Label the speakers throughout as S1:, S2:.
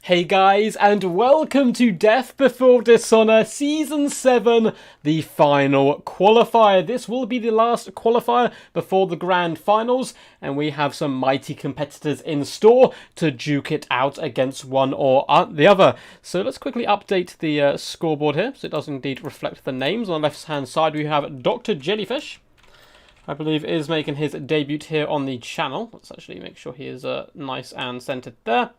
S1: Hey guys, and welcome to Death Before Dishonour Season 7, the final qualifier. This will be the last qualifier before the grand finals, and we have some mighty competitors in store to duke it out against one or the other. So let's quickly update the scoreboard here, so it does indeed reflect the names. On the left-hand side we have Dr. Jellyfish, I believe is making his debut here on the channel. Let's actually make sure he is nice and centered there.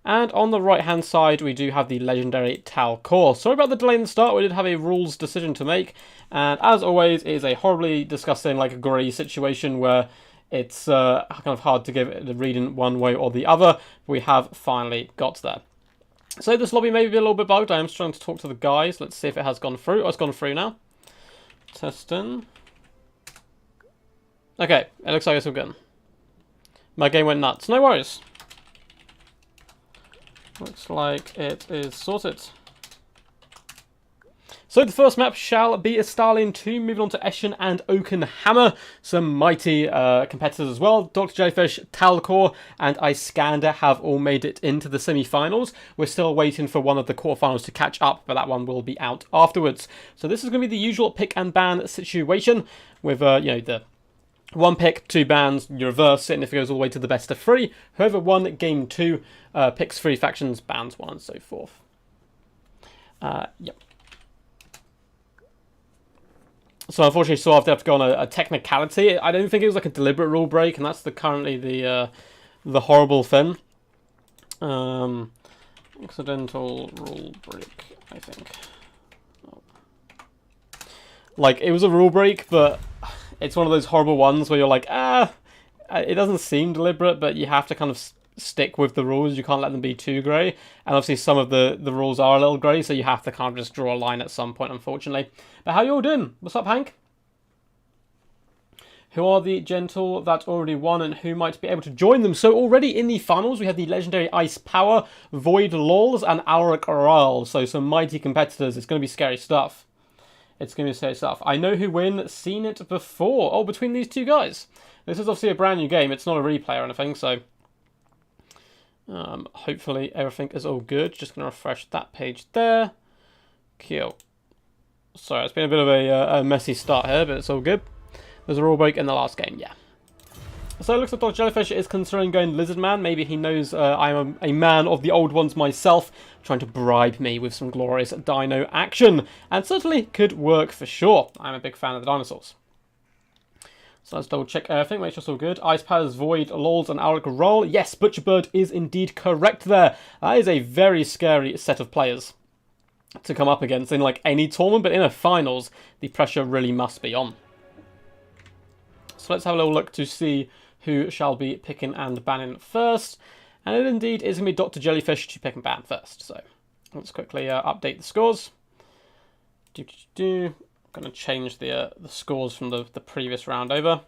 S1: And on the right-hand side, we do have the legendary Talcor. Sorry about the delay in the start. We did have a rules decision to make. And as always, it is a horribly disgusting, like, grey situation where it's kind of hard to give it a reading one way or the other. We have finally got there. So this lobby may be a little bit bugged. I am trying to talk to the guys. Let's see if it has gone through. Oh, it's gone through now. Testing. Okay, it looks like it's all good. My game went nuts. No worries. Looks like it is sorted. So the first map shall be a Stalin 2, moving on to Eschen and Oakenhammer. Some mighty competitors as well. Dr. Jellyfish, Talcor, and Iskander have all made it into the semi-finals. We're still waiting for one of the quarterfinals to catch up, but that one will be out afterwards. So this is going to be the usual pick and ban situation with, you know, the one pick, two bans, you reverse it, and if it goes all the way to the best of three, whoever won game two picks three factions, bans one, and so forth. Yep. So unfortunately, so I have to go on a technicality. I don't think it was like a deliberate rule break, and that's currently the horrible thing. Accidental rule break, I think. Oh. Like, it was a rule break, but it's one of those horrible ones where you're like, it doesn't seem deliberate, but you have to kind of stick with the rules. You can't let them be too grey. And obviously some of the rules are a little grey, so you have to kind of just draw a line at some point, unfortunately. But how you all doing? What's up, Hank? Who are the gentle that already won and who might be able to join them? So already in the finals, we have the legendary Ice Power, Void Lulz, and Alric Ral. So some mighty competitors. It's going to be scary stuff. It's going to be scary stuff. I know who win, seen it before. Oh, between these two guys. This is obviously a brand new game. It's not a replay or anything, so hopefully everything is all good. Just going to refresh that page there. Cool. Sorry, it's been a bit of a messy start here, but it's all good. There's a rule break in the last game, yeah. So it looks like Dr. Jellyfish is considering going Lizard Man. Maybe he knows I'm a man of the old ones myself, trying to bribe me with some glorious dino action. And certainly could work for sure. I'm a big fan of the dinosaurs. So let's double check everything, make sure it's all good. Ice Powers, Void, Lulz, and Alric Roll. Yes, Butcherbird is indeed correct there. That is a very scary set of players to come up against in like any tournament, but in a finals, the pressure really must be on. So let's have a little look to see who shall be picking and banning first. And it indeed is going to be Dr. Jellyfish to pick and ban first. So let's quickly update the scores. I'm going to change the scores from the previous round over.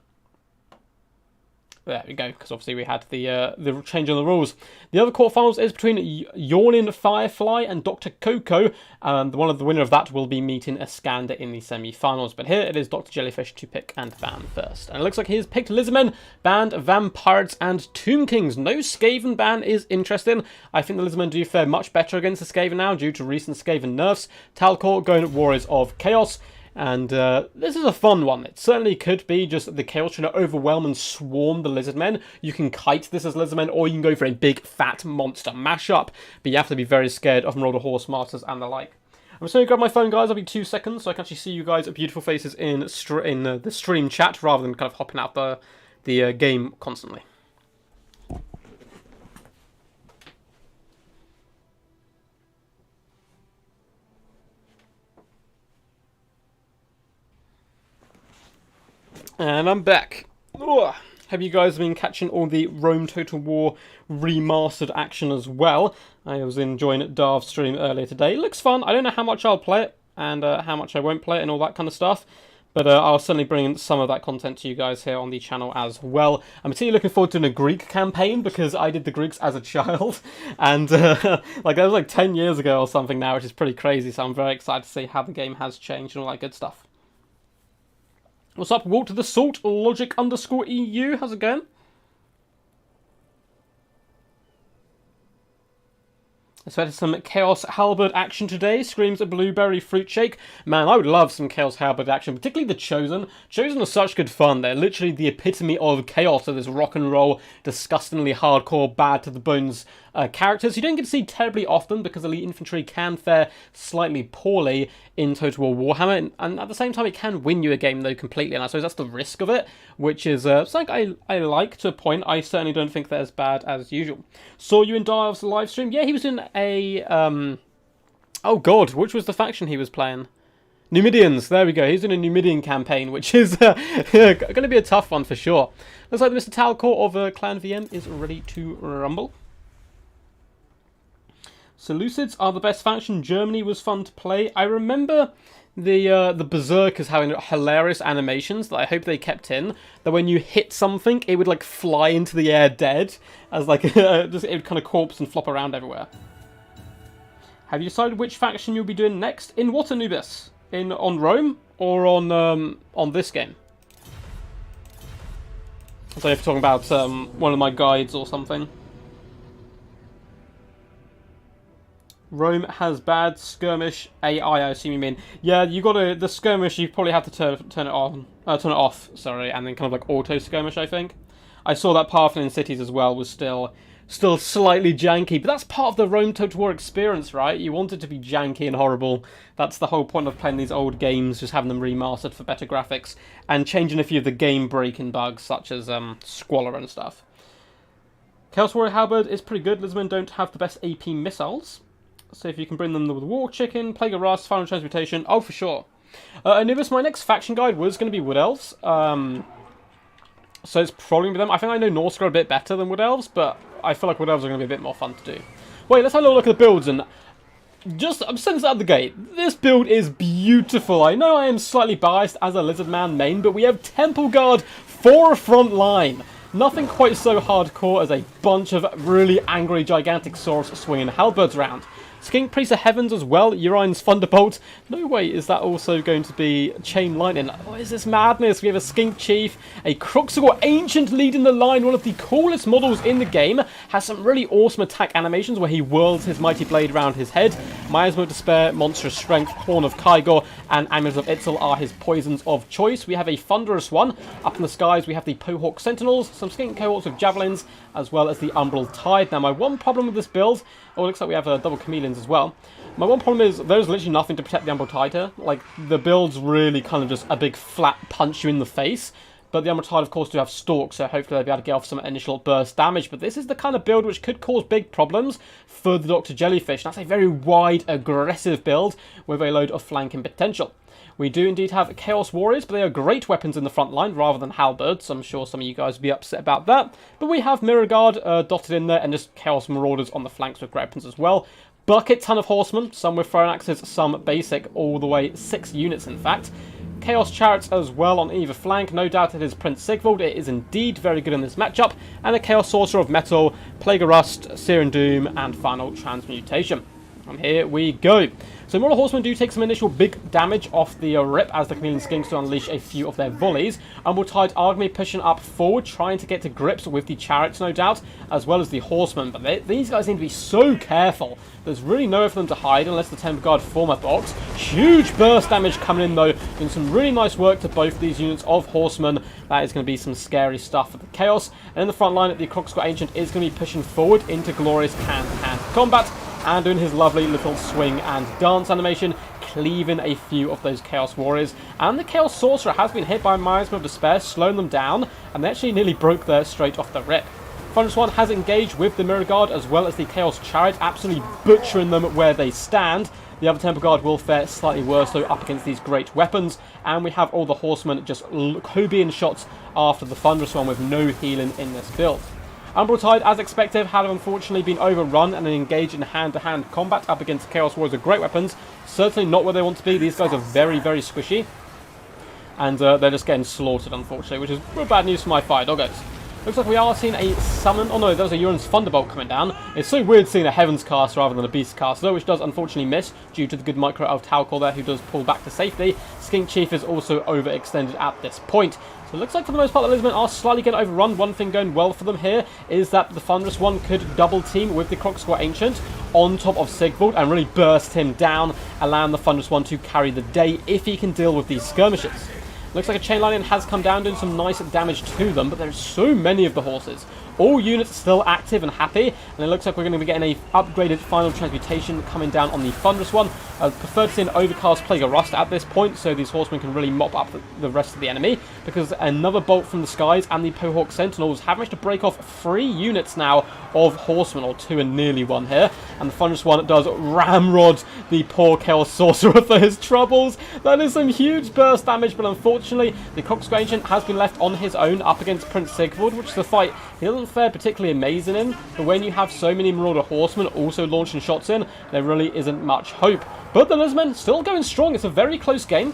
S1: There we go, because obviously we had the change on the rules. The other quarterfinals is between Yawning Firefly and Dr. Coco. And one of the winner of that will be meeting Iskander in the semi-finals. But here it is Dr. Jellyfish to pick and ban first. And it looks like he has picked Lizardmen, banned Vampires and Tomb Kings. No Skaven ban is interesting. I think the Lizardmen do fare much better against the Skaven now due to recent Skaven nerfs. Talcor going Warriors of Chaos. And this is a fun one. It certainly could be just the Chaos trying to overwhelm and swarm the Lizardmen. You can kite this as Lizardmen, or you can go for a big fat monster mashup. But you have to be very scared of Marauder Horse Masters and the like. I'm just going to grab my phone, guys. I'll be 2 seconds so I can actually see you guys' beautiful faces in the stream chat rather than kind of hopping out the game constantly. And I'm back. Ugh. Have you guys been catching all the Rome Total War remastered action as well? I was enjoying Dwarfs stream earlier today. It looks fun. I don't know how much I'll play it and how much I won't play it and all that kind of stuff. But I'll certainly bring some of that content to you guys here on the channel as well. I'm particularly looking forward to a Greek campaign because I did the Greeks as a child. And like that was like 10 years ago or something now, which is pretty crazy. So I'm very excited to see how the game has changed and all that good stuff. What's up, Walter the Salt, Logic_EU, how's it going? Expected some Chaos Halberd action today. Screams a blueberry fruit shake. Man, I would love some Chaos Halberd action, particularly the Chosen. Chosen are such good fun. They're literally the epitome of chaos, of this rock and roll, disgustingly hardcore, bad to the bones characters. You don't get to see terribly often because elite infantry can fare slightly poorly in Total War Warhammer, and at the same time it can win you a game though completely, and I suppose that's the risk of it, which is something I like to a point. I certainly don't think they're as bad as usual. Saw you in Dwarfs live stream. Yeah, he was in a oh god, which was the faction he was playing? Numidians, there we go. He's in a Numidian campaign, which is going to be a tough one for sure. Looks like Mr. Talcor of Clan VM is ready to rumble. So Lucids are the best faction. Germany was fun to play. I remember the Berserkers having hilarious animations that I hope they kept in. That when you hit something, it would like fly into the air dead, as like just, it would kind of corpse and flop around everywhere. Have you decided which faction you'll be doing next? In what, Anubis? On Rome or on this game? So if you're talking about one of my guides or something. Rome has bad skirmish AI, I assume you mean. Yeah, you gotta, the skirmish, you probably have to turn it off, sorry, and then kind of like auto skirmish, I think. I saw that Parthian cities as well was still slightly janky, but that's part of the Rome Total War experience, right? You want it to be janky and horrible. That's the whole point of playing these old games, just having them remastered for better graphics, and changing a few of the game-breaking bugs, such as Squalor and stuff. Chaos Warrior Halberd is pretty good. Lisbon don't have the best AP missiles. So if you can bring them with War Chicken, Plague of Rust, Final Transmutation, oh for sure. Anubis, my next faction guide was going to be Wood Elves. So it's probably going to be them. I think I know Norscar a bit better than Wood Elves, but I feel like Wood Elves are going to be a bit more fun to do. Wait, let's have a little look at the builds, and I'm saying this out of the gate. This build is beautiful. I know I am slightly biased as a Lizardman main, but we have Temple Guard for a front line. Nothing quite so hardcore as a bunch of really angry gigantic swords swinging halberds around. Skink Priest of Heavens as well, Urine's Thunderbolt. No way is that also going to be Chain Lightning. What is this madness? We have a Skink Chief, a Cruxigal Ancient leading the line, one of the coolest models in the game. Has some really awesome attack animations where he whirls his mighty blade around his head. Miasma of Despair, Monstrous Strength, Horn of Kygor, and Amulet of Itzel are his poisons of choice. We have a Thunderous one. Up in the skies we have the Pohawk Sentinels, some Skink cohorts with Javelins, as well as the Umbral Tide. Now my one problem with this build, oh, it looks like we have double chameleons as well. My one problem is there's literally nothing to protect the Umbral Tide here. Like, the build's really kind of just a big flat punch you in the face. But the Umbral Tide, of course, do have stalks, so hopefully they'll be able to get off some initial burst damage. But this is the kind of build which could cause big problems for the Dr. Jellyfish. That's a very wide, aggressive build with a load of flanking potential. We do indeed have Chaos Warriors, but they are great weapons in the front line rather than halberds. I'm sure some of you guys will be upset about that. But we have Mirror Guard dotted in there, and just Chaos Marauders on the flanks with great weapons as well. Bucket ton of horsemen, some with thrown axes, some basic, all the way 6 units in fact. Chaos Chariots as well on either flank. No doubt it is Prince Sigvald. It is indeed very good in this matchup. And a Chaos Sorcerer of Metal, Plague of Rust, Searing Doom, and Final Transmutation. And here we go. So Mortal Horsemen do take some initial big damage off the rip as the Chameleon Skinks to unleash a few of their volleys. Umbral Tide are going to be pushing up forward, trying to get to grips with the Chariots, no doubt, as well as the Horsemen. But these guys need to be so careful. There's really nowhere for them to hide unless the Temple Guard form a box. Huge burst damage coming in though, doing some really nice work to both these units of Horsemen. That is going to be some scary stuff for the Chaos. And in the front line, the Cruxigal Ancient is going to be pushing forward into glorious hand-to-hand combat, and doing his lovely little swing and dance animation, cleaving a few of those Chaos Warriors. And the Chaos Sorcerer has been hit by Miasma of Despair, slowing them down, and they actually nearly broke there straight off the rip. Thunderous One has engaged with the Mirror Guard as well as the Chaos Chariot, absolutely butchering them where they stand. The other Temple Guard will fare slightly worse though up against these great weapons, and we have all the Horsemen just Kobean shots after the Thunderous One with no healing in this build. Umbral Tide, as expected, had unfortunately been overrun and engaged in hand-to-hand combat up against Chaos Warriors with great weapons. Certainly not where they want to be. These guys are very, very squishy. And they're just getting slaughtered, unfortunately, which is real bad news for my fire doggos. Looks like we are seeing a summon. Oh no, there's a Urine's Thunderbolt coming down. It's so weird seeing a Heavens cast rather than a Beast cast, though, which does unfortunately miss due to the good micro of Talcor there, who does pull back to safety. Skink Chief is also overextended at this point. So it looks like for the most part the Lisbon are slightly getting overrun. One thing going well for them here is that the Thunderous One could double team with the Crocscore Ancient on top of Sigvald and really burst him down, allowing the Thunderous One to carry the day if he can deal with these skirmishes. Looks like a chain lightning has come down, doing some nice damage to them, but there's so many of the horses. All units still active and happy, and it looks like we're going to be getting a upgraded final transmutation coming down on the Thunderous One. I prefer to see an Overcast Plague of Rust at this point, so these horsemen can really mop up the rest of the enemy, because another bolt from the skies and the Pohawk Sentinels have managed to break off 3 units now of horsemen, or 2 and nearly 1 here, and the Thunderous One does ramrod the poor Chaos Sorcerer for his troubles. That is some huge burst damage, but unfortunately the Crocscore Ancient has been left on his own up against Prince Sigvald, which is a fight he doesn't fare particularly amazing in, but when you have so many Marauder horsemen also launching shots in, there really isn't much hope. But the Lismen still going strong. It's a very close game.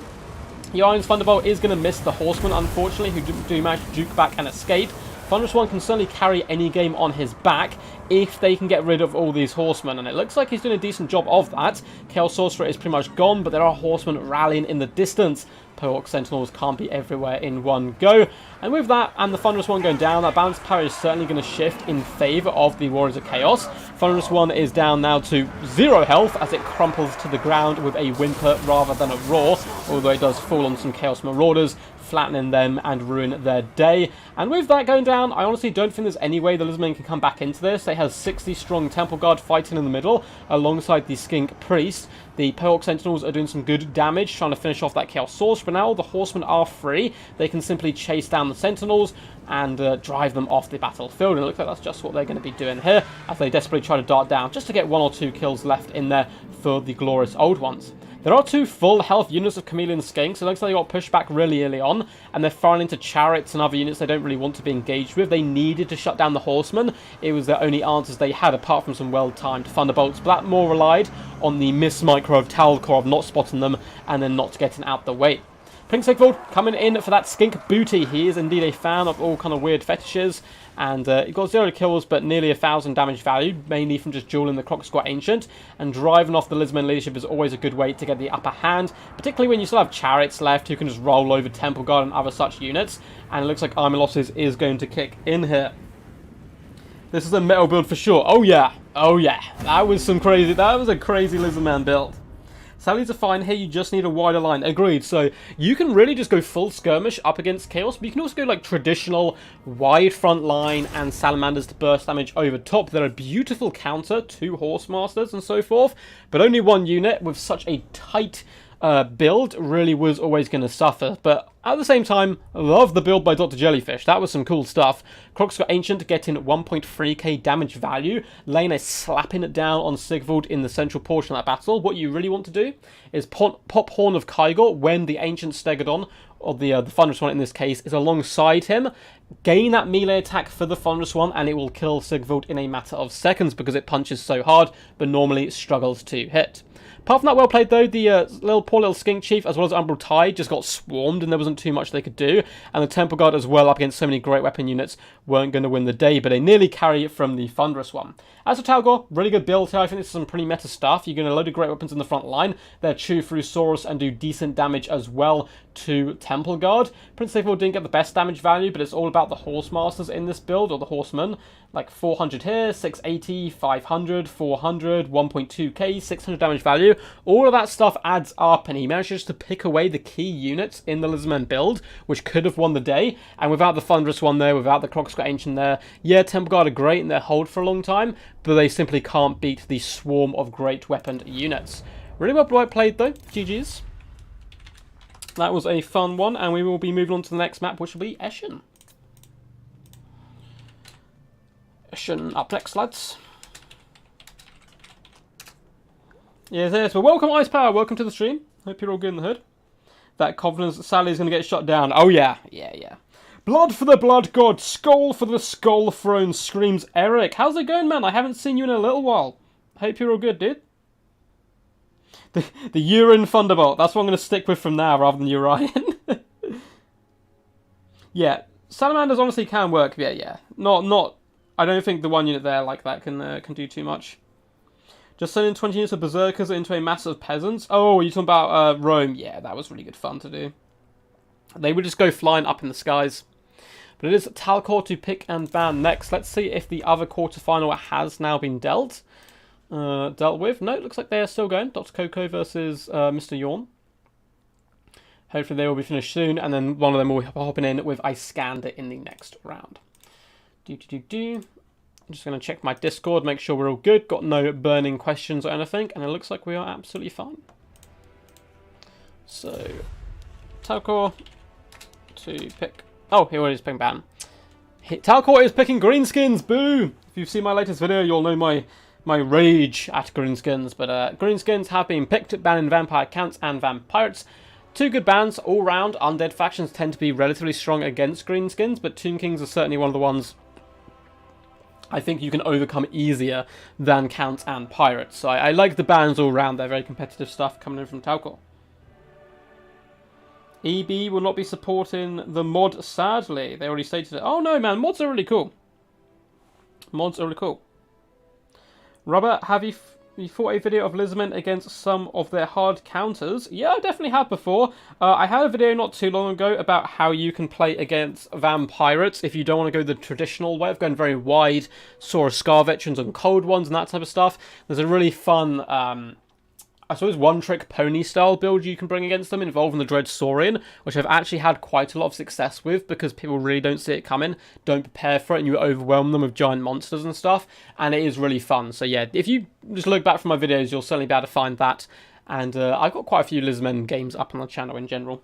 S1: The Iron's Thunderbolt is going to miss the horsemen, unfortunately, who do manage to juke back and escape. Thunderous One can certainly carry any game on his back if they can get rid of all these horsemen, and it looks like he's doing a decent job of that. Chaos Sorcerer is pretty much gone, but there are horsemen rallying in the distance. Pohawk Sentinels can't be everywhere in one go. And with that, and the Thunderous One going down, that balance power is certainly going to shift in favour of the Warriors of Chaos. Thunderous One is down now to 0 health as it crumples to the ground with a whimper rather than a roar, although it does fall on some Chaos Marauders, flattening them and ruin their day. And with that going down, I honestly don't think there's any way the Lismen can come back into this. They have 60 strong Temple Guard fighting in the middle alongside the Skink Priest. The Pohawk Sentinels are doing some good damage, trying to finish off that Chaos Source. But now the Horsemen are free. They can simply chase down the Sentinels and drive them off the battlefield. And it looks like that's just what they're going to be doing here, as they desperately try to dart down just to get 1 or 2 kills left in there for the glorious old ones. There are 2 full health units of Chameleon Skinks. It looks like they got pushed back really early on, and they're firing into chariots and other units they don't really want to be engaged with. They needed to shut down the horsemen. It was their only answers they had, apart from some well-timed thunderbolts, but that more relied on the miss micro of Talcor of not spotting them and then not getting out the way. Prince Sigvald coming in for that skink booty. He is indeed a fan of all kind of weird fetishes, and he got 0 kills but nearly 1,000 damage value, mainly from just dueling the Crocscore Ancient, and driving off the Lismen leadership is always a good way to get the upper hand, particularly when you still have chariots left who can just roll over Temple Guard and other such units, and it looks like Army Losses is going to kick in here. This is a metal build for sure. Oh yeah, that was a crazy Lizardman build. Sadly to find here, you just need a wider line. Agreed. So you can really just go full skirmish up against Chaos, but you can also go like traditional wide front line and Salamanders to burst damage over top. They're a beautiful counter to Horsemasters and so forth, but only one unit with such a tight build really was always going to suffer. But at the same time, I love the build by Dr. Jellyfish. That was some cool stuff. Crocscore Ancient getting 1.3k damage value, laying a slapping it down on Sigvald in the central portion of that battle. What you really want to do is pop Horn of Kygor when the Ancient Stegodon, or the Thunderous One in this case, is alongside him. Gain that melee attack for the Thunderous One, and it will kill Sigvald in a matter of seconds because it punches so hard, but normally struggles to hit. Apart from that, well played though. The poor little Skink Chief, as well as Umbral Tide, just got swarmed and there wasn't too much they could do. And the Temple Guard as well, up against so many great weapon units, weren't going to win the day, but they nearly carry it from the Thunderous One. As for Talgor, really good build here. I think this is some pretty meta stuff. You're going to load of great weapons in the front line. They'll chew through Saurus and do decent damage as well to Temple Guard. Prince Sigvald didn't get the best damage value, but it's all about the Horsemasters in this build, or the Horsemen. Like 400 here, 680, 500, 400, 1.2k, 600 damage value. All of that stuff adds up, and he manages to pick away the key units in the Lizardmen build, which could have won the day. And without the Thunderous One there, without the Crocscore Ancient there, yeah, Temple Guard are great in their hold for a long time, but they simply can't beat the swarm of great weaponed units. Really well played though, GG's. That was a fun one, and we will be moving on to the next map, which will be Eschen. Eschen up next, lads. Yes, well, welcome Ice Power, welcome to the stream. Hope you're all good in the hood. That confidence Sally is going to get shot down. Oh yeah. Blood for the Blood God, skull for the Skull Throne, screams Eric. How's it going, man? I haven't seen you in a little while. Hope you're all good, dude. The Urine Thunderbolt. That's what I'm going to stick with from now, rather than Urian. Yeah, Salamanders honestly can work. Yeah. Not. I don't think the one unit there like that can do too much. Just sending 20 units of Berserkers into a mass of peasants. Oh, you're talking about Rome? Yeah, that was really good fun to do. They would just go flying up in the skies. But it is Talcor to pick and ban next. Let's see if the other quarterfinal has now been dealt with. No, it looks like they are still going. Dr. Coco versus Mr. Yawn. Hopefully they will be finished soon, and then one of them will be hopping in with I scanned it in the next round. I'm just going to check my Discord, make sure we're all good. Got no burning questions or anything, and it looks like we are absolutely fine. So, Talcor to pick. Oh, he already is picking ban. Talcor is picking Greenskins. Boo! If you've seen my latest video, you'll know my rage at Greenskins. But Greenskins have been picked, banning Vampire Counts and Vampirates. Two good bans all round. Undead factions tend to be relatively strong against Greenskins, but Tomb Kings are certainly one of the ones I think you can overcome easier than Counts and Pirates. So I like the bans all round. They're very competitive stuff coming in from Talcor. EB will not be supporting the mod, sadly. They already stated it. Oh no, man, mods are really cool. Mods are really cool. Robert, have you fought a video of Lizmen against some of their hard counters? Yeah, I definitely have before. I had a video not too long ago about how you can play against Vampirates if you don't want to go the traditional way of going very wide, Sora Scar Veterans and Cold Ones and that type of stuff. There's a really fun, I suppose, one-trick pony-style build you can bring against them involving the Dread Saurian, which I've actually had quite a lot of success with because people really don't see it coming, don't prepare for it, and you overwhelm them with giant monsters and stuff, and it is really fun. So yeah, if you just look back from my videos, you'll certainly be able to find that, and I've got quite a few Lizmen games up on the channel in general.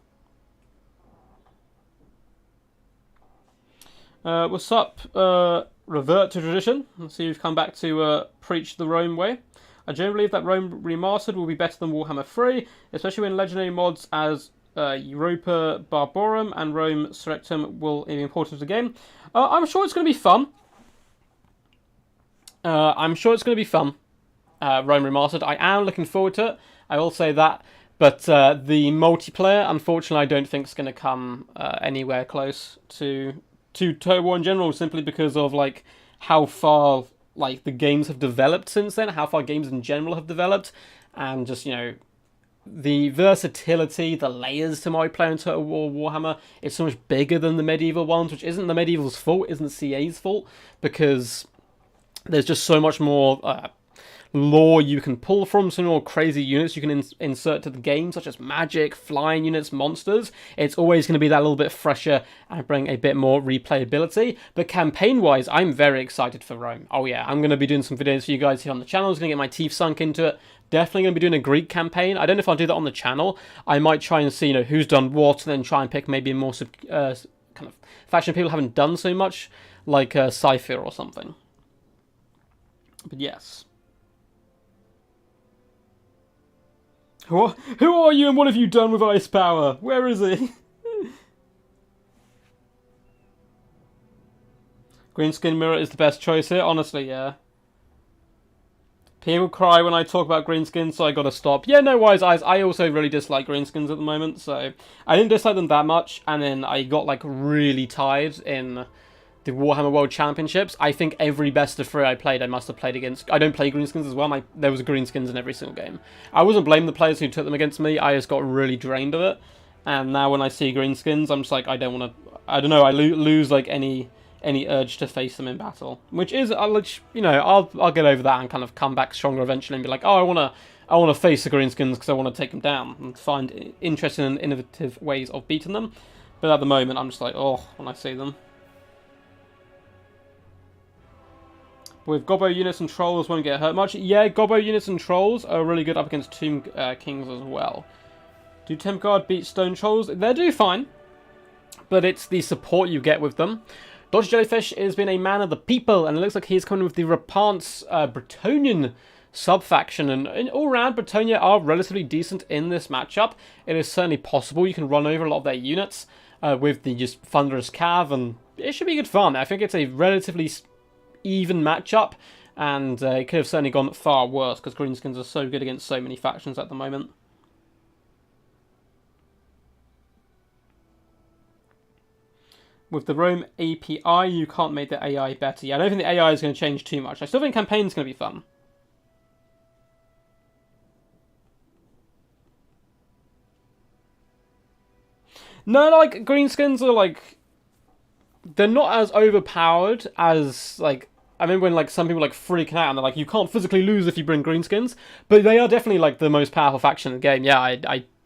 S1: What's up? Revert to tradition. Let's see, you've come back to preach the Rome way. I generally believe that Rome Remastered will be better than Warhammer 3, especially when legendary mods as Europa Barbarum and Rome Surrectum will be important to the game. I'm sure it's going to be fun. Rome Remastered. I am looking forward to it. I will say that. But the multiplayer, unfortunately, I don't think is going to come anywhere close to Total War in general, simply because of like how far the games have developed since then, how far games in general have developed, and just, you know, the versatility, the layers to my player in Total War Warhammer is so much bigger than the medieval ones, which isn't the medieval's fault, isn't CA's fault, because there's just so much more lore you can pull from, some more crazy units you can insert to the game, such as magic, flying units, monsters. It's always going to be that little bit fresher and bring a bit more replayability. But campaign-wise, I'm very excited for Rome. Oh yeah, I'm going to be doing some videos for you guys here on the channel. I'm going to get my teeth sunk into it. Definitely going to be doing a Greek campaign. I don't know if I'll do that on the channel. I might try and see, you know, who's done what, and then try and pick maybe a more kind of faction people haven't done so much, like Cypher or something. But yes. Who are you and what have you done with ice power? Where is he? Greenskin mirror is the best choice here, honestly, yeah. People cry when I talk about Greenskins, so I gotta stop. Yeah, no worries, guys. I also really dislike Greenskins at the moment, so I didn't dislike them that much, and then I got like really tired in the Warhammer World Championships. I think every best of 3 I played, I must have played against. I don't play Greenskins as well. There was Greenskins in every single game. I wasn't blaming the players who took them against me. I just got really drained of it. And now when I see Greenskins, I'm just like, I don't want to. I don't know. I lose like any urge to face them in battle, which is, you know, I'll get over that and kind of come back stronger eventually and be like, oh, I want to face the Greenskins because I want to take them down and find interesting and innovative ways of beating them. But at the moment, I'm just like, oh, when I see them. With Gobbo units and Trolls won't get hurt much. Yeah, Gobbo units and Trolls are really good up against Tomb Kings as well. Do Temp Guard beat Stone Trolls? They do fine, but it's the support you get with them. Dodge Jellyfish has been a man of the people, and it looks like he's coming with the Rapant's Bretonnian sub-faction, and all round, Bretonnia are relatively decent in this matchup. It is certainly possible you can run over a lot of their units with the just Thunderous Cav, and it should be good fun. I think it's a relatively even matchup, and it could have certainly gone far worse because Greenskins are so good against so many factions at the moment. With the Rome API, you can't make the AI better. Yeah, I don't think the AI is going to change too much. I still think campaign's going to be fun. No, like, Greenskins are, like... They're not as overpowered as, like... I remember when, like, some people, like, freaking out and they're like, you can't physically lose if you bring Greenskins. But they are definitely, like, the most powerful faction in the game. Yeah,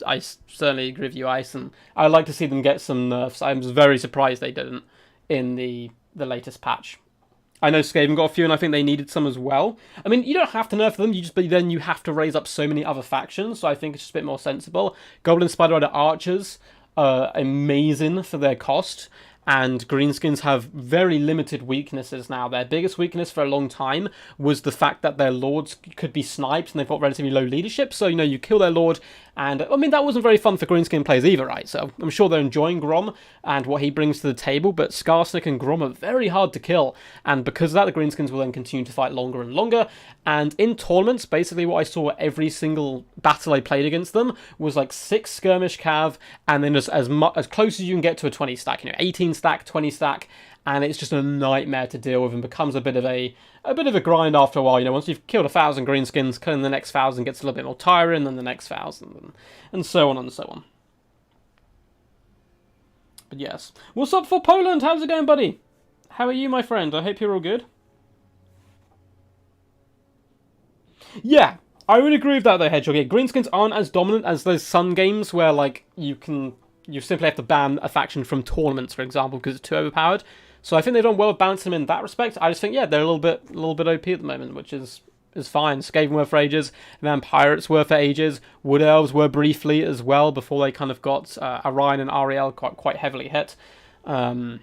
S1: I certainly agree with you, Ice. And I'd like to see them get some nerfs. I'm very surprised they didn't in the latest patch. I know Skaven got a few, and I think they needed some as well. I mean, you don't have to nerf them, but then you have to raise up so many other factions, so I think it's just a bit more sensible. Goblin Spider Rider Archers are amazing for their cost, and Greenskins have very limited weaknesses now. Their biggest weakness for a long time was the fact that their lords could be sniped, and they've got relatively low leadership, so, you know, you kill their lord, and, I mean, that wasn't very fun for Greenskin players either, right? So I'm sure they're enjoying Grom and what he brings to the table, but Skarsnik and Grom are very hard to kill, and because of that, the Greenskins will then continue to fight longer and longer, and in tournaments, basically what I saw every single battle I played against them was like 6 skirmish cav, and then just as close as you can get to a 20 stack, you know, 18 stack, 20 stack, and it's just a nightmare to deal with and becomes a bit of a grind after a while. You know, once you've killed 1,000 Greenskins, killing the next 1,000 gets a little bit more tiring than the next 1,000, and so on and so on. But yes. What's up for Poland? How's it going, buddy? How are you, my friend? I hope you're all good. Yeah, I would agree with that, though, Hedgehog. Yeah, Greenskins aren't as dominant as those Sun games where, like, you simply have to ban a faction from tournaments, for example, because it's too overpowered. So I think they've done well with balancing them in that respect. I just think, yeah, they're a little bit OP at the moment, which is fine. Skaven were for ages, and then Pirates were for ages. Wood Elves were briefly as well before they kind of got Orion and Ariel quite heavily hit. I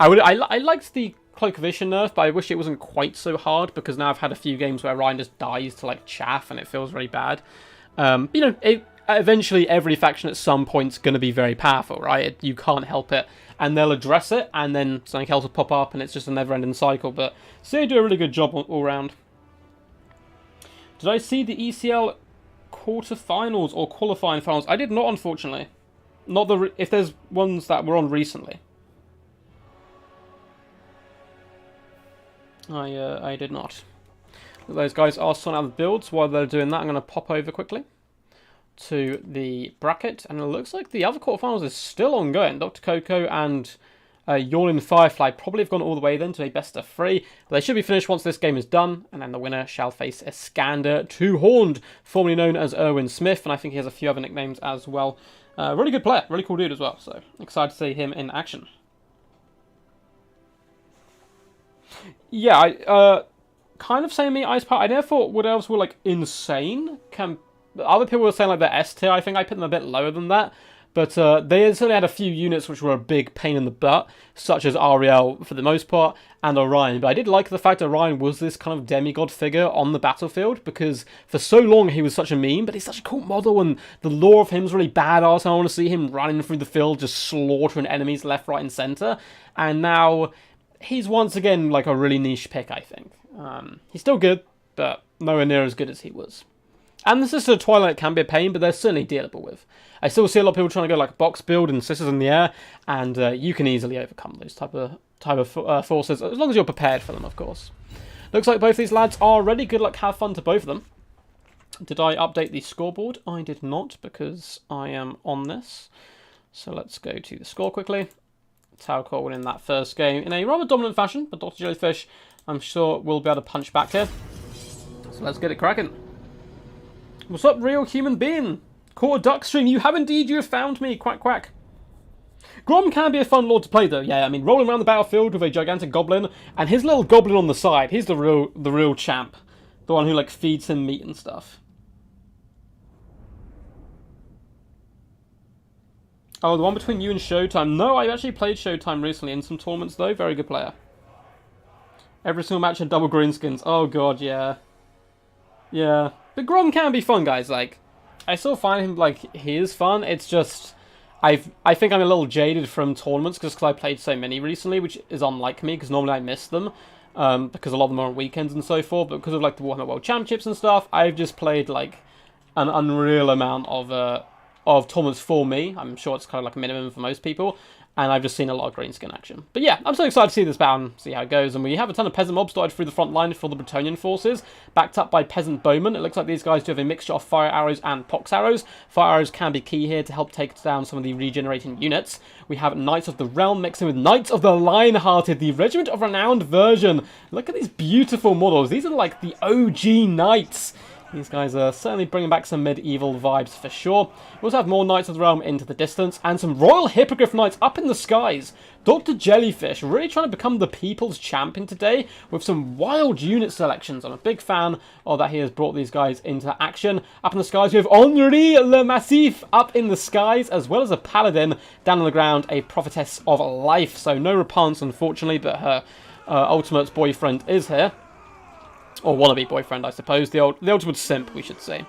S1: liked the Cloak of Vision nerf, but I wish it wasn't quite so hard, because now I've had a few games where Orion just dies to like chaff, and it feels very bad. You know, eventually every faction at some point's going to be very powerful, right? You can't help it. And they'll address it, and then something else will pop up, and it's just a never-ending cycle. But they do a really good job all around. Did I see the ECL quarterfinals or qualifying finals? I did not, unfortunately. Not if there's ones that were on recently. I did not. Those guys are sorting out the builds. While they're doing that, I'm going to pop over quickly to the bracket, and it looks like the other quarterfinals is still ongoing. Dr. Coco and Yawning Firefly probably have gone all the way then to a best of 3. But they should be finished once this game is done, and then the winner shall face Iskander Two-Horned, formerly known as Erwin Smith, and I think he has a few other nicknames as well. Really good player, really cool dude as well, so excited to see him in action. Yeah, I kind of saying me, Ice Part, I never thought Wood Elves were like insane. Other people were saying like they're S tier. I think I put them a bit lower than that. But they certainly had a few units which were a big pain in the butt, such as Ariel for the most part, and Orion. But I did like the fact that Orion was this kind of demigod figure on the battlefield, because for so long he was such a meme, but he's such a cool model, and the lore of him's really badass. I want to see him running through the field, just slaughtering enemies left, right, and centre. And now he's once again like a really niche pick, I think. He's still good, but nowhere near as good as he was. And the Sisters of Twilight can be a pain, but they're certainly dealable with. I still see a lot of people trying to go like box build and Sisters in the Air, and you can easily overcome those type of forces, as long as you're prepared for them, of course. Looks like both these lads are ready. Good luck, have fun to both of them. Did I update the scoreboard? I did not, because I am on this. So let's go to the score quickly. Talcor winning that first game in a rather dominant fashion, but Dr. Jellyfish, I'm sure, will be able to punch back here. So let's get it cracking. What's up, real human being? Caught a duck stream. You have indeed. You have found me. Quack, quack. Grom can be a fun lord to play, though. Yeah, I mean, rolling around the battlefield with a gigantic goblin, and his little goblin on the side. He's the real champ. The one who, like, feeds him meat and stuff. Oh, the one between you and Showtime. No, I've actually played Showtime recently in some tournaments, though. Very good player. Every single match had double Greenskins. Oh, God, yeah. Yeah. But Grom can be fun, guys. Like, I still find him, like, he is fun. It's just, I think I'm a little jaded from tournaments just because I played so many recently, which is unlike me, because normally I miss them, because a lot of them are on weekends and so forth, but because of, like, the Warhammer World Championships and stuff, I've just played, like, an unreal amount of tournaments for me. I'm sure it's kind of like a minimum for most people, and I've just seen a lot of Greenskin action. But yeah, I'm so excited to see this battle and see how it goes. And we have a ton of peasant mobs dotted through the front line for the Bretonnian forces, backed up by peasant bowmen. It looks like these guys do have a mixture of fire arrows and pox arrows. Fire arrows can be key here to help take down some of the regenerating units. We have Knights of the Realm mixing with Knights of the Lionhearted, the Regiment of Renowned version. Look at these beautiful models. These are like the OG Knights. These guys are certainly bringing back some medieval vibes for sure. We also have more Knights of the Realm into the distance, and some Royal Hippogriff Knights up in the skies. Dr. Jellyfish really trying to become the people's champion today with some wild unit selections. I'm a big fan of that he has brought these guys into action. Up in the skies, we have Henri le Massif up in the skies, as well as a paladin down on the ground, a prophetess of life. So no Rapunz, unfortunately, but her ultimate boyfriend is here. Or wannabe boyfriend, I suppose. The ultimate simp, we should say.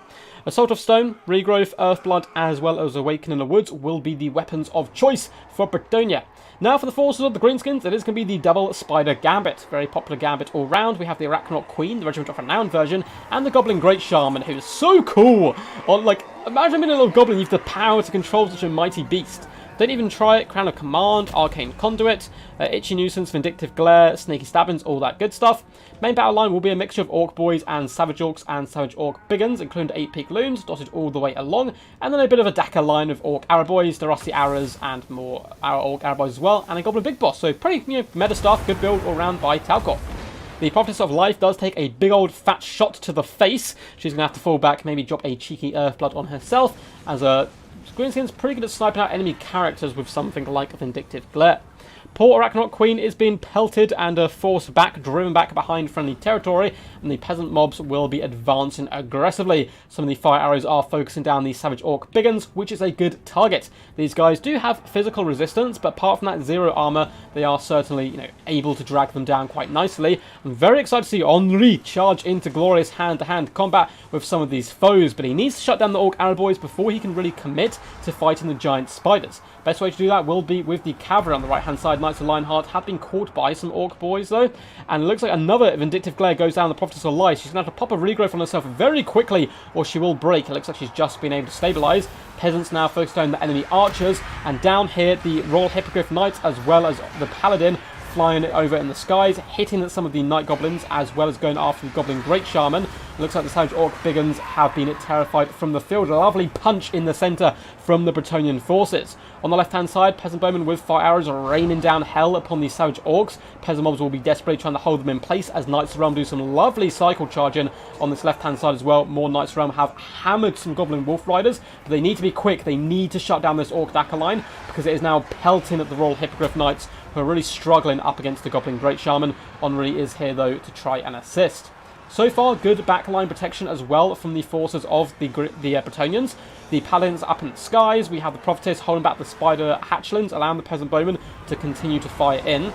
S1: Assault of Stone, Regrowth, Earthblood, as well as Awaken in the Woods will be the weapons of choice for Bretonnia. Now for the forces of the Greenskins, it is going to be the double Spider Gambit. Very popular Gambit all round. We have the Arachnoid Queen, the Regiment of Renown version, and the Goblin Great Shaman, who's so cool. Or, like, imagine being a little goblin, you have the power to control such a mighty beast. Don't even try it. Crown of Command, Arcane Conduit, Itchy Nuisance, Vindictive Glare, Sneaky Stabbins, all that good stuff. Main battle line will be a mixture of Orc Boys and Savage Orcs and Savage Orc Biggins, including 8-peak loons dotted all the way along, and then a bit of a Dakar line of Orc Arrow Boys, the Rusty Arrows, and more Orc Arrow Boys as well, and a Goblin Big Boss. So pretty, meta stuff, good build all round by Talcott. The Prophetess of Life does take a big old fat shot to the face. She's going to have to fall back, maybe drop a cheeky Earthblood on herself, as a Greenskin's pretty good at sniping out enemy characters with something like Vindictive Glare. Poor Arachnoid Queen is being pelted and forced back, driven back behind friendly territory, and the peasant mobs will be advancing aggressively. Some of the fire arrows are focusing down the Savage Orc Biggins, which is a good target. These guys do have physical resistance, but apart from that 0 armor, they are certainly, able to drag them down quite nicely. I'm very excited to see Henri charge into glorious hand-to-hand combat with some of these foes, but he needs to shut down the Orc Arrow Boys before he can really commit to fighting the giant spiders. Best way to do that will be with the cavalry on the right-hand side. Knights of Lionheart have been caught by some Orc Boys, though. And it looks like another Vindictive Glare goes down the Prophetess of Life. She's going to have to pop a regrowth on herself very quickly, or she will break. It looks like she's just been able to stabilise. Peasants now focused on the enemy archers. And down here, the Royal Hippogriff Knights, as well as the Paladin, flying over in the skies, hitting some of the Night Goblins, as well as going after the Goblin Great Shaman. It looks like the Savage Orc Biggins have been terrified from the field. A lovely punch in the centre from the Bretonnian forces. On the left-hand side, Peasant Bowmen with fire arrows are raining down hell upon these Savage Orcs. Peasant mobs will be desperately trying to hold them in place as Knights of the Realm do some lovely cycle charging on this left-hand side as well. More Knights of the Realm have hammered some Goblin Wolf Riders, but they need to be quick. They need to shut down this Orc Dakar line because it is now pelting at the Royal Hippogriff Knights, who are really struggling up against the Goblin Great Shaman. Henri is here, though, to try and assist. So far, good backline protection as well from the forces of the Bretonnians. The Paladins up in the skies. We have the Prophetess holding back the Spider Hatchlings, allowing the Peasant Bowmen to continue to fire in.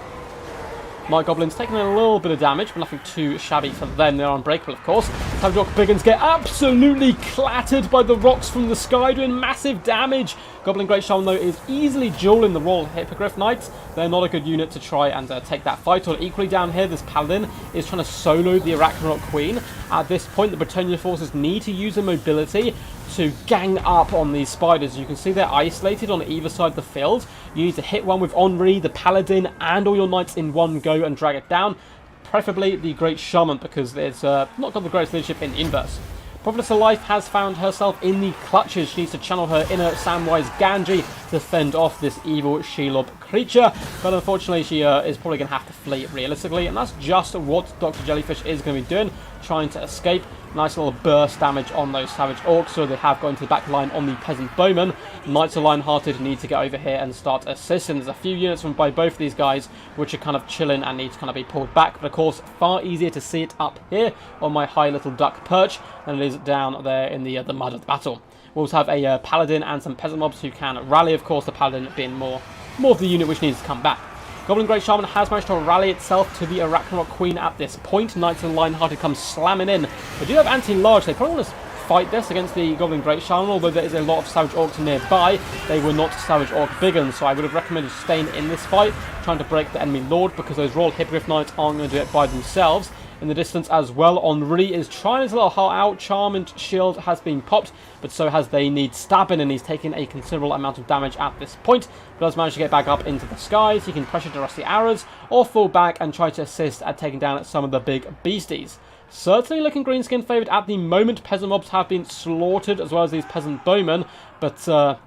S1: Night Goblins taking a little bit of damage, but nothing too shabby for them. They're unbreakable, of course. Savage Orc Biggins get absolutely clattered by the rocks from the sky, doing massive damage. Goblin Great Shaman, though, is easily dueling the Royal Hippogriff Knights. They're not a good unit to try and take that fight on. Equally down here, this Paladin is trying to solo the Arachnoid Queen. At this point, the Bretonnian forces need to use their mobility to gang up on these spiders. You can see they're isolated on either side of the field. You need to hit one with Henri, the Paladin, and all your knights in one go and drag it down. Preferably the Great Shaman, because it's not got the greatest leadership in the inverse. Prophetess of Life has found herself in the clutches. She needs to channel her inner Samwise Gamgee to fend off this evil Shelob creature. But unfortunately, she is probably going to have to flee realistically. And that's just what Dr. Jellyfish is going to be doing, trying to escape. Nice little burst damage on those Savage Orcs, so they have got into the back line on the Peasant Bowmen. Knights of Lionhearted need to get over here and start assisting. There's a few units from by both of these guys which are kind of chilling and need to kind of be pulled back. But of course, far easier to see it up here on my high little duck perch than it is down there in the mud of the battle. We also have a Paladin and some Peasant mobs who can rally. Of course, the Paladin being more of the unit which needs to come back. Goblin Great Shaman has managed to rally itself to the Arachnoid Queen at this point. Knights of the Lionhearted come slamming in. They do have anti-large. They probably want to fight this against the Goblin Great Shaman, although there is a lot of Savage Orcs nearby. They were not Savage Orc Biggins, so I would have recommended staying in this fight, trying to break the enemy Lord, because those Royal Hippogriff Knights aren't going to do it by themselves. in the distance as well. Henri is trying his little heart out. Charmed shield has been popped, but so has they need stabbing, and he's taking a considerable amount of damage at this point. But does manage to get back up into the skies. He can pressure the rusty arrows or fall back and try to assist at taking down some of the big beasties. Certainly looking Greenskin favoured at the moment. Peasant mobs have been slaughtered, as well as these peasant bowmen, but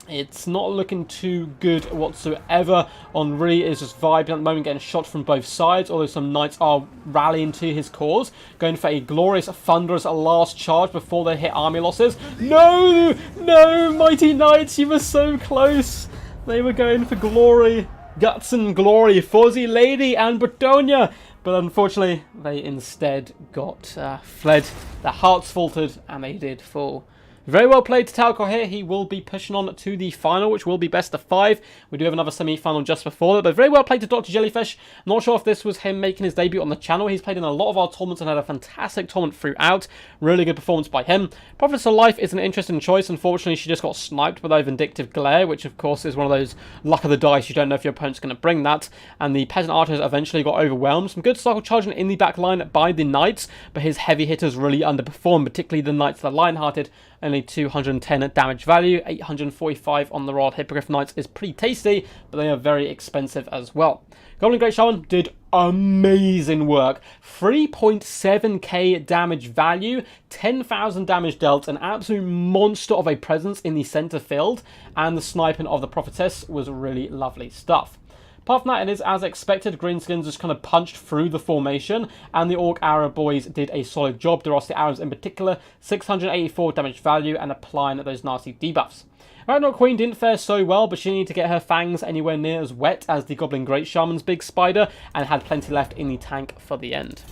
S1: it's not looking too good whatsoever. Henri is just vibing at the moment, getting shot from both sides, although some knights are rallying to his cause, going for a glorious, thunderous last charge before they hit army losses. No! No, mighty knights, you were so close. They were going for glory, guts and glory, Fuzzy Lady and Bretonia. But unfortunately, they instead got fled. Their hearts faltered, and they did fall. Very well played to Talcor here. He will be pushing on to the final, which will be best of 5. We do have another semi-final just before that, but very well played to Dr. Jellyfish. Not sure if this was him making his debut on the channel. He's played in a lot of our tournaments and had a fantastic tournament throughout. Really good performance by him. Prophetess of Life is an interesting choice. Unfortunately, she just got sniped by a Vindictive Glare, which of course is one of those luck of the dice. You don't know if your opponent's going to bring that. And the Peasant Archers eventually got overwhelmed. Some good cycle charging in the back line by the Knights, but his heavy hitters really underperformed, particularly the Knights that are Lionhearted. Only 210 damage value, 845 on the Royal Hippogriff Knights is pretty tasty, but they are very expensive as well. Goblin Great Shaman did amazing work. 3.7k damage value, 10,000 damage dealt, an absolute monster of a presence in the center field, and the sniping of the Prophetess was really lovely stuff. Apart from that, it is as expected. Greenskins just kind of punched through the formation, and the Orc Arrow boys did a solid job. The Rusty Arrows in particular, 684 damage value, and applying those nasty debuffs. Ragnarok Queen didn't fare so well, but she needed to get her fangs anywhere near as wet as the Goblin Great Shaman's big spider, and had plenty left in the tank for the end.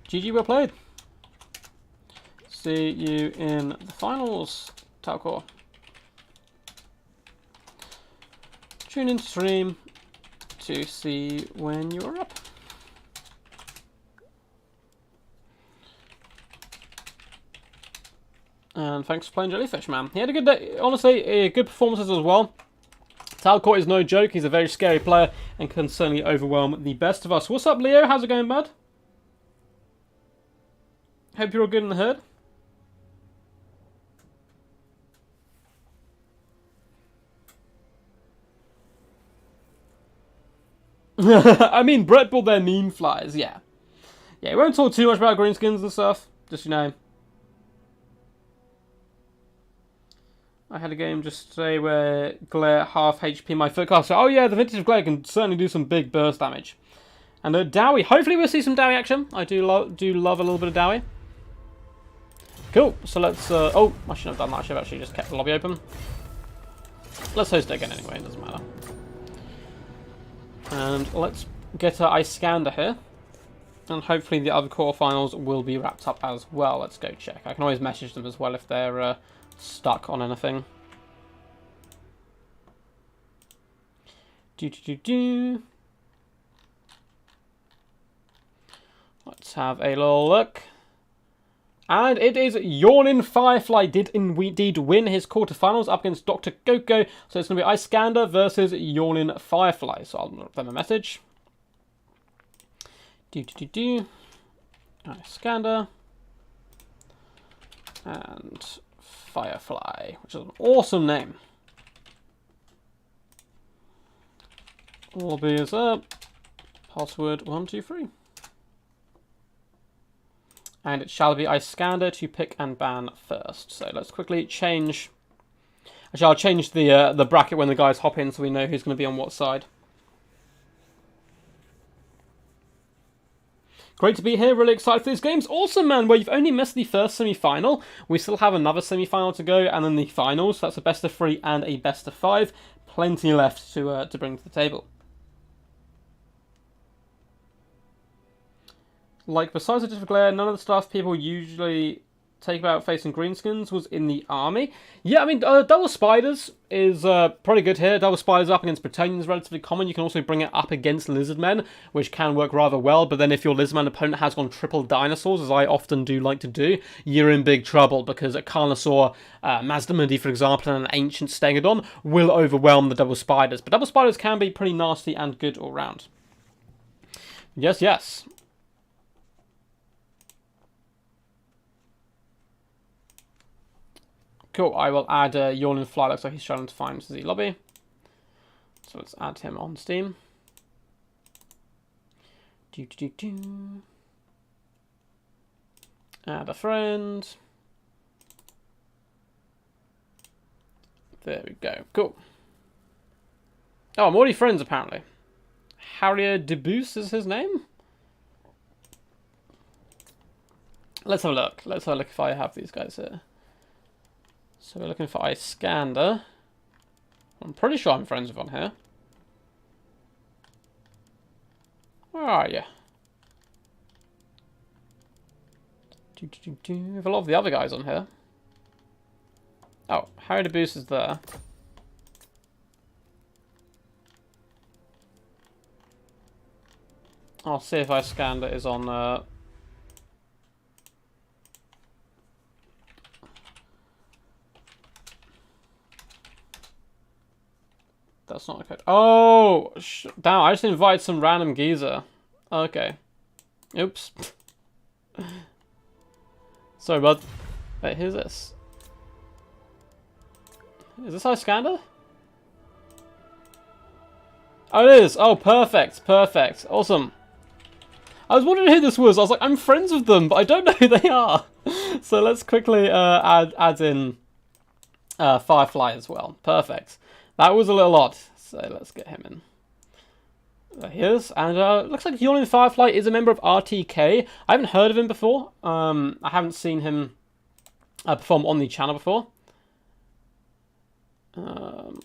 S1: GG, well played. See you in the finals, Talcor. Tune in to stream to see when you're up. And thanks for playing Jellyfish, man. He had a good day. Honestly, good performances as well. Talcor is no joke. He's a very scary player and can certainly overwhelm the best of us. What's up, Leo? How's it going, bud? Hope you're all good in the herd. I mean, Brett bought their meme flies, yeah. Yeah, we won't talk too much about Greenskins and stuff. Just, you know. I had a game just today where Glare half HP my footcaster. Oh yeah, the Vintage Glare can certainly do some big burst damage. And Dowie, hopefully we'll see some Dowie action. I do love a little bit of Dowie. Cool, so let's... oh, I shouldn't have done that. I should have actually just kept the lobby open. Let's host it again anyway, it doesn't matter. And let's get our Iskander here. And hopefully the other quarterfinals will be wrapped up as well. Let's go check. I can always message them as well if they're stuck on anything. Let's have a little look. And it is Yawning Firefly did indeed win his quarterfinals up against Dr. Coco. So it's going to be Iskander versus Yawning Firefly. So I'll drop them a message. Iskander. And Firefly, which is an awesome name. Lobby is up. Password 123. And it shall be Iskander to pick and ban first. So let's quickly change. Actually, I'll change the bracket when the guys hop in so we know who's going to be on what side. Great to be here, really excited for these games. Awesome, man. Well, you've only missed the first semi-final. We still have another semi-final to go, and then the finals. So that's a best of 3 and a best of 5. Plenty left to bring to the table. Like, besides the Difficult Glare, none of the stuff people usually take about facing Greenskins was in the army. Yeah, I mean, Double Spiders is pretty good here. Double Spiders up against Bretonian is relatively common. You can also bring it up against Lizardmen, which can work rather well. But then if your Lizardman opponent has gone triple dinosaurs, as I often do like to do, you're in big trouble because a Carnosaur, Mazdamundi, for example, and an Ancient Stegodon will overwhelm the Double Spiders. But Double Spiders can be pretty nasty and good all round. Yes, yes. Cool, I will add Yawning Fly. Looks like he's trying to find the lobby. So let's add him on Steam. Add a friend. There we go. Cool. Oh, I'm already friends, apparently. Harrier Debus is his name? Let's have a look. Let's have a look if I have these guys here. So we're looking for Iskander. I'm pretty sure I'm friends with on here. Where are you? We have a lot of the other guys on here. Oh, Harry Debus is there. I'll see if Iskander is on... That's not okay. Oh! Damn, I just invited some random geezer. Okay. Oops. Sorry, bud. Wait, who's this? Is this Iskander? Oh, it is. Oh, perfect. Perfect. Awesome. I was wondering who this was. I was like, I'm friends with them, but I don't know who they are. So let's quickly add in Firefly as well. Perfect. That was a little odd. So let's get him in. There he is. And looks like Yawning Firefly is a member of RTK. I haven't heard of him before. I haven't seen him perform on the channel before. Oh.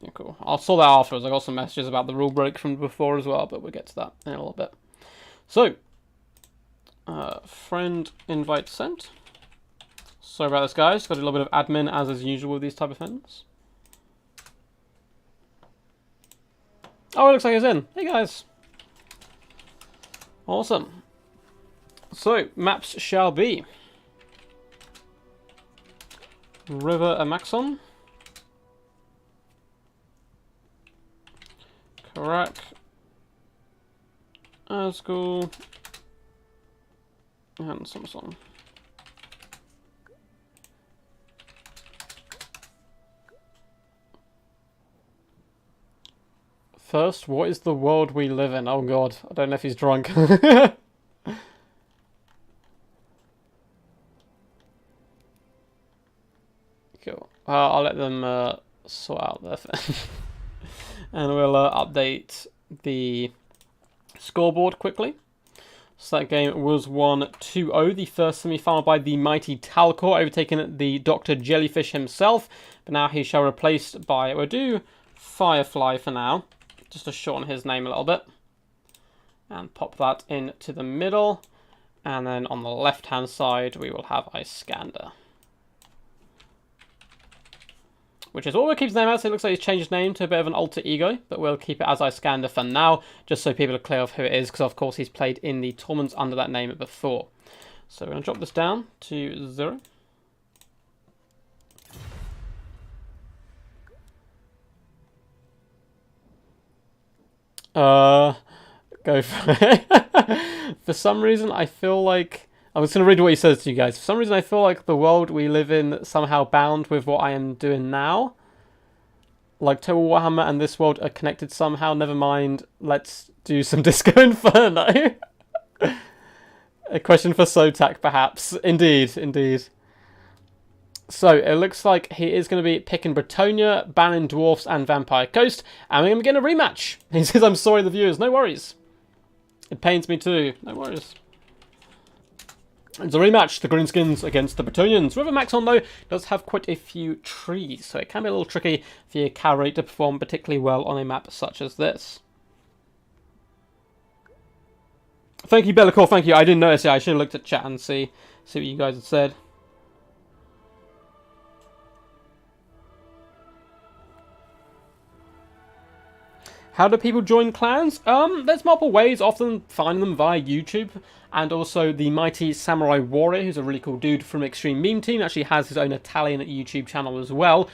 S1: Yeah, cool. I'll sort that afterwards. I got some messages about the rule break from before as well, but we'll get to that in a little bit. So, friend invite sent. Sorry about this, guys. Got to do a little bit of admin as is usual with these type of things. Oh, it looks like he's in. Hey, guys. Awesome. So, maps shall be River Amaxon, Karak, Asgul, and Samsung. First, what is the world we live in? Oh god, I don't know if he's drunk. Cool. I'll let them sort out their thing. And we'll update the scoreboard quickly. So that game was 1-2-0. The first semi-final by the mighty Talcor, overtaking the Dr. Jellyfish himself. But now he shall replaced by, we'll do Firefly for now. Just to shorten his name a little bit. And pop that into the middle. And then on the left-hand side, we will have Iskander. Which is what we'll keep his name as. So it looks like he's changed his name to a bit of an alter ego, but we'll keep it as Iskander for now, just so people are clear of who it is, because of course he's played in the tournaments under that name before. So we're going to drop this down to 0. Go for it. For some reason, I feel like... I'm just going to read what he says to you guys. For some reason, I feel like the world we live in somehow bound with what I am doing now. Like Total Warhammer and this world are connected somehow. Never mind. Let's do some Disco Inferno. A question for Sotak, perhaps. Indeed, indeed. So, it looks like he is going to be picking Bretonia, banning Dwarfs and Vampire Coast. And we're going to get a rematch. He says, I'm sorry, the viewers. No worries. It pains me too. No worries. It's a rematch, the Greenskins against the Bretonians. River Maxon, though, does have quite a few trees, so it can be a little tricky for your cavalry to perform particularly well on a map such as this. Thank you, Bellicor, thank you. I didn't notice it. I should have looked at chat and see what you guys had said. How do people join clans? There's multiple ways. Often find them via YouTube. And also the mighty Samurai Warrior, who's a really cool dude from Extreme Meme Team, actually has his own Italian YouTube channel as well.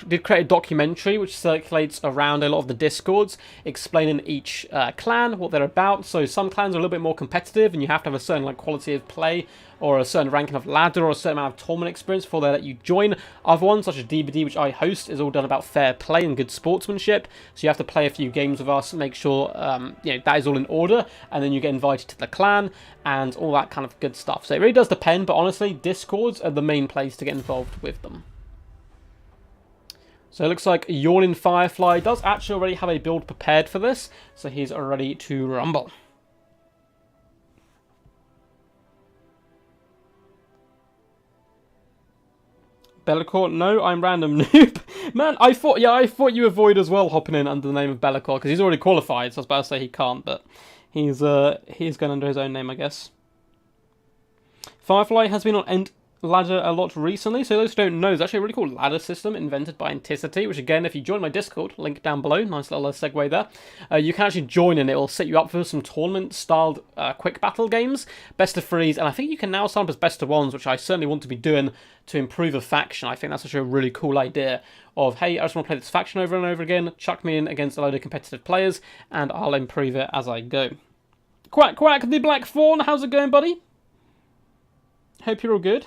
S1: did create a documentary which circulates around a lot of the Discords, explaining each clan, what they're about. So some clans are a little bit more competitive, and you have to have a certain like quality of play, or a certain ranking of ladder, or a certain amount of tournament experience before they let you join. Other ones, such as DBD, which I host, is all done about fair play and good sportsmanship. So you have to play a few games with us, make sure that is all in order, and then you get invited to the clan and all that kind of good stuff. So it really does depend, but honestly, Discords are the main place to get involved with them. So it looks like Yawning Firefly does actually already have a build prepared for this, so he's ready to rumble. Bellacore, no, I'm random noob. Man, I thought you avoid as well hopping in under the name of Bellacore, because he's already qualified, so I was about to say he can't, but he's going under his own name, I guess. Firefly has been on End Ladder a lot recently, so those who don't know, there's actually a really cool ladder system invented by Anticity, which again, if you join my Discord, link down below, nice little segue there, you can actually join and it will set you up for some tournament-styled quick battle games, best of threes, and I think you can now sign up as best of ones, which I certainly want to be doing to improve a faction. I think that's actually a really cool idea of, hey, I just want to play this faction over and over again, chuck me in against a load of competitive players, and I'll improve it as I go. Quack Quack the Black Fawn, how's it going, buddy? Hope you're all good.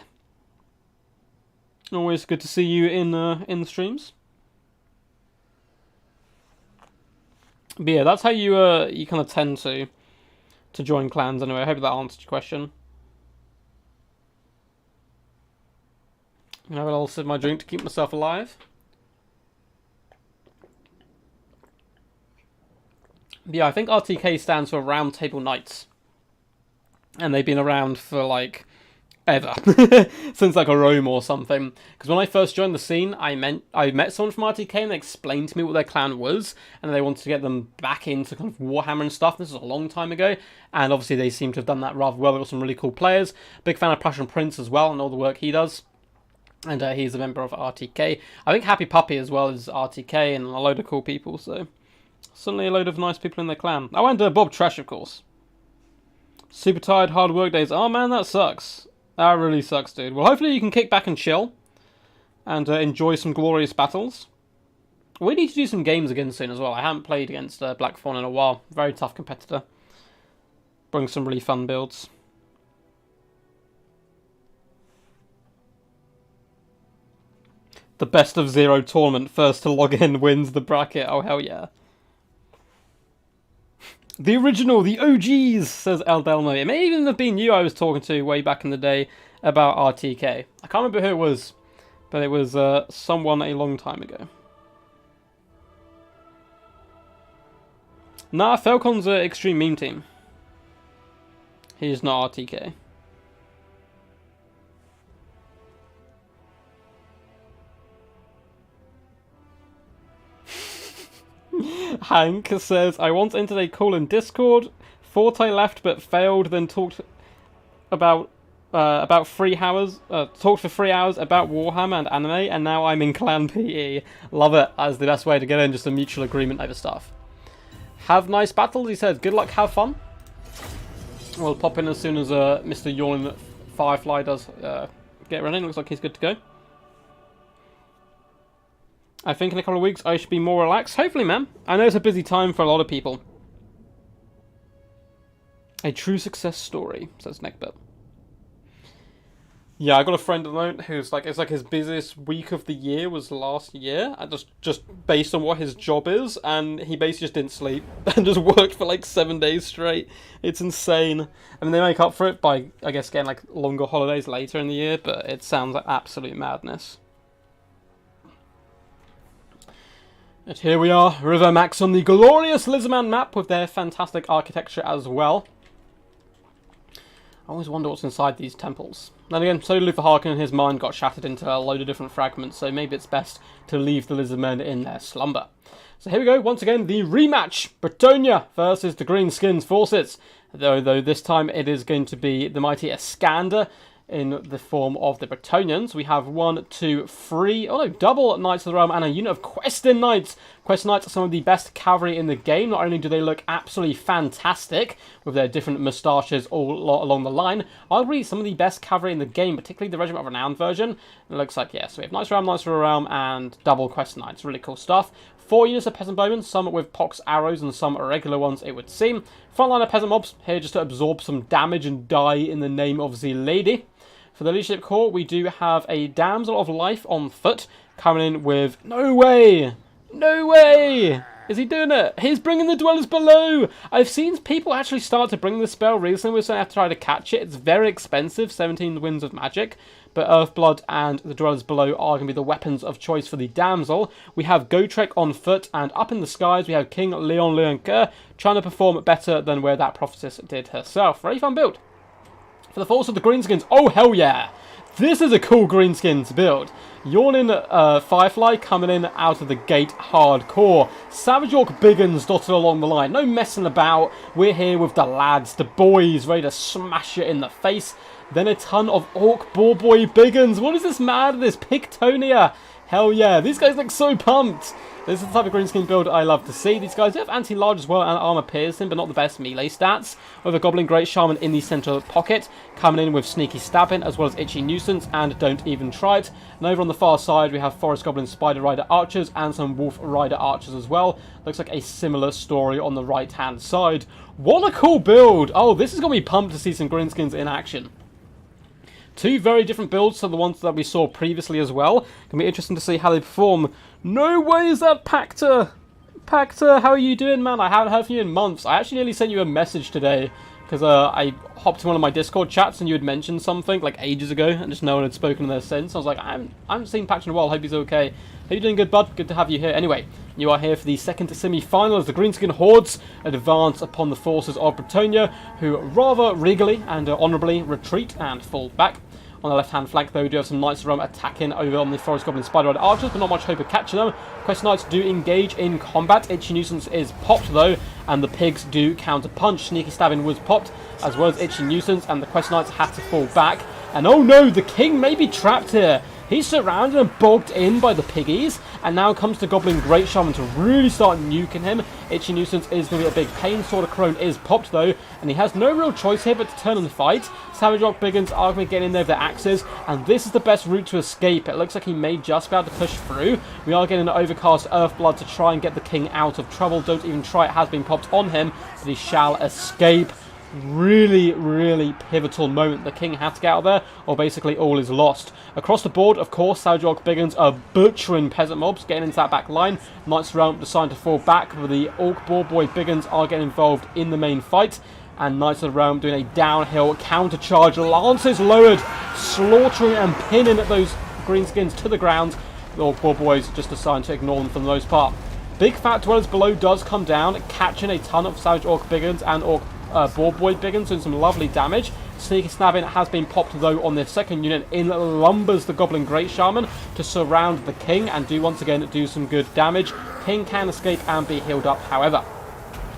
S1: Always good to see you in the streams. But yeah, that's how you you kind of tend to join clans anyway. I hope that answered your question. I'm gonna have a little sip of my drink to keep myself alive. But yeah, I think RTK stands for Round Table Knights, and they've been around for like ever since like a Rome or something. Because when I first joined the scene, I met someone from RTK and they explained to me what their clan was, and they wanted to get them back into kind of Warhammer and stuff. This was a long time ago, and obviously they seem to have done that rather well. They've got some really cool players. Big fan of Prussian Prince as well and all the work he does. And he's a member of RTK. I think Happy Puppy as well is RTK, and a load of cool people. So suddenly a load of nice people in their clan. I went to Bob Trash, of course. Super tired, hard work days. Oh man, that sucks. That really sucks, dude. Well, hopefully you can kick back and chill and enjoy some glorious battles. We need to do some games again soon as well. I haven't played against Black Fawn in a while. Very tough competitor. Brings some really fun builds. The best of 0 tournament. First to log in wins the bracket. Oh, hell yeah. The original, the OGs, says El Delmo. It may even have been you I was talking to way back in the day about RTK. I can't remember who it was, but it was someone a long time ago. Nah, Falcon's an extreme meme team. He's not RTK. Hank says, I once entered a call in Discord, thought I left but failed, then talked about 3 hours, talked for 3 hours about Warhammer and anime, and now I'm in Clan PE. Love it, as the best way to get in, just a mutual agreement over stuff. Have nice battles, he says. Good luck, have fun. We'll pop in as soon as Mr. Yawning Firefly does get running. Looks like he's good to go. I think in a couple of weeks I should be more relaxed. Hopefully, man. I know it's a busy time for a lot of people. A true success story, says Neckbit. Yeah, I got a friend at the moment who's like, it's like his busiest week of the year was last year, and just based on what his job is, and he basically just didn't sleep and just worked for like 7 days straight. It's insane. I mean, they make up for it by, I guess, getting like longer holidays later in the year, but it sounds like absolute madness. And here we are, River Max on the glorious Lizardman map with their fantastic architecture as well. I always wonder what's inside these temples. Then again, so Luther Harkin and his mind got shattered into a load of different fragments, so maybe it's best to leave the Lizardmen in their slumber. So here we go, once again, the rematch! Bretonia versus the Greenskins forces. Though this time it is going to be the mighty Iskander in the form of the Bretonnians. We have 1, 2, 3, oh no, double Knights of the Realm and a unit of Questing Knights. Questing Knights are some of the best cavalry in the game. Not only do they look absolutely fantastic with their different moustaches all along the line, arguably some of the best cavalry in the game, particularly the Regiment of Renown version. It looks like, yeah, so we have Knights of the Realm, and double Questing Knights. Really cool stuff. 4 units of Peasant Bowmen, some with pox arrows and some regular ones, it would seem. Frontline of Peasant Mobs, here just to absorb some damage and die in the name of the lady. For the Leadership Corps, we do have a Damsel of Life on foot, coming in with... No way! No way! Is he doing it? He's bringing the Dwellers Below! I've seen people actually start to bring this spell recently. We're going to have to try to catch it. It's very expensive, 17 Winds of Magic. But Earthblood and the Dwellers Below are going to be the weapons of choice for the Damsel. We have Gotrek on foot, and up in the skies we have King Leon Leoncoeur trying to perform better than where that prophetess did herself. Very fun build. For the force of the Greenskins, oh hell yeah! This is a cool Greenskins build. Yawning Firefly coming in out of the gate hardcore. Savage Orc Biggins dotted along the line. No messing about. We're here with the lads, the boys, ready to smash it in the face. Then a ton of Orc Boarboy Biggins. What is this madness? Pictonia. Hell yeah. These guys look so pumped. This is the type of Greenskin build I love to see. These guys do have anti-large as well and armor piercing, but not the best melee stats. With a Goblin Great Shaman in the center pocket, coming in with Sneaky Stabbing as well as Itchy Nuisance and Don't Even Try It. And over on the far side, we have Forest Goblin Spider Rider Archers and some Wolf Rider Archers as well. Looks like a similar story on the right-hand side. What a cool build! Oh, this is going to be pumped to see some Greenskins in action. 2 very different builds to the ones that we saw previously as well. Can be interesting to see how they perform. No way is that Pacta! Pacta, how are you doing, man? I haven't heard from you in months. I actually nearly sent you a message today because I hopped in one of my Discord chats and you had mentioned something like ages ago and just no one had spoken to there since. I was like, I haven't seen Pacta in a while. Hope he's okay. Hope you're doing good, bud. Good to have you here. Anyway, you are here for the second semi-final as the Greenskin Hordes advance upon the forces of Bretonnia, who rather regally and honourably retreat and fall back. On the left-hand flank, though, we do have some Knights of Rome attacking over on the Forest Goblin Spider Rider Archers, but not much hope of catching them. Quest Knights do engage in combat. Itchy Nuisance is popped, though, and the pigs do counter-punch. Sneaky Stabbing was popped, as well as Itchy Nuisance, and the Quest Knights have to fall back. And oh no, the king may be trapped here. He's surrounded and bogged in by the piggies, and now comes the Goblin Great Shaman to really start nuking him. Itchy Nuisance is going to be a big pain. Sword of Crone is popped though, and he has no real choice here but to turn and fight. Savage Orc Biggins are going to get in there with their axes, and this is the best route to escape. It looks like he may just be able to push through. We are getting an Overcast Earthblood to try and get the king out of trouble. Don't Even Try It has been popped on him, but he shall escape. Really, really pivotal moment. The king had to get out of there, or basically all is lost. Across the board, of course, Savage Orc Biggins are butchering peasant mobs, getting into that back line. Knights of Realm decide to fall back, but the Orc Boarboy Biggins are getting involved in the main fight. And Knights of Realm doing a downhill counter charge. Lances lowered, slaughtering and pinning at those Greenskins to the ground. The Orc Boarboys just decide to ignore them for the most part. Big Fat Dwellers Below does come down, catching a ton of Savage Orc Biggins and Orc Boarboy Biggins doing some lovely damage. Sneaky Stabbing has been popped though on their second unit. In lumbers the Goblin Great Shaman to surround the king and do once again do some good damage. King can escape and be healed up however.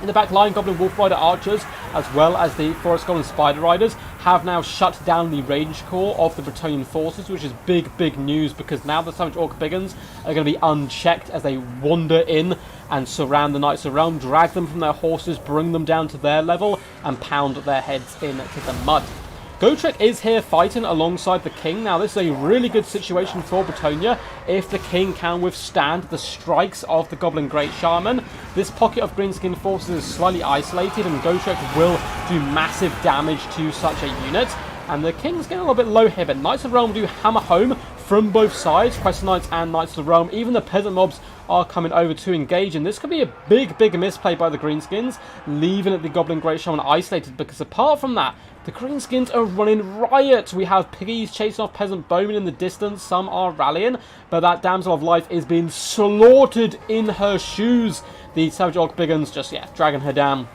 S1: In the back line, Goblin Wolf Rider Archers, as well as the Forest Goblin Spider Riders, have now shut down the range core of the Bretonnian forces, which is big news because now the Savage Orc Biggins are going to be unchecked as they wander in and surround the Knights of Realm, drag them from their horses, bring them down to their level, and pound their heads into the mud. Gotrek is here fighting alongside the king. Now this is a really good situation for Bretonnia if the king can withstand the strikes of the Goblin Great Shaman. This pocket of Greenskin forces is slightly isolated and Gotrek will do massive damage to such a unit. And the king's getting a little bit low here, but Knights of Realm do hammer home from both sides. Quest Knights and Knights of Realm, even the peasant mobs are coming over to engage, and this could be a big misplay by the Greenskins, leaving the Goblin Great Shaman isolated, because apart from that, the Greenskins are running riot. We have piggies chasing off peasant bowmen in the distance, some are rallying, but that Damsel of Life is being slaughtered in her shoes. The Savage Orc Biggins just, dragging her down.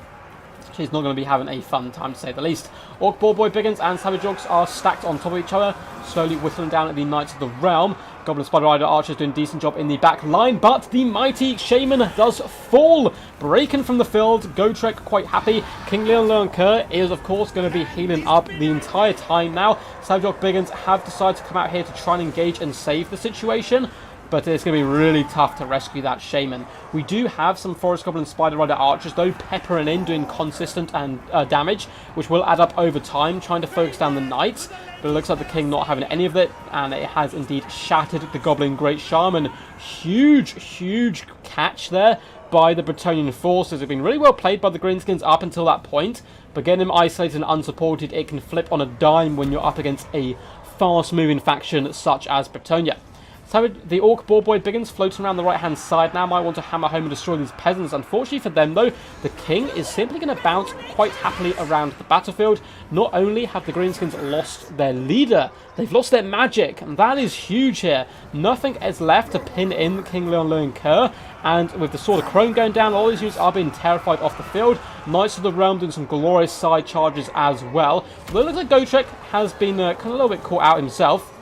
S1: She's not going to be having a fun time, to say the least. Orc Ball Boy Biggins and Savage Orcs are stacked on top of each other, slowly whittling down at the Knights of the Realm. Goblin Spider Rider Archers doing a decent job in the back line, but the mighty Shaman does fall. Breaking from the field, Gotrek quite happy. King Leon Kerr is, of course, going to be healing up the entire time now. Savage Orc Biggins have decided to come out here to try and engage and save the situation, but it's going to be really tough to rescue that Shaman. We do have some Forest Goblin Spider Rider Archers, though, peppering in, doing consistent and damage, which will add up over time, trying to focus down the Knights. But it looks like the King not having any of it, and it has indeed shattered the Goblin Great Shaman. Huge catch there by the Bretonnian forces. It's been really well played by the Greenskins up until that point, but getting him isolated and unsupported, it can flip on a dime when you're up against a fast-moving faction such as Bretonnia. So the Orc Ball Boy Biggins floating around the right-hand side now might want to hammer home and destroy these peasants. Unfortunately for them, though, the King is simply going to bounce quite happily around the battlefield. Not only have the Greenskins lost their leader, they've lost their magic, and that is huge here. Nothing is left to pin in King Leon Kerr, and with the Sword of Crone going down, all these units are being terrified off the field. Knights of the Realm doing some glorious side charges as well. Although it looks like Gotrek has been kind of a little bit caught out himself.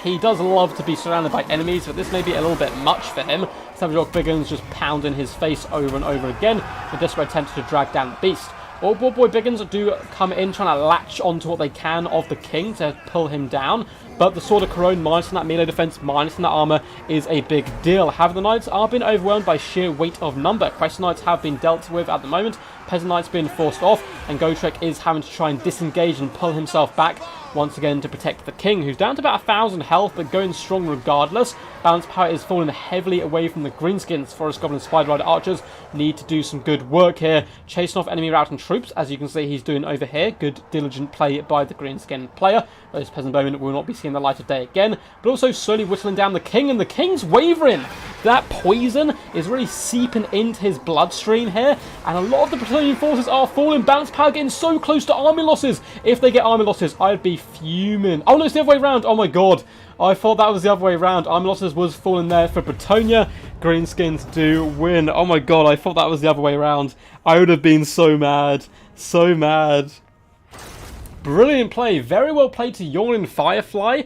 S1: He does love to be surrounded by enemies, but this may be a little bit much for him. Savage Orc Biggins just pounding his face over and over again, a desperate attempt to drag down the beast. Orc Ball Boy Biggins do come in, trying to latch onto what they can of the King to pull him down, but the Sword of Corone, minus that melee defense, minus that armor, is a big deal. However, the Knights are being overwhelmed by sheer weight of number. Quest Knights have been dealt with at the moment, Peasant Knights being forced off, and Gotrek is having to try and disengage and pull himself back once again to protect the King, who's down to about 1,000 health, but going strong regardless. Balance power is falling heavily away from the Greenskins. Forest Goblin Spider Rider Archers need to do some good work here, chasing off enemy routing troops, as you can see he's doing over here. Good, diligent play by the Greenskin player. Those Peasant Bowmen will not be seeing the light of day again, but also slowly whittling down the King, and the King's wavering. That poison is really seeping into his bloodstream here, and a lot of the Bretonnian forces are falling. Balance power getting so close to army losses. If they get army losses, I'd be fuming. Oh no, it's the other way around. Oh my god. I thought that was the other way around. Army losses was falling there for Bretonnia. Greenskins do win. Oh my god, I thought that was the other way around. I would have been so mad. So mad. Brilliant play. Very well played to Yawning Firefly.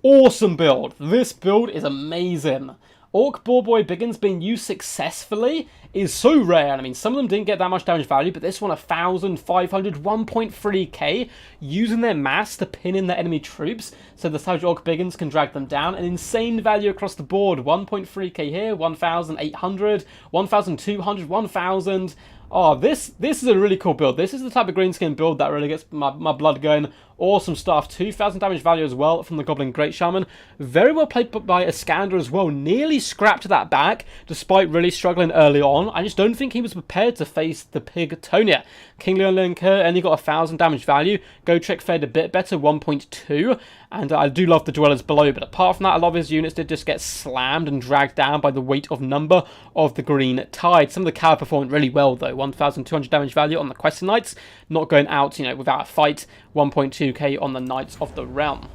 S1: Awesome build. This build is amazing. Orc Ball Boy Biggins being used successfully is so rare. I mean, some of them didn't get that much damage value, but this one 1,500, 1.3k, using their mass to pin in their enemy troops, so the Savage Orc Biggins can drag them down. An insane value across the board. 1.3k here, 1,800, 1,200, 1,000. Oh, this is a really cool build. This is the type of Greenskin build that really gets my blood going. Awesome stuff. 2,000 damage value as well from the Goblin Great Shaman. Very well played by Iskander as well. Nearly scrapped that back, despite really struggling early on. I just don't think he was prepared to face the Pigtonia. King Leon Kerr only got 1,000 damage value. Gotrek fared a bit better, 1.2. And I do love the Dwellers below, but apart from that, a lot of his units did just get slammed and dragged down by the weight of number of the Green Tide. Some of the Cow performed really well, though. 1,200 damage value on the Questing Knights, not going out, without a fight. 1.2k on the Knights of the Realm.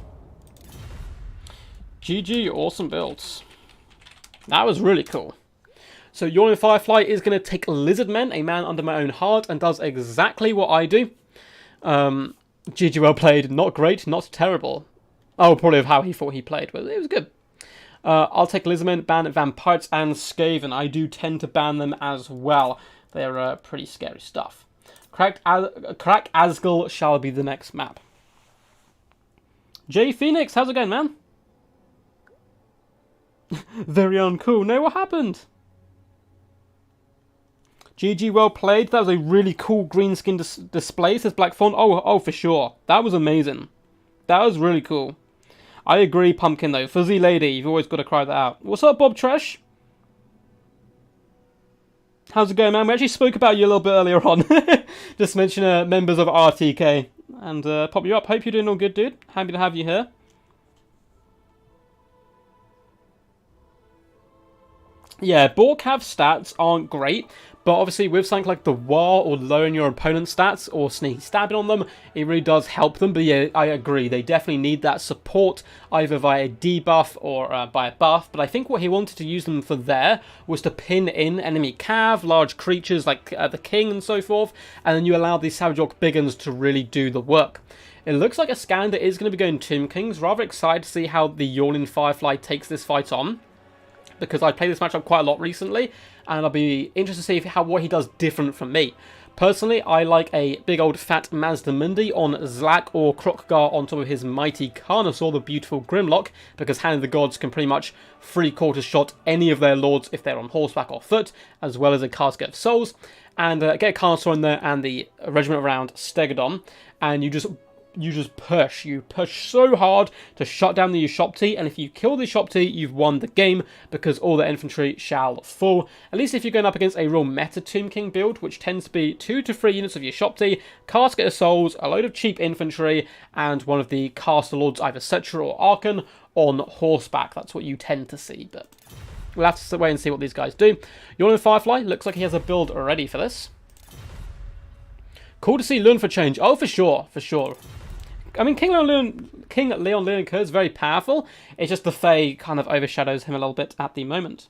S1: GG, awesome builds. That was really cool. So Yawning Firefly is going to take Lizardmen, a man under my own heart, and does exactly what I do. GG, well played. Not great, not terrible. Oh, probably of how he thought he played, but it was good. I'll take Lizardmen, ban Vampires and Skaven. I do tend to ban them as well. They're pretty scary stuff. Crack Asgul shall be the next map. Jay Phoenix, how's it going, man? Very uncool. No, what happened? GG, well played. That was a really cool Greenskin display, says Black Fawn. Oh, for sure. That was amazing. That was really cool. I agree, Pumpkin, though. Fuzzy Lady, you've always got to cry that out. What's up, Bob Tresh? How's it going, man? We actually spoke about you a little bit earlier on. Just mention members of RTK. And pop you up. Hope you're doing all good, dude. Happy to have you here. Yeah, Borkav stats aren't great, But obviously with something like the War or lowering your opponent's stats or sneaky stabbing on them, it really does help them. But yeah, I agree, they definitely need that support either via a debuff or by a buff. But I think what he wanted to use them for there was to pin in enemy cav, large creatures like the king and so forth, and then you allow these Savage Orc Biggins to really do the work. It looks like Iskander is going to be going Tomb Kings. Rather excited to see how the Yawning Firefly takes this fight on, because I played this matchup quite a lot recently, and I'll be interested to see what he does different from me. Personally, I like a big old fat Mazdamundi on Zlak or Krokgar on top of his mighty Carnosaur, the beautiful Grimlock, because Hand of the Gods can pretty much 3/4 shot any of their lords if they're on horseback or foot, as well as a Casket of Souls. And get a Carnosaur in there and the regiment around Stegodon, and you just push. You push so hard to shut down the Ushopti, and if you kill the Ushopti, you've won the game, because all the infantry shall fall. At least if you're going up against a real meta Tomb King build, which tends to be 2 to 3 units of Ushopti, Casket of Souls, a load of cheap infantry, and one of the Caster Lords, either Cetra or Archon, on horseback. That's what you tend to see, but we'll have to wait and see what these guys do. Yawning Firefly looks like he has a build ready for this. Cool to see Lun for change. Oh, for sure, for sure. I mean, King Leon Leonicur is very powerful. It's just the Fae kind of overshadows him a little bit at the moment.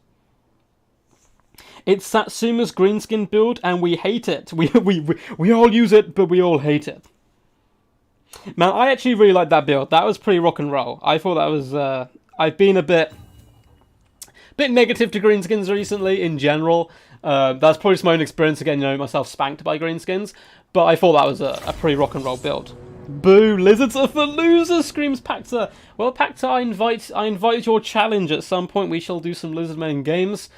S1: It's Satsuma's Greenskin build, and we hate it. We all use it, but we all hate it. Man, I actually really like that build. That was pretty rock and roll. I thought that was... I've been a bit negative to Greenskins recently in general. That's probably just my own experience of getting myself spanked by Greenskins. But I thought that was a pretty rock and roll build. Boo! Lizards are for losers, screams Pacta. Well, Pacta, I invite your challenge at some point. We shall do some Lizardmen games.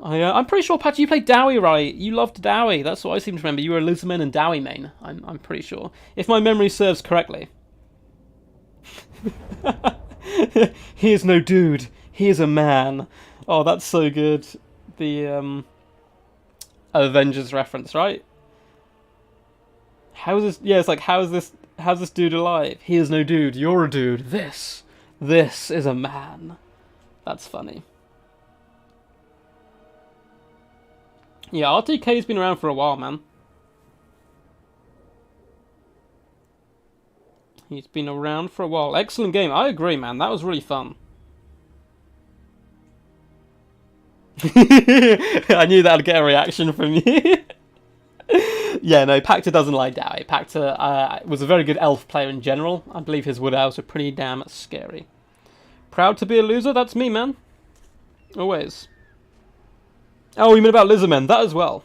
S1: I'm pretty sure, Pacta, you played Dowie, right? You loved Dowie. That's what I seem to remember. You were a Lizardmen and Dowie main. I'm pretty sure, if my memory serves correctly. He is no dude. He is a man. Oh, that's so good. The Avengers reference, right? How is this? Yeah, it's like, how's this dude alive? He is no dude. You're a dude. This is a man. That's funny. Yeah, RTK's been around for a while, man. He's been around for a while. Excellent game. I agree, man. That was really fun. I knew that would get a reaction from you. Yeah, no, Pacta doesn't like Dowie. Pacta was a very good elf player in general. I believe his wood elves are pretty damn scary. Proud to be a loser? That's me, man. Always. Oh, you mean about Lizardmen? That as well.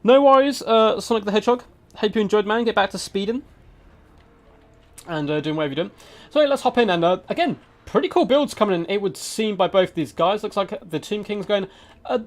S1: No worries, Sonic the Hedgehog. Hope you enjoyed, man. Get back to speeding. And doing whatever you're doing. So let's hop in, and again, pretty cool builds coming in, it would seem, by both these guys. Looks like the Tomb King's going a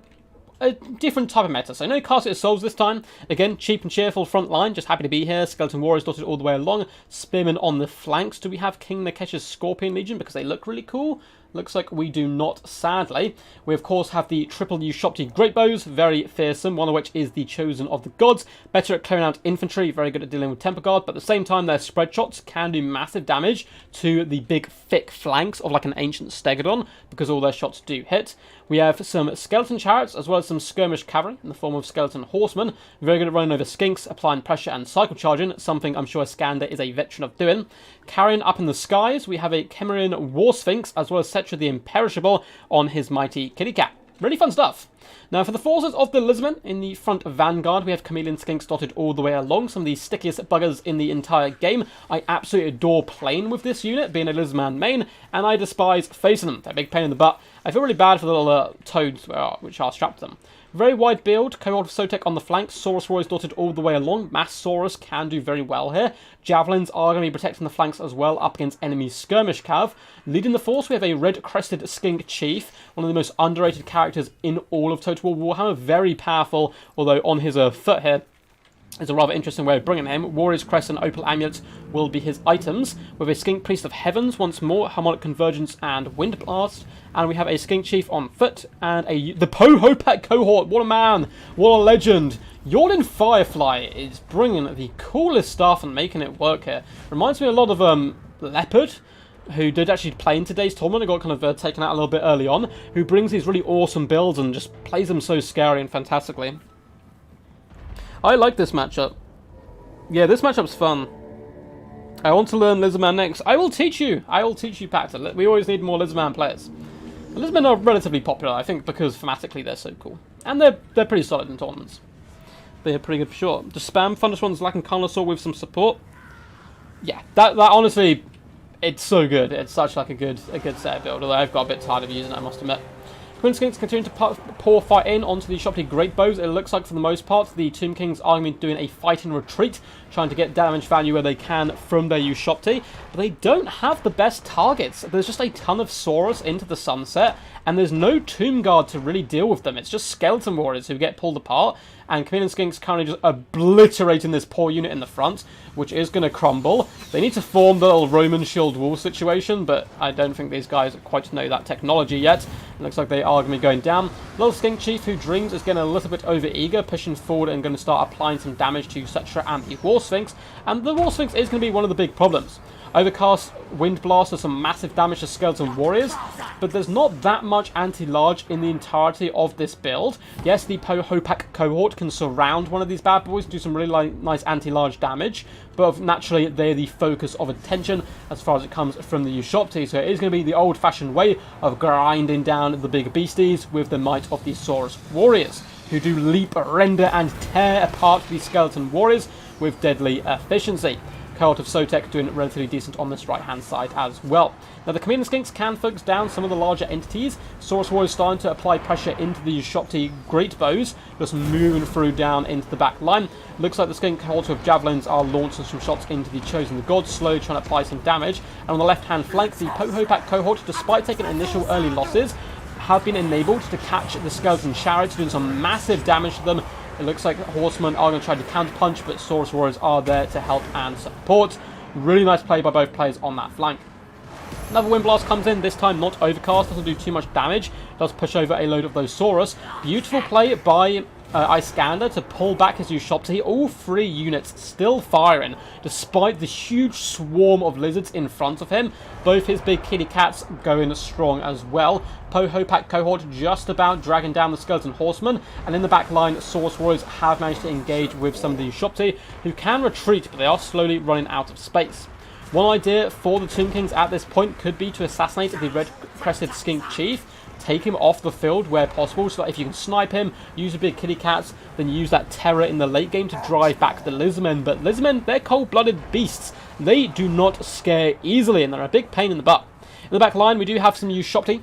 S1: different type of meta. So no Casket of Souls this time. Again, cheap and cheerful front line. Just happy to be here. Skeleton Warriors dotted all the way along. Spearmen on the flanks. Do we have King Nekesh's Scorpion Legion? Because they look really cool. Looks like we do not, sadly. We, of course, have the triple Ushopti Great Bows, very fearsome, one of which is the Chosen of the Gods. Better at clearing out infantry, very good at dealing with Temple Guard, but at the same time, their spread shots can do massive damage to the big, thick flanks of like an ancient Stegodon, because all their shots do hit. We have some Skeleton Chariots, as well as some Skirmish Cavalry in the form of Skeleton Horsemen. Very good at running over Skinks, applying pressure and cycle charging, something I'm sure Iskander is a veteran of doing. Carrying up in the skies, we have a Chimerian War Sphinx, as well as Cetra the Imperishable on his mighty kitty cat. Really fun stuff. Now, for the forces of the Lizardmen, in the front vanguard, we have Chameleon Skinks dotted all the way along. Some of the stickiest buggers in the entire game. I absolutely adore playing with this unit, being a Lizardman main, and I despise facing them. They're a big pain in the butt. I feel really bad for the little toads which are strapped to them. Very wide build, cohort of Sotek on the flanks, Saurus Roy's dotted all the way along. Mass Saurus can do very well here. Javelins are going to be protecting the flanks as well up against enemy skirmish cav. Leading the force, we have a red-crested skink chief, one of the most underrated characters in all of Total War Warhammer. Very powerful, although on his foot here is a rather interesting way of bringing him. Warrior's Crest and Opal Amulets will be his items, with a Skink Priest of Heavens once more, Harmonic Convergence and Wind Blast, and we have a Skink Chief on foot, and the Pohopak cohort. What a man, what a legend. Yawning Firefly is bringing the coolest stuff and making it work here. Reminds me a lot of Leopard, who did actually play in today's tournament and got kind of taken out a little bit early on, who brings these really awesome builds and just plays them so scary and fantastically. I like this matchup. Yeah, this matchup's fun. I want to learn Lizardman next. I will teach you. I will teach you, Pactor. We always need more Lizardman players. Lizardmen are relatively popular, I think, because thematically they're so cool. And they're pretty solid in tournaments. They're pretty good for sure. Just spam Thunderstorm's lacking Carnosaur with some support. Yeah, that honestly, it's so good. It's such like a good set build, although I've got a bit tired of using it, I must admit. Greenskins continue to pour fire in onto the Shopty Great Bows. It looks like, for the most part, the Tomb Kings are going to be doing a fighting retreat, trying to get damage value where they can from their Ushopti, but they don't have the best targets. There's just a ton of Saurus into the sunset, and there's no Tomb Guard to really deal with them. It's just Skeleton Warriors who get pulled apart, and Chameleon Skinks currently just obliterating this poor unit in the front, which is going to crumble. They need to form the little Roman shield wall situation, but I don't think these guys quite know that technology yet. It looks like they are going to be going down. Little Skink Chief who dreams is getting a little bit over-eager, pushing forward and going to start applying some damage to Cetra and the War Sphinx, and the War Sphinx is going to be one of the big problems. Overcast, Wind Blast does some massive damage to Skeleton Warriors, but there's not that much anti-large in the entirety of this build. Yes, the Hopak cohort can surround one of these bad boys, do some really nice anti-large damage, but naturally they're the focus of attention as far as it comes from the Ushopti, so it is going to be the old-fashioned way of grinding down the big beasties with the might of the Saurus Warriors, who do leap, render, and tear apart the Skeleton Warriors with deadly efficiency. Cohort of Sotek doing relatively decent on this right-hand side as well. Now, the Chameleon Skinks can focus down some of the larger entities. Saurus Warriors starting to apply pressure into the Ushopti Great Bows, just moving through down into the back line. Looks like the Skink Cohort of Javelins are launching some shots into the Chosen Gods, slowly trying to apply some damage. And on the left-hand flank, the Hopak cohort, despite taking initial early losses, have been enabled to catch the Skeleton Chariots, doing some massive damage to them. It looks like Horsemen are going to try to counterpunch, but Saurus Warriors are there to help and support. Really nice play by both players on that flank. Another Wind Blast comes in, this time not Overcast, doesn't do too much damage, does push over a load of those Saurus. Beautiful play by Iskander to pull back his Ushopti. All three units still firing, despite the huge swarm of lizards in front of him. Both his big kitty cats going strong as well. Hopak cohort just about dragging down the Skeleton Horsemen, and in the back line, Saurus Warriors have managed to engage with some of the Ushopti, who can retreat, but they are slowly running out of space. One idea for the Tomb Kings at this point could be to assassinate the red-crested Skink Chief, take him off the field where possible, so that if you can snipe him, use the big kitty cats, then use that terror in the late game to drive back the Lizardmen. But Lizardmen, they're cold-blooded beasts. They do not scare easily, and they're a big pain in the butt. In the back line, we do have some Ushopti,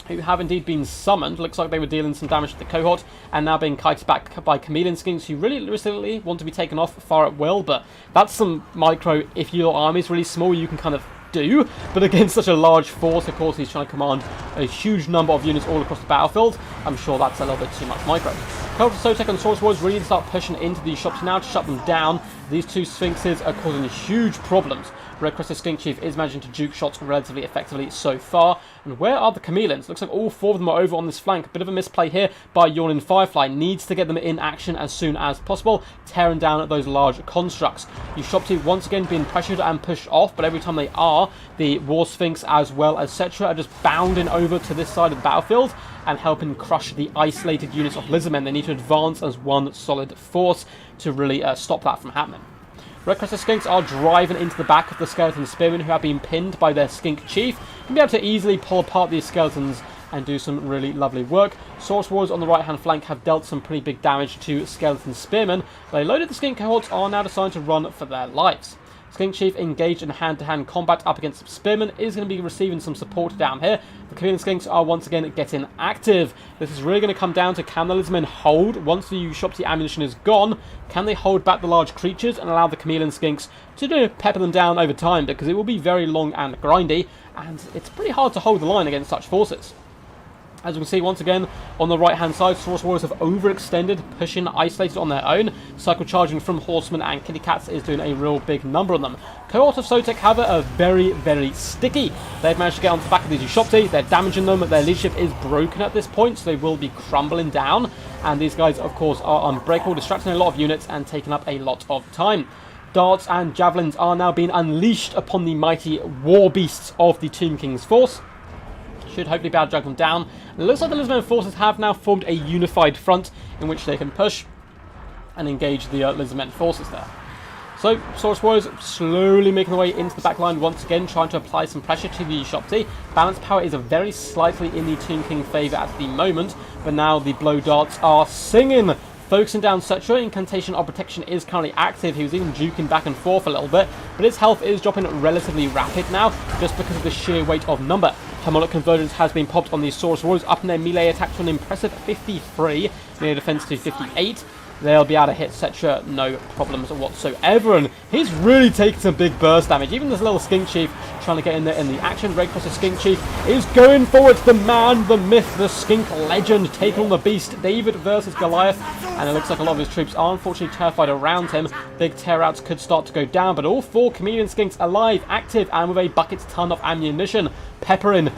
S1: who have indeed been summoned. Looks like they were dealing some damage to the cohort, and now being kited back by Chameleon Skinks, who really recently want to be taken off far at will, but that's some micro, if your army is really small, you can kind of do, but against such a large force, of course, he's trying to command a huge number of units all across the battlefield. I'm sure that's a little bit too much micro. Cohort of Sotek and Saurus Warriors really need to start pushing into these shops now to shut them down. These two Sphinxes are causing huge problems. Red Crested Skink Chief is managing to juke shots relatively effectively so far. And where are the Chameleons? Looks like all four of them are over on this flank. A bit of a misplay here by Yawning Firefly. Needs to get them in action as soon as possible, tearing down those large constructs. Ushopti once again being pressured and pushed off, but every time they are, the War Sphinx as well as Cetra are just bounding over to this side of the battlefield and helping crush the isolated units of Lizardmen. They need to advance as one solid force to really stop that from happening. Red Crested Skinks are driving into the back of the Skeleton Spearmen, who have been pinned by their Skink Chief, and be able to easily pull apart these skeletons and do some really lovely work. Saurus Warriors on the right-hand flank have dealt some pretty big damage to Skeleton Spearmen, but a load of the Skink cohorts are now deciding to run for their lives. Skink Chief engaged in hand-to-hand combat up against some Spearmen is going to be receiving some support down here. The Chameleon Skinks are once again getting active. This is really going to come down to, can the Lizardmen hold once the Ushopti ammunition is gone? Can they hold back the large creatures and allow the Chameleon Skinks to pepper them down over time? Because it will be very long and grindy, and it's pretty hard to hold the line against such forces. As you can see, once again, on the right-hand side, Saurus Warriors have overextended, pushing isolated on their own. Cycle charging from Horsemen and Kitty Cats is doing a real big number on them. Cohort of Sotek, however, are very, very sticky. They've managed to get onto the back of these Ushopti. They're damaging them. Their leadership is broken at this point, so they will be crumbling down. And these guys, of course, are unbreakable, distracting a lot of units and taking up a lot of time. Darts and javelins are now being unleashed upon the mighty war beasts of the Tomb King's force. Should hopefully be able to drag them down. And it looks like the Lizardmen forces have now formed a unified front in which they can push and engage the Lizardmen forces there. So, Saurus Warriors slowly making their way into the back line once again, trying to apply some pressure to the Shopti. Balance power is very slightly in the Tomb King favour at the moment, but now the blow darts are singing. Focusing down Cetra, Incantation of Protection is currently active. He was even juking back and forth a little bit, but his health is dropping relatively rapid now, just because of the sheer weight of number. Harmonic Convergence has been popped on these Saurus Warriors, up in their melee attack to an impressive 53, melee defense to 58. They'll be able to hit Cetra no problems whatsoever, and he's really taking some big burst damage. Even this little Skink Chief trying to get in there in the action. Red Cross's Skink Chief is going forward. The man, the myth, the Skink legend taking on the beast. David versus Goliath, and it looks like a lot of his troops are unfortunately terrified around him. Big tear-outs could start to go down, but all 4 Chameleon Skinks alive, active, and with a bucket ton of ammunition. Peppering,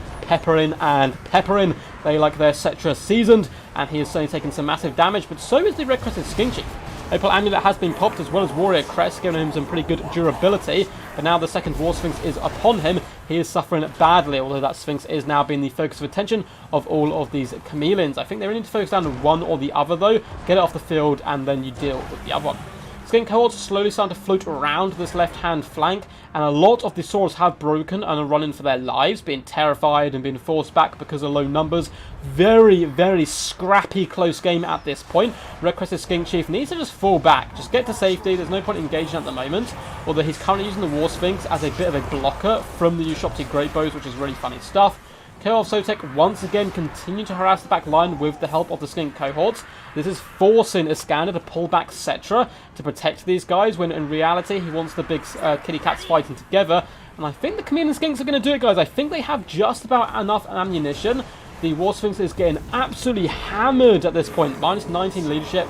S1: and peppering. They like their Cetra seasoned, and he is certainly taking some massive damage, but so is the Red Crested Skink Chief. Opal Amulet has been popped, as well as Warrior Crest, giving him some pretty good durability, but now the second War Sphinx is upon him. He is suffering badly, although that Sphinx is now being the focus of attention of all of these Chameleons. I think they really need to focus down on one or the other, though. Get it off the field, and then you deal with the other one. Skink cohorts are slowly starting to float around this left-hand flank, and a lot of the Saurus have broken and are running for their lives, being terrified and being forced back because of low numbers. Very, very scrappy close game at this point. Red Crested Skink Chief needs to just fall back, just get to safety. There's no point engaging at the moment, although he's currently using the War Sphinx as a bit of a blocker from the Ushopti Great Bows, which is really funny stuff. Ko of Sotek once again continue to harass the back line with the help of the Skink cohorts. This is forcing Iskander to pull back Cetra to protect these guys, when in reality he wants the big kitty cats fighting together. And I think the Chameleon Skinks are going to do it, guys. I think they have just about enough ammunition. The War Sphinx is getting absolutely hammered at this point. Minus 19 leadership.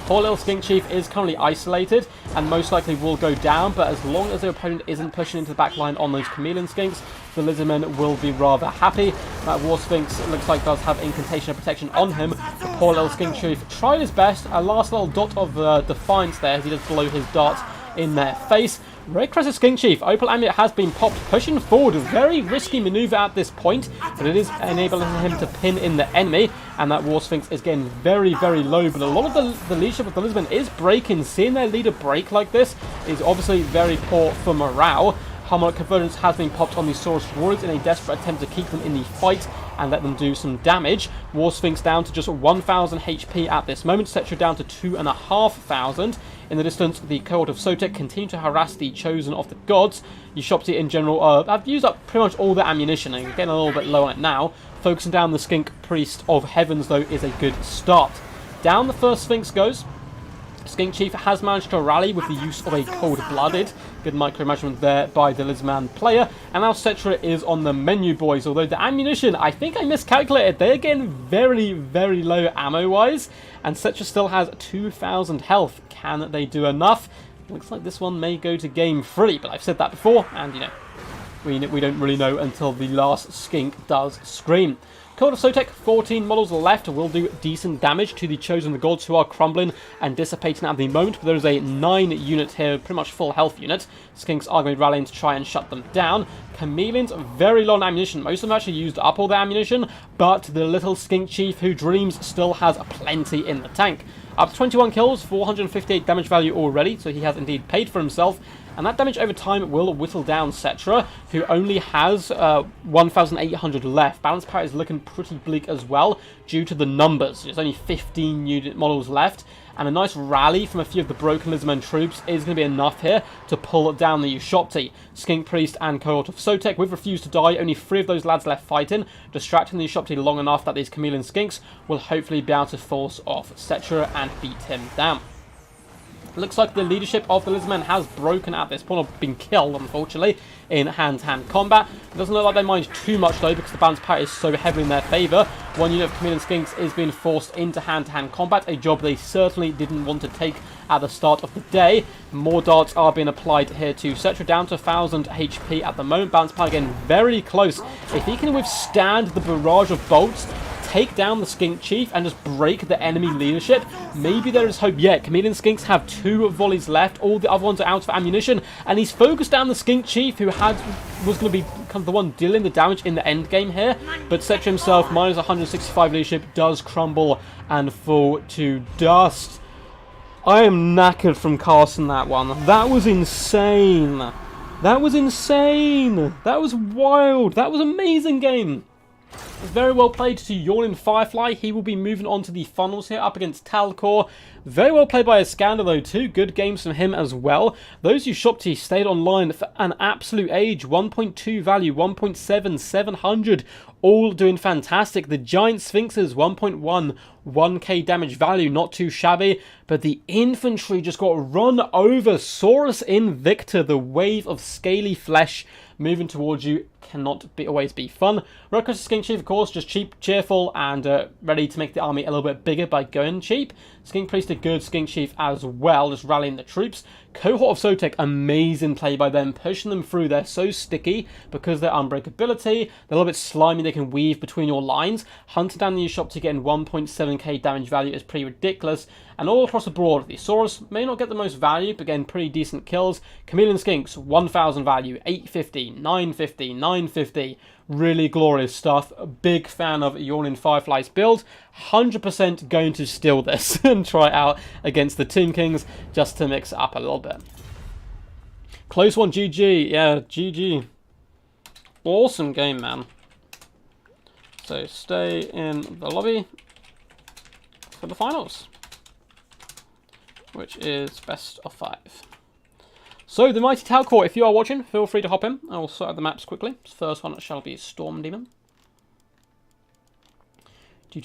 S1: Poor little Skink Chief is currently isolated and most likely will go down, but as long as their opponent isn't pushing into the back line on those Chameleon Skinks, the Lizardmen will be rather happy. That War Sphinx looks like does have Incantation of Protection on him. The poor little Skink Chief tried his best. A last little dot of defiance there as he does blow his dart in their face. Red Crested Skink Chief, Opal Amulet has been popped, pushing forward. A very risky maneuver at this point, but it is enabling him to pin in the enemy, and that War Sphinx is getting very, very low. But a lot of the leadership of the Lizardmen is breaking. Seeing their leader break like this is obviously very poor for morale. Harmonic Convergence has been popped on the Saurus Warriors in a desperate attempt to keep them in the fight and let them do some damage. War Sphinx down to just 1,000 HP at this moment. Cetra down to 2,500. In the distance, the cohort of Sotek continue to harass the Chosen of the Gods. Ushopti in general have used up pretty much all their ammunition and getting a little bit low on it now. Focusing down the Skink Priest of Heavens, though, is a good start. Down the first Sphinx goes. Skink Chief has managed to rally with the use of a Cold-Blooded. Good micromanagement there by the Lizardman player. And now Cetra is on the menu, boys. Although the ammunition, I think I miscalculated. They're getting very, very low ammo-wise. And Cetra still has 2,000 health. Can they do enough? Looks like this one may go to game 3. But I've said that before. And, you know, we don't really know until the last Skink does scream. Cohort of Sotek, 14 models left, will do decent damage to the Chosen of the Gods, who are crumbling and dissipating at the moment. But there is a 9 unit here, pretty much full health unit. Skinks are going to be rallying to try and shut them down. Chameleons, very low on ammunition. Most of them actually used up all their ammunition, but the little Skink Chief who dreams still has plenty in the tank. Up to 21 kills, 458 damage value already, so he has indeed paid for himself. And that damage over time will whittle down Cetra, who only has 1,800 left. Balance power is looking pretty bleak as well, due to the numbers. There's only 15 unit models left, and a nice rally from a few of the broken Lizardmen troops is going to be enough here to pull down the Ushopti. Skink Priest and Cohort of Sotek, with Refuse to Die, only 3 of those lads left fighting, distracting the Ushopti long enough that these Chameleon Skinks will hopefully be able to force off Cetra and beat him down. Looks like the leadership of the Lizardmen has broken at this point, or been killed, unfortunately, in hand-to-hand combat. It doesn't look like they mind too much, though, because the balance power is so heavily in their favour. One unit of Chameleon Skinks is being forced into hand-to-hand combat, a job they certainly didn't want to take at the start of the day. More darts are being applied here to Cetra, down to 1,000 HP at the moment. Balance power again very close. If he can withstand the barrage of bolts, take down the Skink Chief and just break the enemy leadership, maybe there is hope yet. Chameleon Skinks have 2 volleys left. All the other ones are out of ammunition. And he's focused down the Skink Chief, who was going to be kind of the one dealing the damage in the end game here. But Setcha himself, minus 165 leadership, does crumble and fall to dust. I am knackered from casting that one. That was insane. That was insane. That was wild. That was an amazing game. Very well played to Yawning Firefly. He will be moving on to the finals here up against Talcor. Very well played by Iskander though too. Good games from him as well. Those who shopped he stayed online for an absolute age. 1.2 value, 1.7, 700. All doing fantastic. The Giant Sphinxes, 1.1, 1k damage value, not too shabby. But the infantry just got run over. Saurus Invicta, the wave of scaly flesh moving towards you, cannot always be fun. Reckless Skink Chief, of course, just cheap, cheerful, and ready to make the army a little bit bigger by going cheap. Skink Priest, a good Skink Chief as well, just rallying the troops. Cohort of Sotek, amazing play by them, pushing them through. They're so sticky because their unbreakability. They're a little bit slimy, they can weave between your lines. Hunting down the shop to getting 1.7k damage value is pretty ridiculous. And all across the board, the Saurus may not get the most value, but again, pretty decent kills. Chameleon Skinks, 1,000 value, 850, 950, 950. Really glorious stuff. A big fan of Yawning Firefly's build. 100% going to steal this and try it out against the Tomb Kings just to mix it up a little bit. Close one, GG. Yeah, GG. Awesome game, man. So stay in the lobby for the finals, which is best of 5. So, the Mighty Talcor, if you are watching, feel free to hop in. I will sort out the maps quickly. First one shall be Storm Demon. There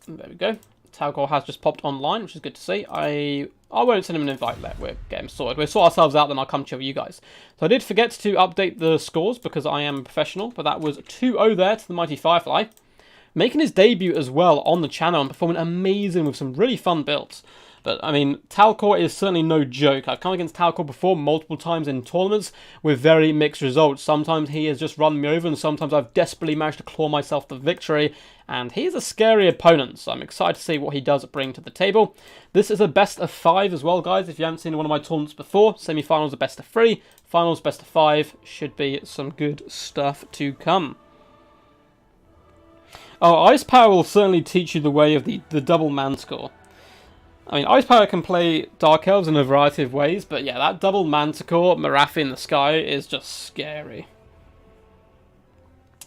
S1: we go. Talcor has just popped online, which is good to see. I won't send him an invite yet. We're getting sorted. We'll sort ourselves out, then I'll come chill with you guys. So I did forget to update the scores because I am a professional, but that was 2-0 there to the Mighty Firefly. Making his debut as well on the channel and performing amazing with some really fun builds. But, I mean, Talcor is certainly no joke. I've come against Talcor before multiple times in tournaments with very mixed results. Sometimes he has just run me over, and sometimes I've desperately managed to claw myself the victory. And he's a scary opponent, so I'm excited to see what he does bring to the table. This is a best of 5 as well, guys. If you haven't seen one of my tournaments before, semi-finals are best of 3, finals best of 5. Should be some good stuff to come. Oh, Ice Power will certainly teach you the way of the double Manticore. I mean, Ice Power can play Dark Elves in a variety of ways, but yeah, that double Manticore, Marathi in the sky, is just scary.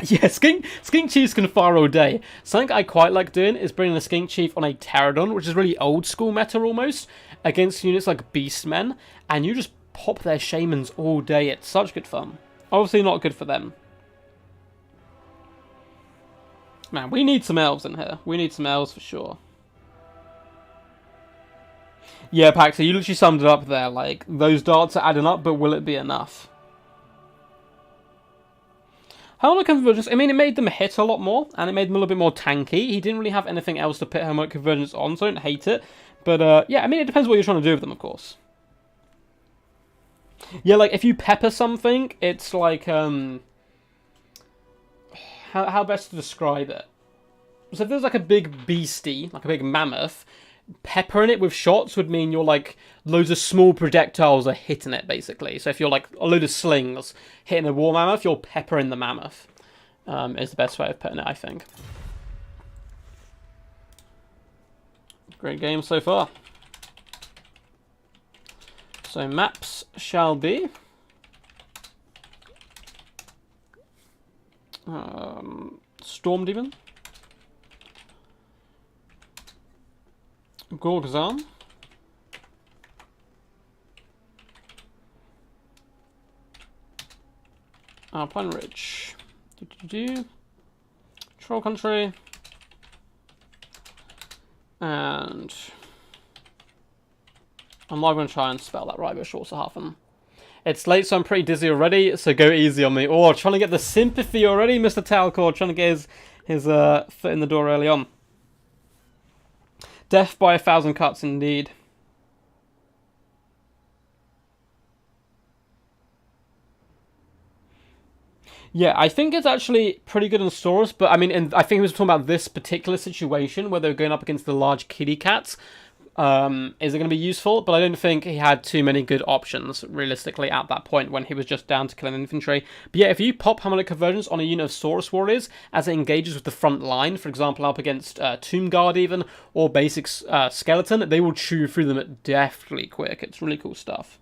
S1: Yeah, Skink Chiefs can fire all day. Something I quite like doing is bringing a Skink Chief on a Pterodon, which is really old school meta almost, against units like Beastmen, and you just pop their Shamans all day. It's such good fun. Obviously not good for them. Man, we need some Elves in here. We need some Elves for sure. Yeah, Paxer, you literally summed it up there. Like, those darts are adding up, but will it be enough? Helmet Convergence, I mean, it made them hit a lot more, and it made them a little bit more tanky. He didn't really have anything else to put Helmet Convergence on, so I don't hate it. But, yeah, I mean, it depends what you're trying to do with them, of course. Yeah, like, if you pepper something, it's like, how best to describe it? So if there's, like, a big beastie, like a big mammoth, peppering it with shots would mean you're like loads of small projectiles are hitting it basically. So if you're like a load of slings hitting a war mammoth, you're peppering the mammoth. Is the best way of putting it, I think. Great game so far. So maps shall be Storm Demon, Gorgazan, Alpine Ridge, Troll Country, and I'm not going to try and spell that right, but Schwarzhafen. It's late, so I'm pretty dizzy already, so go easy on me. Oh, trying to get the sympathy already, Mr. Talcor, trying to get his foot in the door early on. Death by 1,000 cuts, indeed. Yeah, I think it's actually pretty good in stores, but I mean, I think he was talking about this particular situation where they were going up against the large kitty cats. Is it going to be useful? But I don't think he had too many good options, realistically, at that point when he was just down to killing infantry. But yeah, if you pop harmonic convergence on a unit of Saurus Warriors as it engages with the front line, for example, up against Tomb Guard even, or basic Skeleton, they will chew through them deftly quick. It's really cool stuff.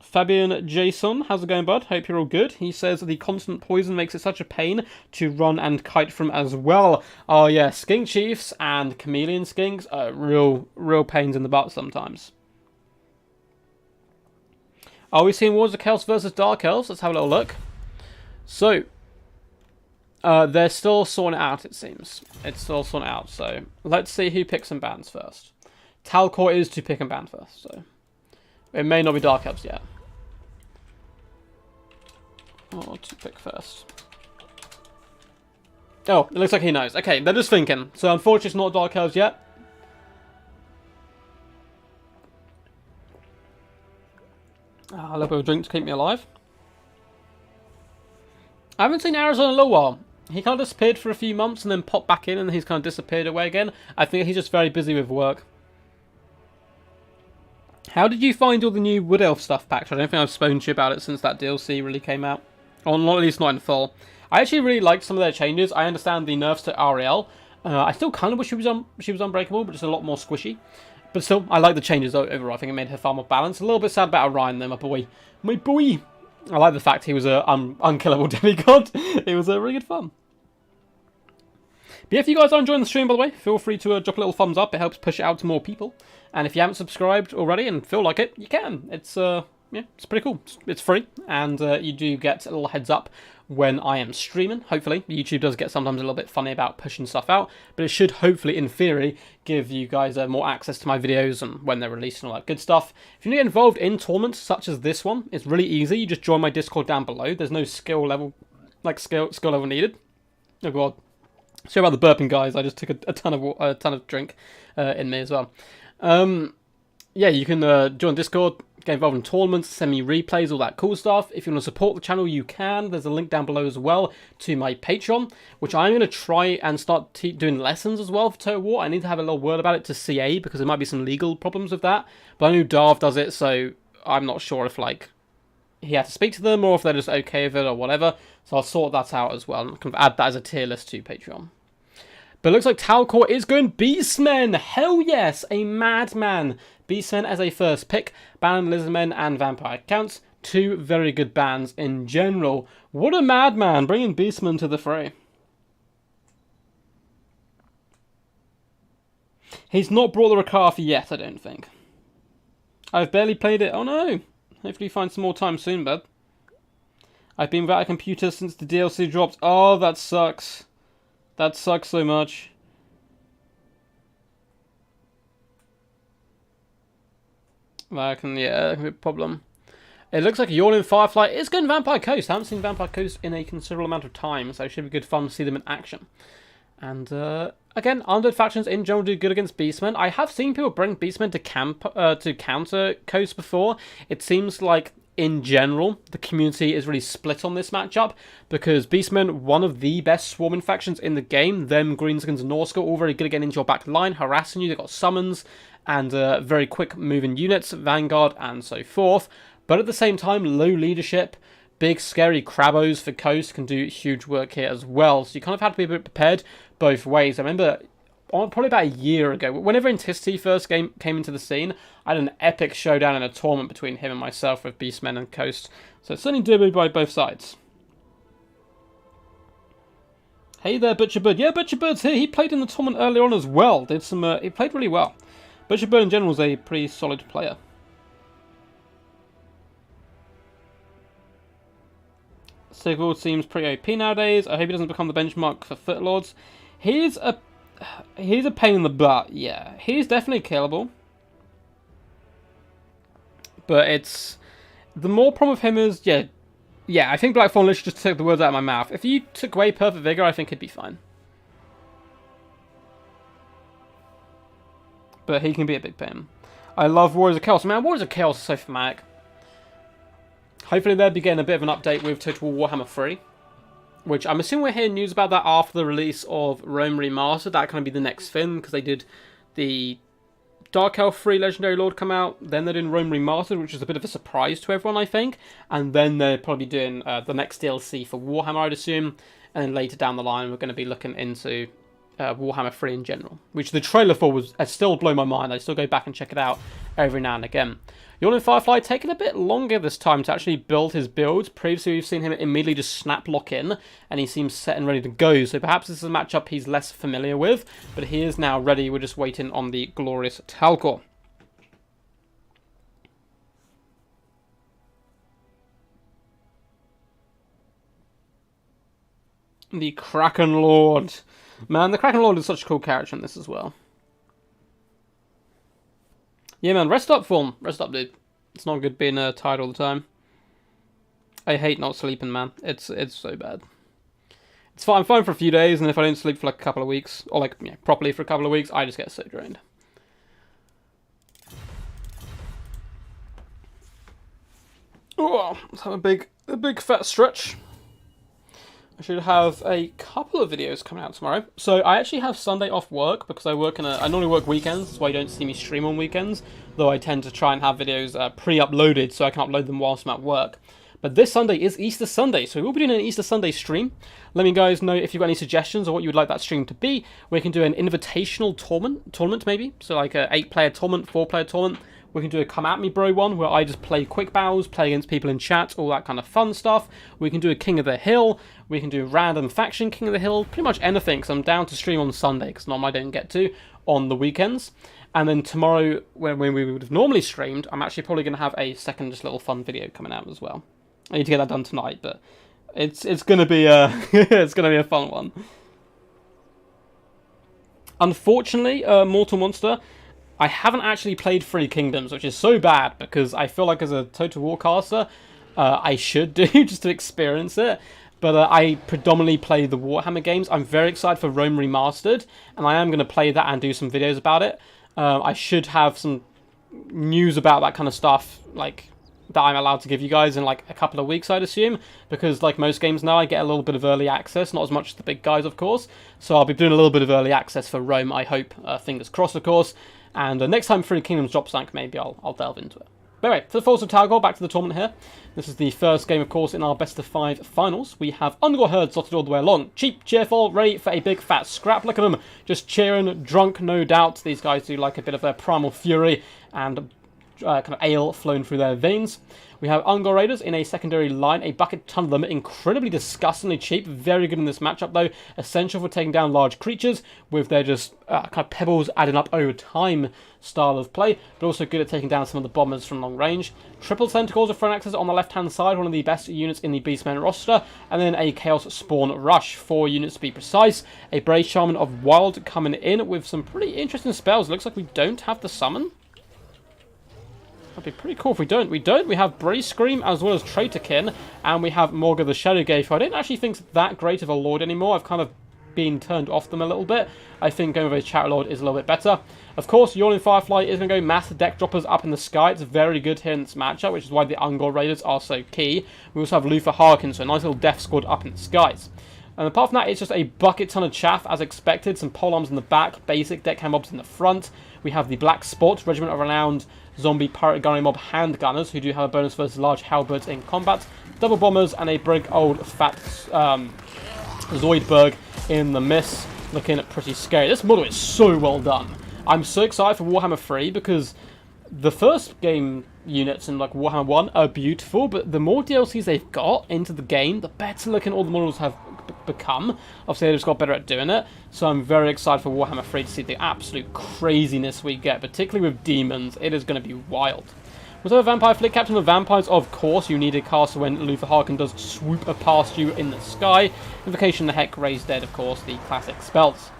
S1: Fabian Jason, how's it going, bud? Hope you're all good. He says the constant poison makes it such a pain to run and kite from as well. Oh yeah, skink chiefs and chameleon skinks are real pains in the butt sometimes. Are we seeing Wars of Chaos versus Dark Elves? Let's have a little look. So, they're still sorting it out, it seems. It's still sorting out, so let's see who picks and bans first. Talcor is to pick and ban first, so it may not be Dark Elves yet. Or to pick first. Oh, it looks like he knows. Okay, they're just thinking. So unfortunately it's not Dark Elves yet. A little bit of a drink to keep me alive. I haven't seen Arizona in a little while. He kind of disappeared for a few months and then popped back in and he's kind of disappeared away again. I think he's just very busy with work. How did you find all the new Wood Elf stuff packed? I don't think I've spoken to you about it since that DLC really came out. Or at least not in full. I actually really liked some of their changes. I understand the nerfs to Ariel. I still kind of wish she was unbreakable, but just a lot more squishy. But still, I like the changes overall. I think it made her far more balanced. A little bit sad about Orion though, my boy. My boy! I like the fact he was an unkillable demigod. It was really good fun. But yeah, if you guys are enjoying the stream, by the way, feel free to drop a little thumbs up. It helps push it out to more people. And if you haven't subscribed already and feel like it, you can. It's yeah, it's pretty cool. It's free, and you do get a little heads up when I am streaming, hopefully. YouTube does get sometimes a little bit funny about pushing stuff out, but it should hopefully, in theory, give you guys more access to my videos and when they're released and all that good stuff. If you want to get involved in tournaments such as this one, it's really easy. You just join my Discord down below. There's no skill level needed. Oh god. Sorry about the burping, guys. I just took a ton of drink in me as well. Yeah, you can join Discord, get involved in tournaments, send me replays, all that cool stuff. If you want to support the channel, you can. There's a link down below as well to my Patreon, which I'm going to try and start doing lessons as well for Total War. I need to have a little word about it to CA because there might be some legal problems with that. But I know Darv does it, so I'm not sure if like he had to speak to them or if they're just okay with it or whatever. So I'll sort that out as well and kind of add that as a tier list to Patreon. But it looks like Talcor is going Beastmen. Hell yes, a madman. Beastmen as a first pick. Ban Lizardmen and Vampire Counts. Two very good bans in general. What a madman, bringing Beastmen to the fray. He's not brought the Rakath yet, I don't think. I've barely played it. Oh no. Hopefully you find some more time soon, bud. I've been without a computer since the DLC dropped. Oh, that sucks. That sucks so much. That can be a problem. It looks like a yawning Firefly is going Vampire Coast. I haven't seen Vampire Coast in a considerable amount of time, so it should be good fun to see them in action. And again, undead factions in general do good against Beastmen. I have seen people bring Beastmen to counter Coast before. It seems like in general, the community is really split on this matchup because Beastmen, one of the best swarming factions in the game. Them, Greenskins, and Norska, all very good again into your back line, harassing you. They've got summons and very quick moving units, Vanguard, and so forth. But at the same time, low leadership, big scary Krabos for Coast can do huge work here as well. So you kind of have to be a bit prepared both ways. I remember probably about a year ago, whenever Intisti first came into the scene, I had an epic showdown in a tournament between him and myself with Beastmen and Coast. So it's certainly doable by both sides. Hey there, Butcherbird. Yeah, Butcherbird's here. He played in the tournament earlier on as well. He played really well. Butcherbird in general is a pretty solid player. Sigurd seems pretty OP nowadays. I hope he doesn't become the benchmark for Footlords. He's a pain in the butt, yeah. He's definitely killable. But it's... The more problem with him is, yeah, I think Blackthorn literally just took the words out of my mouth. If you took away Perfect Vigor, I think he'd be fine. But he can be a big pain. I love Warriors of Chaos. Man, Warriors of Chaos is so thematic. Hopefully they'll be getting a bit of an update with Total War Warhammer 3. Which I'm assuming we're hearing news about that after the release of Rome Remastered. That kind of be the next thing, because they did the Dark Elf 3 Legendary Lord come out, then they're doing Rome Remastered, which is a bit of a surprise to everyone, I think, and then they're probably doing the next DLC for Warhammer, I'd assume, and then later down the line we're going to be looking into Warhammer 3 in general, which the trailer for has still blown my mind. I still go back and check it out every now and again. Yawning Firefly taking a bit longer this time to actually build his builds. Previously we've seen him immediately just snap lock in, and he seems set and ready to go, so perhaps this is a matchup he's less familiar with, but he is now ready. We're just waiting on the glorious Talcor. The Kraken Lord. Man, the Kraken Lord is such a cool character in this as well. Yeah, man, rest up, form. Rest up, dude. It's not good being tired all the time. I hate not sleeping, man. It's so bad. It's fine. I'm fine for a few days, and if I don't sleep for like a couple of weeks, or like properly for a couple of weeks, I just get so drained. Oh, let's have a big fat stretch. I should have a couple of videos coming out tomorrow. So I actually have Sunday off work because I normally work weekends, that's why you don't see me stream on weekends, though I tend to try and have videos pre-uploaded so I can upload them whilst I'm at work. But this Sunday is Easter Sunday, so we will be doing an Easter Sunday stream. Let me guys know if you've got any suggestions or what you would like that stream to be. We can do an invitational tournament maybe, so like a 8-player tournament, 4-player tournament. We can do a Come At Me Bro one, where I just play quick battles, play against people in chat, all that kind of fun stuff. We can do a King of the Hill. We can do random faction King of the Hill. Pretty much anything, because I'm down to stream on Sunday, because normally I don't get to on the weekends. And then tomorrow, when we would have normally streamed, I'm actually probably going to have a second just little fun video coming out as well. I need to get that done tonight, but it's going to be it's going to be a fun one. Unfortunately, Mortal Monster, I haven't actually played Three Kingdoms, which is so bad, because I feel like as a Total War caster, I should do, just to experience it. But I predominantly play the Warhammer games. I'm very excited for Rome Remastered, and I am going to play that and do some videos about it. I should have some news about that kind of stuff, like, that I'm allowed to give you guys in, like, a couple of weeks, I'd assume. Because, like most games now, I get a little bit of early access, not as much as the big guys, of course. So I'll be doing a little bit of early access for Rome, I hope. Fingers crossed, of course. And next time Three Kingdoms drops rank, maybe I'll delve into it. But anyway, for the Falls of Talgor, back to the tournament here. This is the first game, of course, in our best-of-5 finals. We have Undergore Herd slotted all the way along. Cheap, cheerful, ready for a big fat scrap. Look at them, just cheering, drunk, no doubt. These guys do like a bit of a primal fury and kind of ale flowing through their veins. We have Ungor Raiders in a secondary line, a bucket ton of them, incredibly disgustingly cheap, very good in this matchup though, essential for taking down large creatures with their just kind of pebbles adding up over time style of play, but also good at taking down some of the bombers from long range. Triple Tentacles of Thrown Axes on the left hand side, one of the best units in the Beastmen roster, and then a Chaos Spawn Rush, 4 units to be precise. A Brave Shaman of Wild coming in with some pretty interesting spells. It looks like we don't have the summon. That'd be pretty cool if we don't. We don't. We have Brave Scream as well as Traitorkin, and we have Morga the Shadowgate, who I don't actually think is that great of a lord anymore. I've kind of been turned off them a little bit. I think going with a Chatter Lord is a little bit better. Of course, Yawning Firefly is going to go mass deck droppers up in the sky. It's very good here in this matchup, which is why the Ungor Raiders are so key. We also have Luther Harkin, so a nice little death squad up in the skies. And apart from that, it's just a bucket ton of chaff, as expected. Some polearms in the back, basic deckhand mobs in the front. We have the Black Spot, Regiment of Renowned Zombie Pirate Gunnery Mob Handgunners, who do have a bonus versus large halberds in combat. Double Bombers and a big old fat Zoidberg in the miss, looking pretty scary. This model is so well done. I'm so excited for Warhammer 3 because the first game units in like Warhammer 1 are beautiful, but the more DLCs they've got into the game, the better looking all the models have become. Obviously, they just got better at doing it, so I'm very excited for Warhammer 3 to see the absolute craziness we get, particularly with demons. It is going to be wild. Was there a Vampire Fleet Captain of Vampires? Of course, you need a caster when Luther Harkin does swoop past you in the sky. Invocation the Heck, Raise Dead, of course, the classic spells.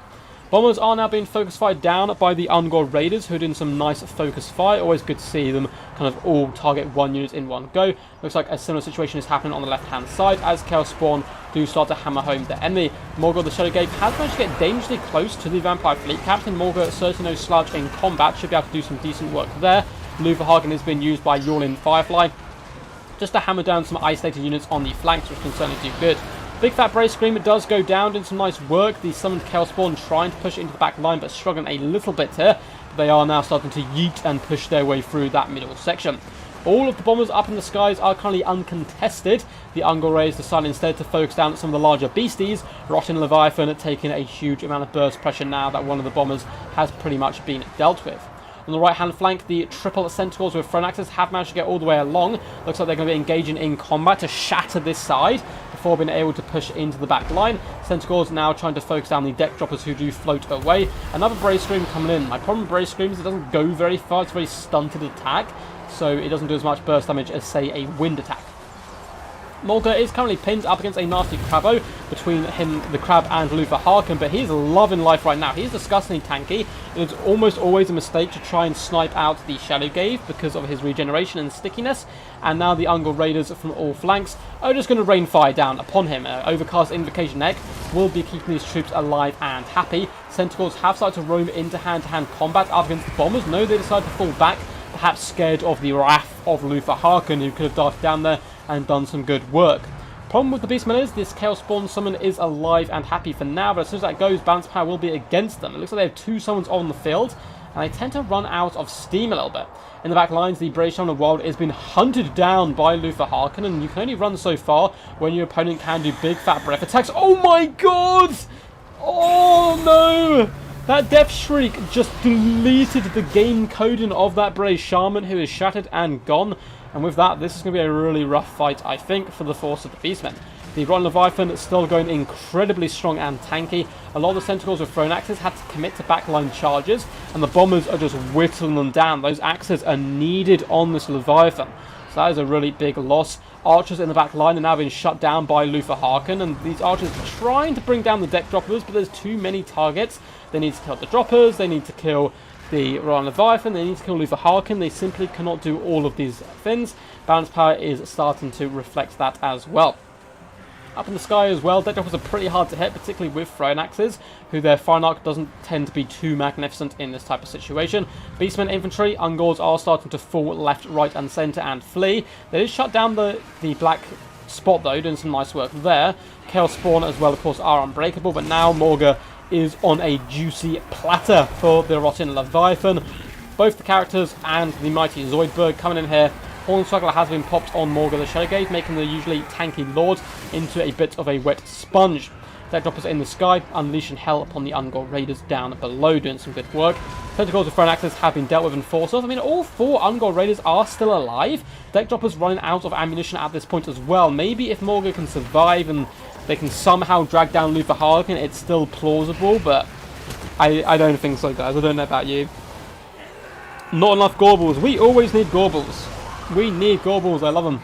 S1: Bombers are now being focus fired down by the Ungor Raiders, who are doing some nice focus fire. Always good to see them kind of all target one unit in one go. Looks like a similar situation is happening on the left-hand side as Chaos Spawn do start to hammer home the enemy. Morgul the Shadowgate has managed to get dangerously close to the Vampire Fleet Captain. Morgul, certainly no slouch in combat, should be able to do some decent work there. Luther Harkin has been used by Yawning Firefly. just to hammer down some isolated units on the flanks, which can certainly do good. Big Fat Brave Screamer does go down, doing some nice work. The summoned Chaos Spawn trying to push it into the back line, but struggling a little bit here. They are now starting to yeet and push their way through that middle section. All of the bombers up in the skies are currently uncontested. The Ungol Raiders decide instead to focus down at some of the larger beasties. Rotten Leviathan taking a huge amount of burst pressure now that one of the bombers has pretty much been dealt with. On the right-hand flank, the triple Centaurs with Thrown Axes have managed to get all the way along. Looks like they're going to be engaging in combat to shatter this side before being able to push into the back line. Centaurs now trying to focus down the deck droppers who do float away. Another Brave Scream coming in. My problem with Brave Scream is it doesn't go very far. It's a very stunted attack, so it doesn't do as much burst damage as, say, a wind attack. Morga is currently pinned up against a nasty Crabbo between him, the Crab, and Luther Harkin, but he's loving life right now. He's disgustingly tanky, and it's almost always a mistake to try and snipe out the Shadow Gave because of his regeneration and stickiness. And now the Ungol Raiders from all flanks are just going to rain fire down upon him. Overcast Invocation Egg will be keeping these troops alive and happy. Centaurs have started to roam into hand-to-hand combat up against the bombers. No, they decide to fall back, perhaps scared of the wrath of Luther Harkin, who could have darted down there and done some good work. Problem with the Beastmen is this Chaos Spawn summon is alive and happy for now, but as soon as that goes, balance power will be against them. It looks like they have 2 summons on the field, and they tend to run out of steam a little bit. In the back lines, the Brave Shaman of Wild is being hunted down by Luther Harkin, and you can only run so far when your opponent can do big fat breath attacks. Oh my god! Oh no! That Death Shriek just deleted the game coding of that Brave Shaman, who is shattered and gone. And with that, this is going to be a really rough fight, I think, for the force of the Beastmen. The Rotten Leviathan is still going incredibly strong and tanky. A lot of the Sentinels with Thrown Axes had to commit to backline charges, and the Bombers are just whittling them down. Those Axes are needed on this Leviathan. So that is a really big loss. Archers in the back line are now being shut down by Luther Harkin, and these archers are trying to bring down the deck droppers, but there's too many targets. They need to kill the droppers, they need to kill the Royal Leviathan, they need to kill Luther Harkin. They simply cannot do all of these things. Balance power is starting to reflect that as well. Up in the sky as well, deck droppers are pretty hard to hit, particularly with Thrown Axes, who their fire arc doesn't tend to be too magnificent in this type of situation. Beastmen infantry, Ungols are starting to fall left, right and centre and flee. They did shut down the black spot though, doing some nice work there. Chaos Spawn as well, of course, are unbreakable, but now Morga is on a juicy platter for the Rotten Leviathan. Both the characters and the mighty Zoidberg coming in here. Hornswoggle has been popped on Morga the Shadow Gave, making the usually tanky Lord into a bit of a wet sponge. Deck droppers in the sky, unleashing hell upon the Ungol Raiders down below, doing some good work. Tentacles of Thrown Axes have been dealt with and forced off. I mean, all 4 Ungol Raiders are still alive. Deck droppers running out of ammunition at this point as well. Maybe if Morga can survive and they can somehow drag down Luther Harkin, it's still plausible, but I don't think so, guys. I don't know about you. Not enough Gorbles. We always need Gorbles. We need Gorbles. I love them.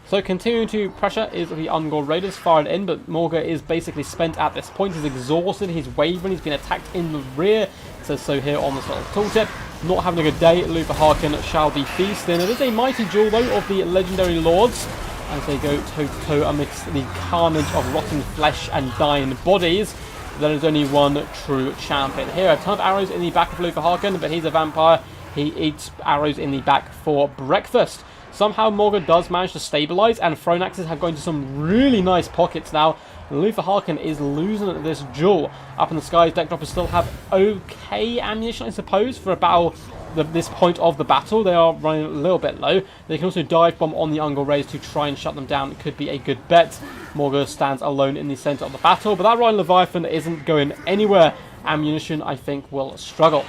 S1: So continuing to pressure is the Ungol Raiders fired in, but Morga is basically spent at this point. He's exhausted, he's wavering, he's been attacked in the rear. It says so here on this little tooltip. Not having a good day, Luther Harkin shall be feasting. It is a mighty duel though of the legendary lords as they go toe to toe amidst the carnage of rotting flesh and dying bodies. There is only one true champion here. A ton of arrows in the back of Luther Harkin, but he's a vampire. He eats arrows in the back for breakfast. Somehow Morga does manage to stabilize, and Thrown Axes have gone to some really nice pockets now. Luther Harkin is losing this duel. Up in the skies, deck droppers still have okay ammunition, I suppose, for about this point of the battle. They are running a little bit low. They can also dive bomb on the Ungol Raiders to try and shut them down. It could be a good bet. Morga stands alone in the center of the battle, but that Royal Leviathan isn't going anywhere. Ammunition, I think, will struggle.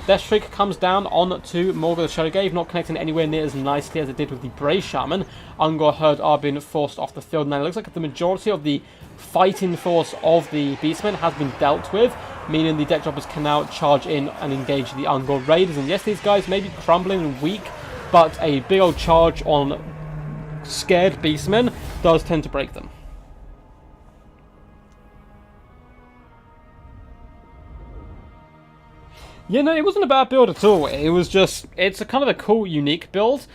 S1: Death Shriek comes down on to Morga the Shadow Gave, not connecting anywhere near as nicely as it did with the Brave Shaman. Ungol Herd are being forced off the field. Now it looks like the majority of the fighting force of the Beastmen has been dealt with, meaning the deck droppers can now charge in and engage the Ungol Raiders. And yes, these guys may be crumbling and weak, but a big old charge on scared Beastmen does tend to break them. Yeah, no, it wasn't a bad build at all. It was just, it's a kind of a cool, unique build.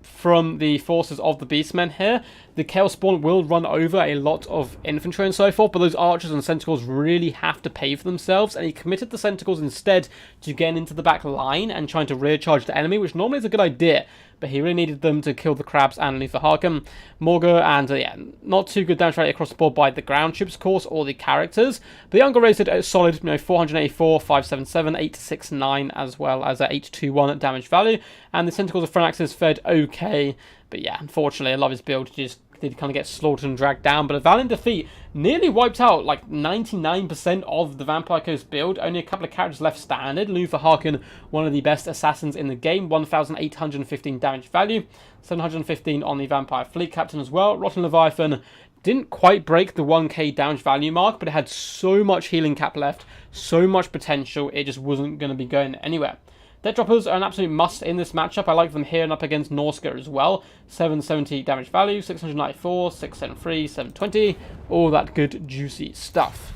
S1: from the forces of the Beastmen here. The Chaos Spawn will run over a lot of infantry and so forth, but those archers and Sentinels really have to pay for themselves, and he committed the Sentinels instead to getting into the back line and trying to rear charge the enemy, which normally is a good idea, but he really needed them to kill the crabs and leave the Harken. Morga, and yeah, not too good damage rate across the board by the ground troops, of course, or the characters. But the Younger rated a solid, 484, 577, 869, as well as a 821 damage value. And the Sentinels of Phalanxes fared okay, but yeah, unfortunately, a lot of his build just did kind of get slaughtered and dragged down, but a valiant defeat nearly wiped out like 99% of the Vampire Coast build. Only a couple of characters left standard. Luther Harkin, one of the best assassins in the game, 1,815 damage value, 715 on the Vampire Fleet Captain as well. Rotten Leviathan didn't quite break the 1k damage value mark, but it had so much healing cap left, so much potential, it just wasn't going to be going anywhere. Death Droppers are an absolute must in this matchup. I like them here and up against Norska as well. 770 damage value, 694, 673, 720. All that good, juicy stuff.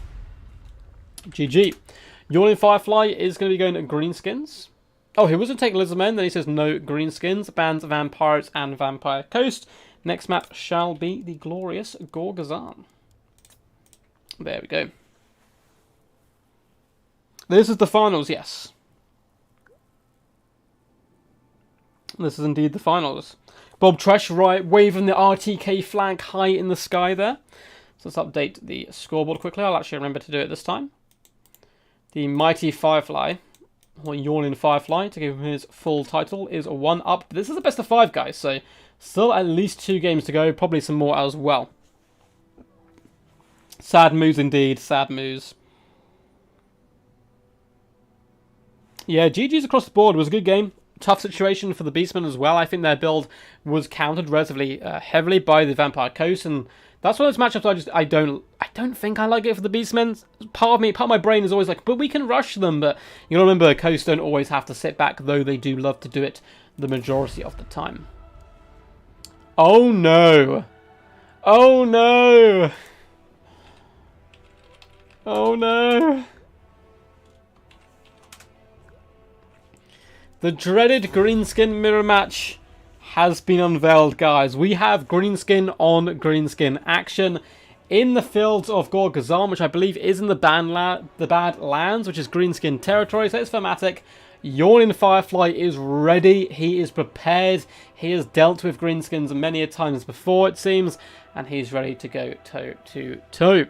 S1: GG. Yawning Firefly is going to be going to Greenskins. Oh, he was going to take Lizardmen, then he says no Greenskins. Bans Vampires and Vampire Coast. Next map shall be the glorious Gorgazan. There we go. This is the finals, yes. This is indeed the finals. Bob Tresh, right, waving the RTK flag high in the sky there. So let's update the scoreboard quickly. I'll actually remember to do it this time. The Mighty Firefly, or Yawning Firefly, to give him his full title, is a 1-up. This is the best of 5, guys, so still at least 2 games to go. Probably some more as well. Sad moves indeed, sad moves. Yeah, GG's across the board. It was a good game. Tough situation for the Beastmen as well. I think their build was countered relatively heavily by the Vampire Coast, and that's one of those matchups I don't think I like it for the Beastmen. Part of my brain is always like, but we can rush them. But you gotta remember, Coast don't always have to sit back, though they do love to do it the majority of the time. Oh no! Oh no! Oh no! The dreaded Greenskin mirror match has been unveiled, guys. We have Greenskin on Greenskin action in the fields of Gorgazan, which I believe is in the Badlands, which is Greenskin territory. So it's thematic. Yawning Firefly is ready. He is prepared. He has dealt with Greenskins many a times before, it seems, and he's ready to go toe to toe.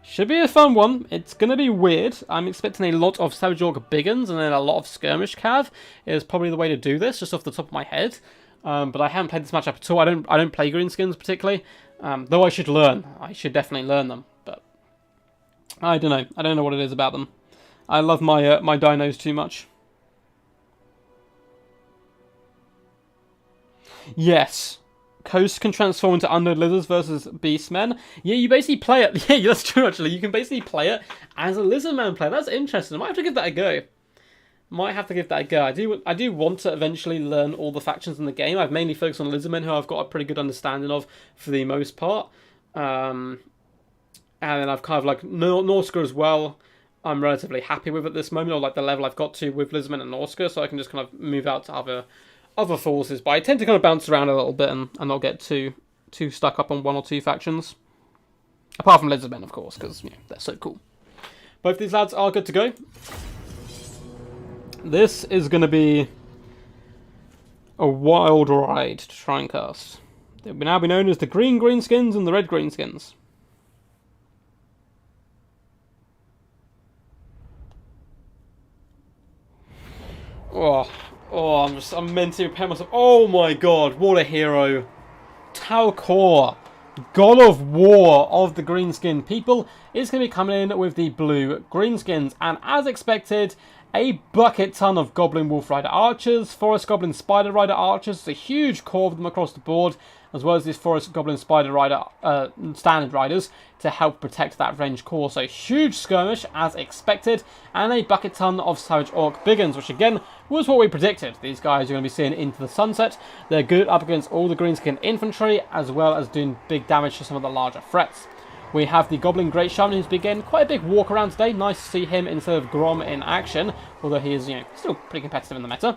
S1: Should be a fun one. It's going to be weird. I'm expecting a lot of Savage Orc Biggins and then a lot of Skirmish Cav is probably the way to do this, just off the top of my head. But I haven't played this matchup at all. I don't play Greenskins particularly, though I should learn. I should definitely learn them, but I don't know. I don't know what it is about them. I love my my dinos too much. Yes. Coast can transform into Undead Lizards versus Beastmen. Yeah, you basically play it. Yeah, that's true, actually. You can basically play it as a Lizardman player. That's interesting. I might have to give that a go. I do want to eventually learn all the factions in the game. I've mainly focused on Lizardmen, who I've got a pretty good understanding of for the most part. And then I've kind of like Norska as well. I'm relatively happy with at this moment, or like the level I've got to with Lizardmen and Norska, so I can just kind of move out to other forces, but I tend to kind of bounce around a little bit and not get too stuck up on 1 or 2 factions. Apart from Lizardmen, of course, because they're so cool. Both these lads are good to go. This is going to be a wild ride to try and cast. They will now be known as the Green Greenskins and the Red Greenskins. Oh, I'm meant to prepare myself. Oh my god, what a hero. Talcor, God of War of the Greenskin people, is going to be coming in with the blue Greenskins. And as expected, a bucket ton of Goblin Wolf Rider Archers, Forest Goblin Spider Rider Archers. It's a huge core of them across the board, as well as these Forest Goblin Spider Rider Standard Riders to help protect that range core. So huge skirmish as expected, and a bucket ton of Savage Orc Biggins, which again was what we predicted. These guys are going to be seeing into the sunset. They're good up against all the Greenskin infantry, as well as doing big damage to some of the larger threats. We have the Goblin Great Shaman, who's been getting quite a big walk around today. Nice to see him instead of Grom in action, although he is still pretty competitive in the meta.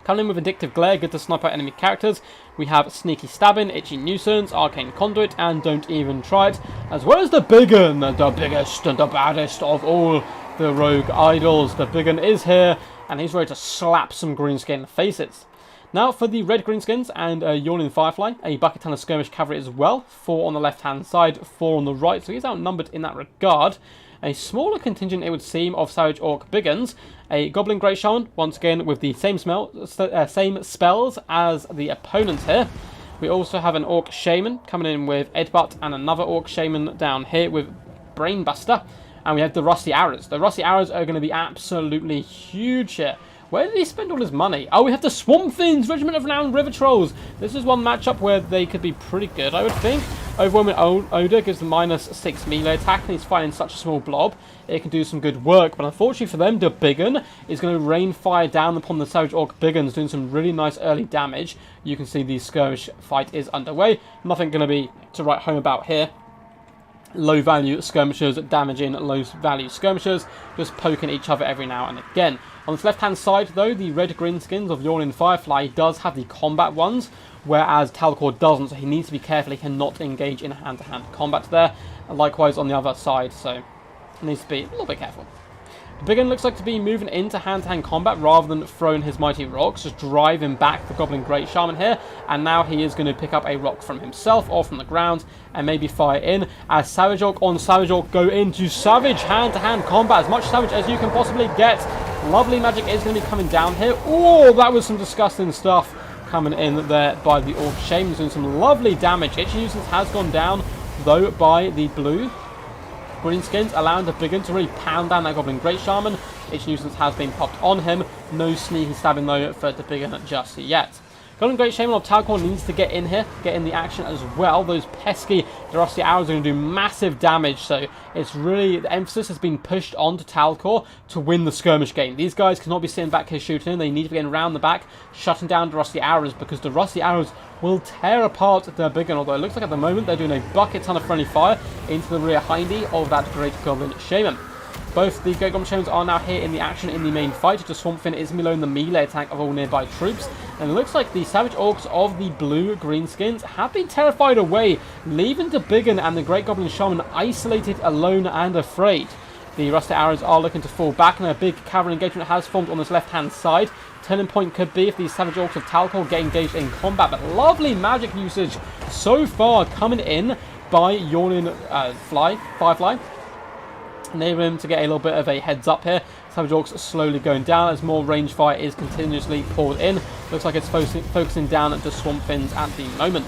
S1: Coming in with Addictive Glare, good to snipe out enemy characters. We have Sneaky Stabbing, Itchy Nuisance, Arcane Conduit, and Don't Even Try It, as well as the big un, the biggest and the baddest of all the rogue idols. The big un is here, and he's ready to slap some Greenskin faces. Now for the red Greenskins and Yawning Firefly, a bucket ton of skirmish cavalry as well. 4 on the left-hand side, 4 on the right, so he's outnumbered in that regard. A smaller contingent, it would seem, of Savage Orc Biggins. A Goblin Great Shaman, once again with the same spells as the opponents here. We also have an Orc Shaman coming in with Edbutt, and another Orc Shaman down here with Brainbuster. And we have the Rusty Arrows. The Rusty Arrows are going to be absolutely huge here. Where did he spend all his money? Oh, we have the Swamp Fiends, Regiment of Renowned River Trolls. This is one matchup where they could be pretty good, I would think. Overwhelming Odor gives them -6 melee attack, and he's fighting such a small blob. It can do some good work, but unfortunately for them, the Biggin is going to rain fire down upon the Savage Orc Biggins, doing some really nice early damage. You can see the skirmish fight is underway. Nothing going to be to write home about here. Low value skirmishers damaging low value skirmishers, just poking each other every now and again. On this left hand side though, the red Greenskins of Yawning Firefly does have the combat ones, whereas Talcor doesn't, so he needs to be careful. He cannot engage in hand to hand combat there. And likewise on the other side, so he needs to be a little bit careful. The Biggin looks like to be moving into hand-to-hand combat rather than throwing his mighty rocks, just driving back the Goblin Great Shaman here, and now he is going to pick up a rock from himself or from the ground and maybe fire in as Savage Orc on Savage Orc go into savage hand-to-hand combat, as much savage as you can possibly get. Lovely magic is going to be coming down here. Oh, that was some disgusting stuff coming in there by the Orc Shaman, doing some lovely damage. Itchy Nuisance has gone down though by the blue Greenskins, allowing the Biggin to really pound down that Goblin Great Shaman. Itchy Nuisance has been popped on him. No sneaky stabbing though for the Biggin just yet. Goblin Great Shaman of Talcor needs to get in here, get in the action as well. Those pesky Rusty Arrows are going to do massive damage, so it's really, the emphasis has been pushed on to Talcor to win the skirmish game. These guys cannot be sitting back here shooting. They need to be getting around the back, shutting down the Rusty Arrows, because the Rusty Arrows will tear apart the Biggin, although it looks like at the moment they're doing a bucket ton of friendly fire into the rear hindy of that Great Goblin Shaman. Both the Great Goblin Shamans are now here in the action in the main fight. The Swamp Fin is below the melee attack of all nearby troops. And it looks like the Savage Orcs of the blue Greenskins have been terrified away, leaving the Biggin and the Great Goblin Shaman isolated, alone and afraid. The Rusty Arrows are looking to fall back, and a big cavalry engagement has formed on this left-hand side. Turning point could be if these Savage Orcs of Talcor get engaged in combat, but lovely magic usage so far coming in by Yawning Firefly. Enabling him to get a little bit of a heads up here. Savage Orcs slowly going down as more range fire is continuously poured in. Looks like it's focusing down at the Swamp Fins at the moment.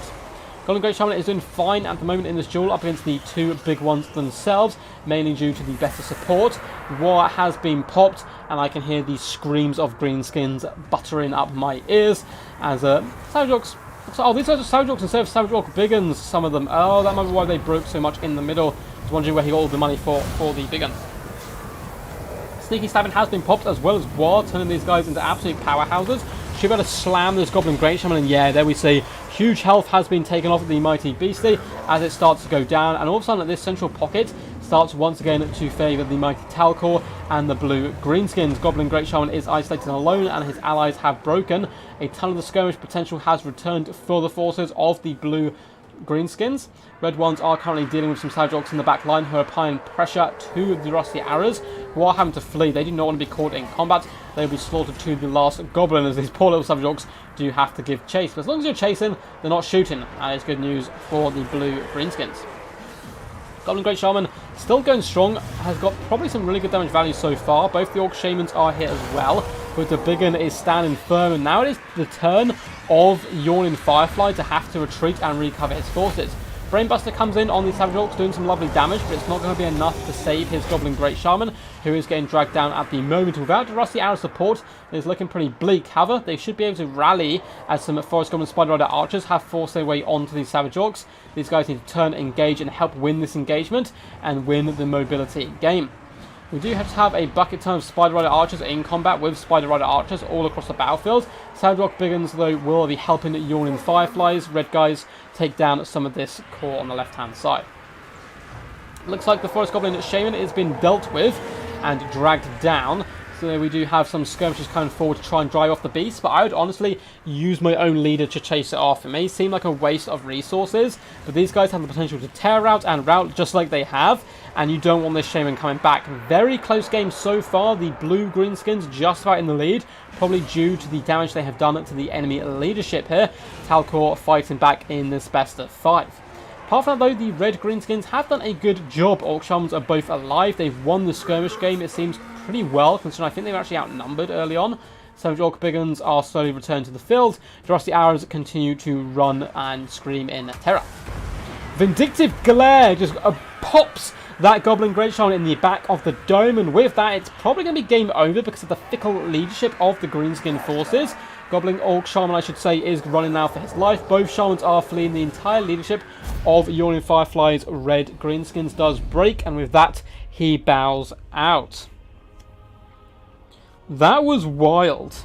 S1: Golden Great Shaman is doing fine at the moment in this duel up against the two big ones themselves, mainly due to the better support. War has been popped, and I can hear the screams of Greenskins buttering up my ears as Savage Orcs. Oh, these guys are Savage Orcs instead of Savage Orc Biggins, some of them. Oh, that might be why they broke so much in the middle. I was wondering where he got all the money for the Biggin. Sneaky Stabbing has been popped, as well as War, turning these guys into absolute powerhouses. Should be able to slam this Goblin Great Shaman, and yeah, there we see huge health has been taken off the mighty beastie as it starts to go down, and all of a sudden this central pocket starts once again to favour the mighty Talcor and the blue Greenskins. Goblin Great Shaman is isolated and alone, and his allies have broken. A ton of the skirmish potential has returned for the forces of the blue Greenskins. Red ones are currently dealing with some Savage Orcs in the back line who are applying pressure to the Rusty Arrows, who are having to flee. They do not want to be caught in combat. They will be slaughtered to the last Goblin, as these poor little Savage Orcs do have to give chase. But as long as you're chasing, they're not shooting. And it's good news for the blue Greenskins. Goblin Great Shaman still going strong, has got probably some really good damage value so far. Both the Orc Shamans are here as well, but the Biggin is standing firm, and now it is the turn of Yawning Firefly to have to retreat and recover his forces. Brainbuster comes in on the Savage Orcs, doing some lovely damage, but it's not going to be enough to save his Goblin Great Shaman, who is getting dragged down at the moment. Without the Rusty Arrow support, it is looking pretty bleak. However, they should be able to rally as some Forest Goblin Spider Rider archers have forced their way onto the Savage Orcs. These guys need to turn, engage, and help win this engagement and win the mobility game. We do have to have a bucket ton of Spider Rider archers in combat with Spider Rider archers all across the battlefield. Savage Orc Biggins, though, will be helping Yawning Fireflies. Red guys take down some of this core on the left-hand side. Looks like the Forest Goblin Shaman has been dealt with and dragged down. So we do have some skirmishes coming forward to try and drive off the beast, but I would honestly use my own leader to chase it off. It may seem like a waste of resources, but these guys have the potential to tear out and rout just like they have, and you don't want this shaman coming back. Very close game so far. The blue Greenskins just about in the lead, probably due to the damage they have done to the enemy leadership here. Talcor fighting back in this best of 5. Apart from that, though, the red Greenskins have done a good job. Orc Shamans are both alive. They've won the skirmish game, it seems, pretty well, considering I think they were actually outnumbered early on. Savage Orc Biggins are slowly returned to the field. Rusty Arrows continue to run and scream in terror. Vindictive Glare just pops that Goblin Great Shaman in the back of the dome, and with that, it's probably going to be game over because of the fickle leadership of the Greenskin forces. Goblin Orc Shaman, I should say, is running now for his life. Both Shamans are fleeing. The entire leadership of Yawning Firefly's red Greenskins does break, and with that, he bows out. That was wild.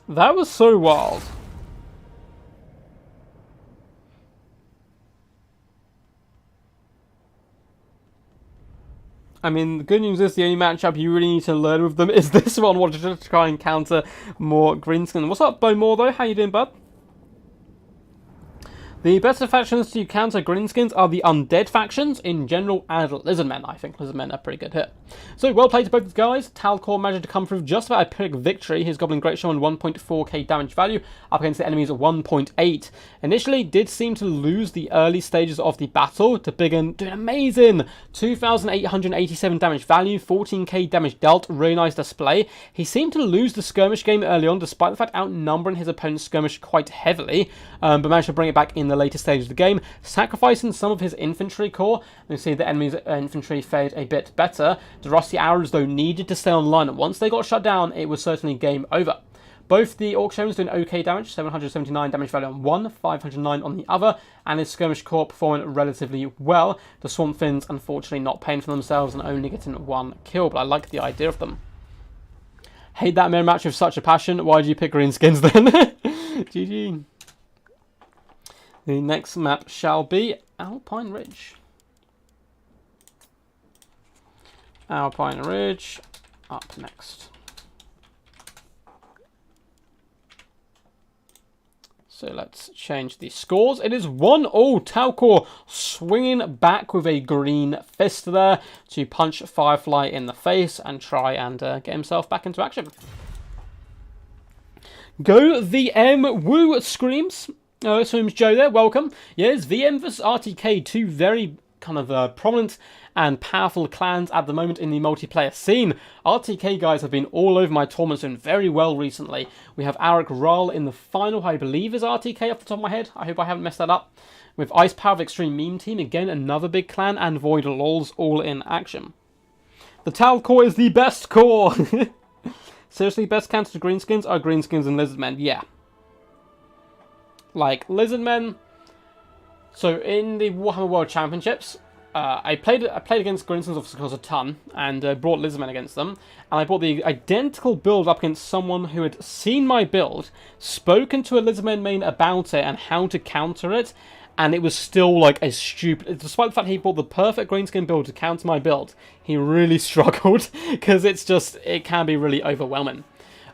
S1: That was so wild. I mean, the good news is the only matchup you really need to learn with them is this one, which is to try and counter more Greenskin. What's up, Bowmore, though? How you doing, bud? The better factions to counter Greenskins are the Undead factions in general and Lizardmen. I think Lizardmen are pretty good here. So, well played to both these guys. Talcor managed to come through just about a quick victory. His Goblin Great Shaman 1.4k damage value up against the enemy's 1.8. Initially, did seem to lose the early stages of the battle to Biggin doing amazing. 2,887 damage value, 14k damage dealt, really nice display. He seemed to lose the skirmish game early on despite the fact outnumbering his opponent's skirmish quite heavily, but managed to bring it back in the later stage of the game, sacrificing some of his infantry core. You see the enemy's infantry fared a bit better. The Rusty Arrows, though, needed to stay online, and once they got shut down, it was certainly game over. Both the Orc Shamans doing okay damage, 779 damage value on one, 509 on the other, and his skirmish core performing relatively well. The Swamp Fins, unfortunately, not paying for themselves and only getting 1 kill, but I like the idea of them. Hate that mirror match with such a passion. Why did you pick Greenskins then? GG. The next map shall be Alpine Ridge. Alpine Ridge up next. So let's change the scores. It is 1-0. Talcor swinging back with a green fist there to punch Firefly in the face and try and get himself back into action. Go VM. Woo screams. Oh, so Joe there, welcome. Yes, VM vs RTK, two very kind of prominent and powerful clans at the moment in the multiplayer scene. RTK guys have been all over my tournaments and very well recently. We have Arik Ral in the final, I believe is RTK off the top of my head. I hope I haven't messed that up. With Ice Power of Extreme Meme Team, again another big clan, and Void Lols all in action. The Talcor is the best core. Seriously, best counter to Greenskins are Greenskins and Lizardmen, yeah. Like, Lizardmen. So, in the Warhammer World Championships, I played against Greenskins of course a ton, and brought Lizardmen against them. And I brought the identical build up against someone who had seen my build, spoken to a Lizardmen main about it and how to counter it, and it was still like a stupid... Despite the fact he bought the perfect Greenskin build to counter my build, he really struggled, because it can be really overwhelming.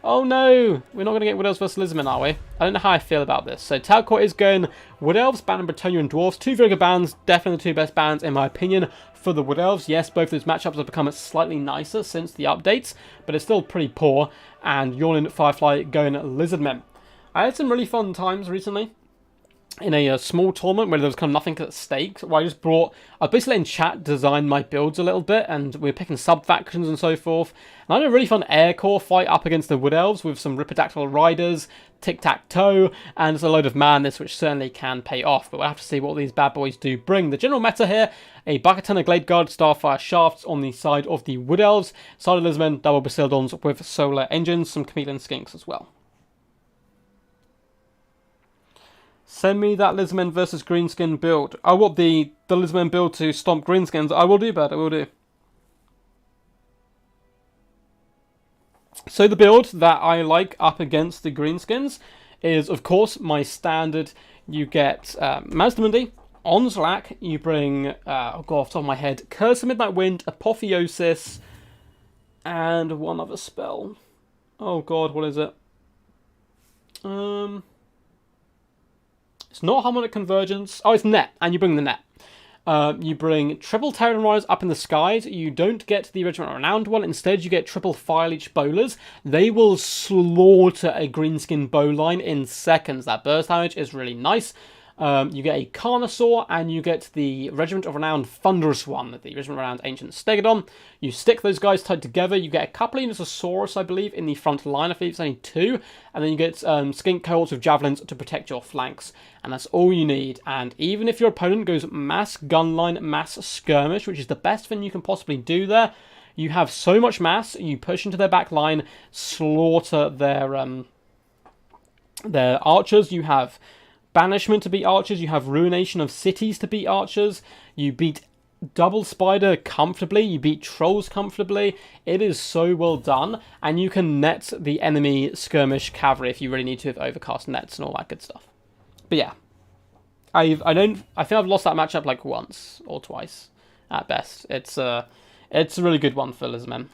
S1: Oh no, we're not going to get Wood Elves vs Lizardmen, are we? I don't know how I feel about this. So Talcor is going Wood Elves, Ban Bretonnia and Dwarfs. Two very good bans, definitely the two best bans in my opinion for the Wood Elves. Yes, both those matchups have become slightly nicer since the updates, but it's still pretty poor. And Yawning Firefly going Lizardmen. I had some really fun times recently in a small tournament where there was kind of nothing at stake, where I basically in chat designed my builds a little bit, and we were picking sub-factions and so forth. And I had a really fun air core fight up against the Wood Elves with some Ripidactyl Riders, Tic-Tac-Toe, and just a load of madness, which certainly can pay off. But we'll have to see what these bad boys do bring. The general meta here, a Bucket Ton of Glade Guard Starfire Shafts on the side of the Wood Elves, side of Lizardmen, double Basildons with solar engines, some Chameleon Skinks as well. Send me that Lizardmen versus Greenskin build. I want the Lizardmen build to stomp Greenskins. I will do, bud. I will do. So the build that I like up against the Greenskins is, of course, my standard. You get Mazdamundi on Slack. You bring, I'll go off the top of my head, Curse of Midnight Wind, Apotheosis, And one other spell. Oh god, what is it? It's not Harmonic Convergence. Oh, it's Net, and you bring the Net. You bring triple Terran Riders up in the skies. You don't get the Regiment of Renowned one. Instead, you get triple Fire-Leech Bowlers. They will slaughter a Greenskin bowline in seconds. That burst damage is really nice. You get a Carnosaur, and you get the Regiment of Renowned Thunderous one, the Regiment of Renowned Ancient Stegodon. You stick those guys tied together. You get a couple of units of Saurus, I believe, in the front line. I believe it's only 2. And then you get Skink cohorts with Javelins to protect your flanks. And that's all you need. And even if your opponent goes mass gunline, mass skirmish, which is the best thing you can possibly do there, you have so much mass, you push into their back line, slaughter their archers. You have Banishment to beat archers, you have Ruination of Cities to beat archers, you beat Double Spider comfortably, you beat Trolls comfortably. It is so well done, and you can net the enemy skirmish cavalry if you really need to with overcast nets and all that good stuff. But yeah, I think I've lost that matchup like once or twice at best. It's a really good one for Lizardmen.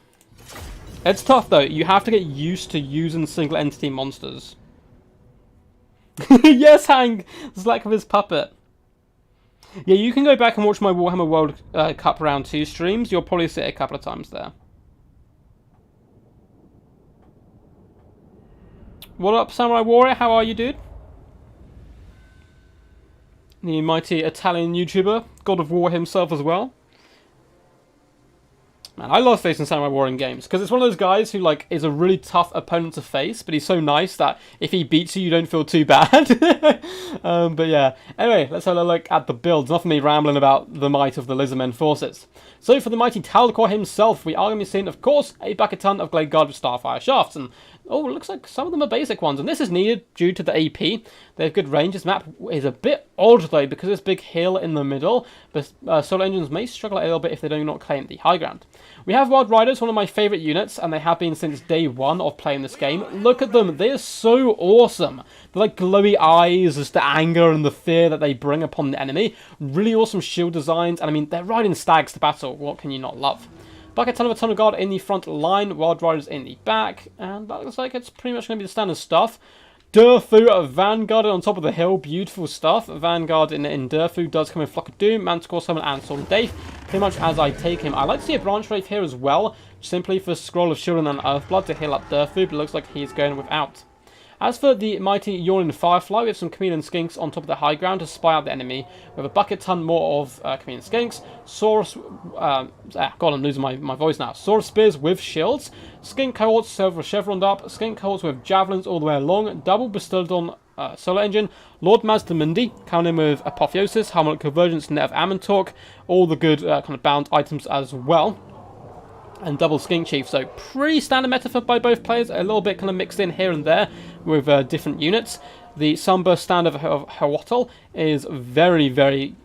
S1: It's tough though, you have to get used to using single entity monsters. Yes, Hank! Zlack with his puppet. Yeah, you can go back and watch my Warhammer World Cup Round 2 streams. You'll probably see it a couple of times there. What up, Samurai Warrior? How are you, dude? The mighty Italian YouTuber, God of War himself as well. Man, I love facing Samurai Warrior in games, because it's one of those guys who, like, is a really tough opponent to face, but he's so nice that if he beats you, you don't feel too bad. But yeah, anyway, let's have a look at the builds. Enough of me rambling about the might of the Lizardmen forces. So for the mighty Talcor himself, we are going to be seeing, of course, a bucket ton of Glade Guard with Starfire shafts, and oh, it looks like some of them are basic ones, and this is needed due to the AP. They have good range. This map is a bit odd, though, because this big hill in the middle, but Solar Engines may struggle a little bit if they do not claim the high ground. We have Wild Riders, one of my favourite units, and they have been since day one of playing this game. Look at them. They are so awesome. They're like glowy eyes, just the anger and the fear that they bring upon the enemy. Really awesome shield designs, and I mean, they're riding stags to battle. What can you not love? Bucket ton of a ton of guard in the front line, Wild Riders in the back, and that looks like it's pretty much going to be the standard stuff. Durfu Vanguard on top of the hill, beautiful stuff. Vanguard in Durfu does come in Flock of Doom, Manticore Summon, and Sword of Dave, pretty much as I take him. I like to see a Branch Wraith here as well, simply for Scroll of Shielding and Earthblood to heal up Durfu, but it looks like he's going without. As for the mighty Yawning Firefly, we have some Chameleon Skinks on top of the high ground to spy out the enemy. We have a bucket ton more of Chameleon Skinks. Saurus, God, I'm losing my voice now. Saurus Spears with shields. Skink cohorts, Silver Chevroned up. Skink cohorts with javelins all the way along. Double Bestilled Solar Engine. Lord Mazdamundi coming in with Apotheosis, Harmonic Convergence, Net of Amantalk. All the good kind of bound items as well. And double Skink Chief, so pretty standard meta by both players, a little bit kind of mixed in here and there with different units. The Sunburst stand of Hawatl is very, very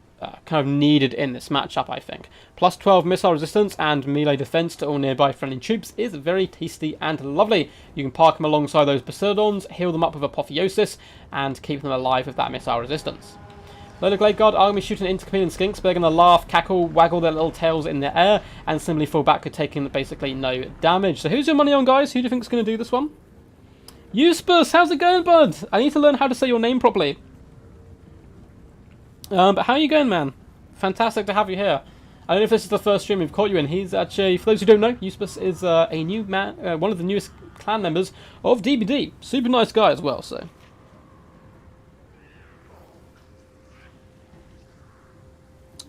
S1: kind of needed in this matchup, I think. Plus 12 missile resistance and melee defense to all nearby friendly troops is very tasty and lovely. You can park them alongside those Bastiladons, heal them up with Apotheosis, and keep them alive with that missile resistance. Load of Glade Guard are going to be shooting into Chameleon Skinks, but they're going to laugh, cackle, waggle their little tails in the air, and simply fall back, taking basically no damage. So who's your money on, guys? Who do you think is going to do this one? Euspus, how's it going, bud? I need to learn how to say your name properly. But how are you going, man? Fantastic to have you here. I don't know if this is the first stream we've caught you in. He's actually, for those who don't know, Euspus is a new man, one of the newest clan members of DBD. Super nice guy as well, so...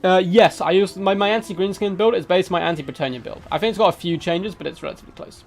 S1: yes, I use my anti-Greenskin build is based on my anti-Bretonnian build. I think it's got a few changes, but it's relatively close.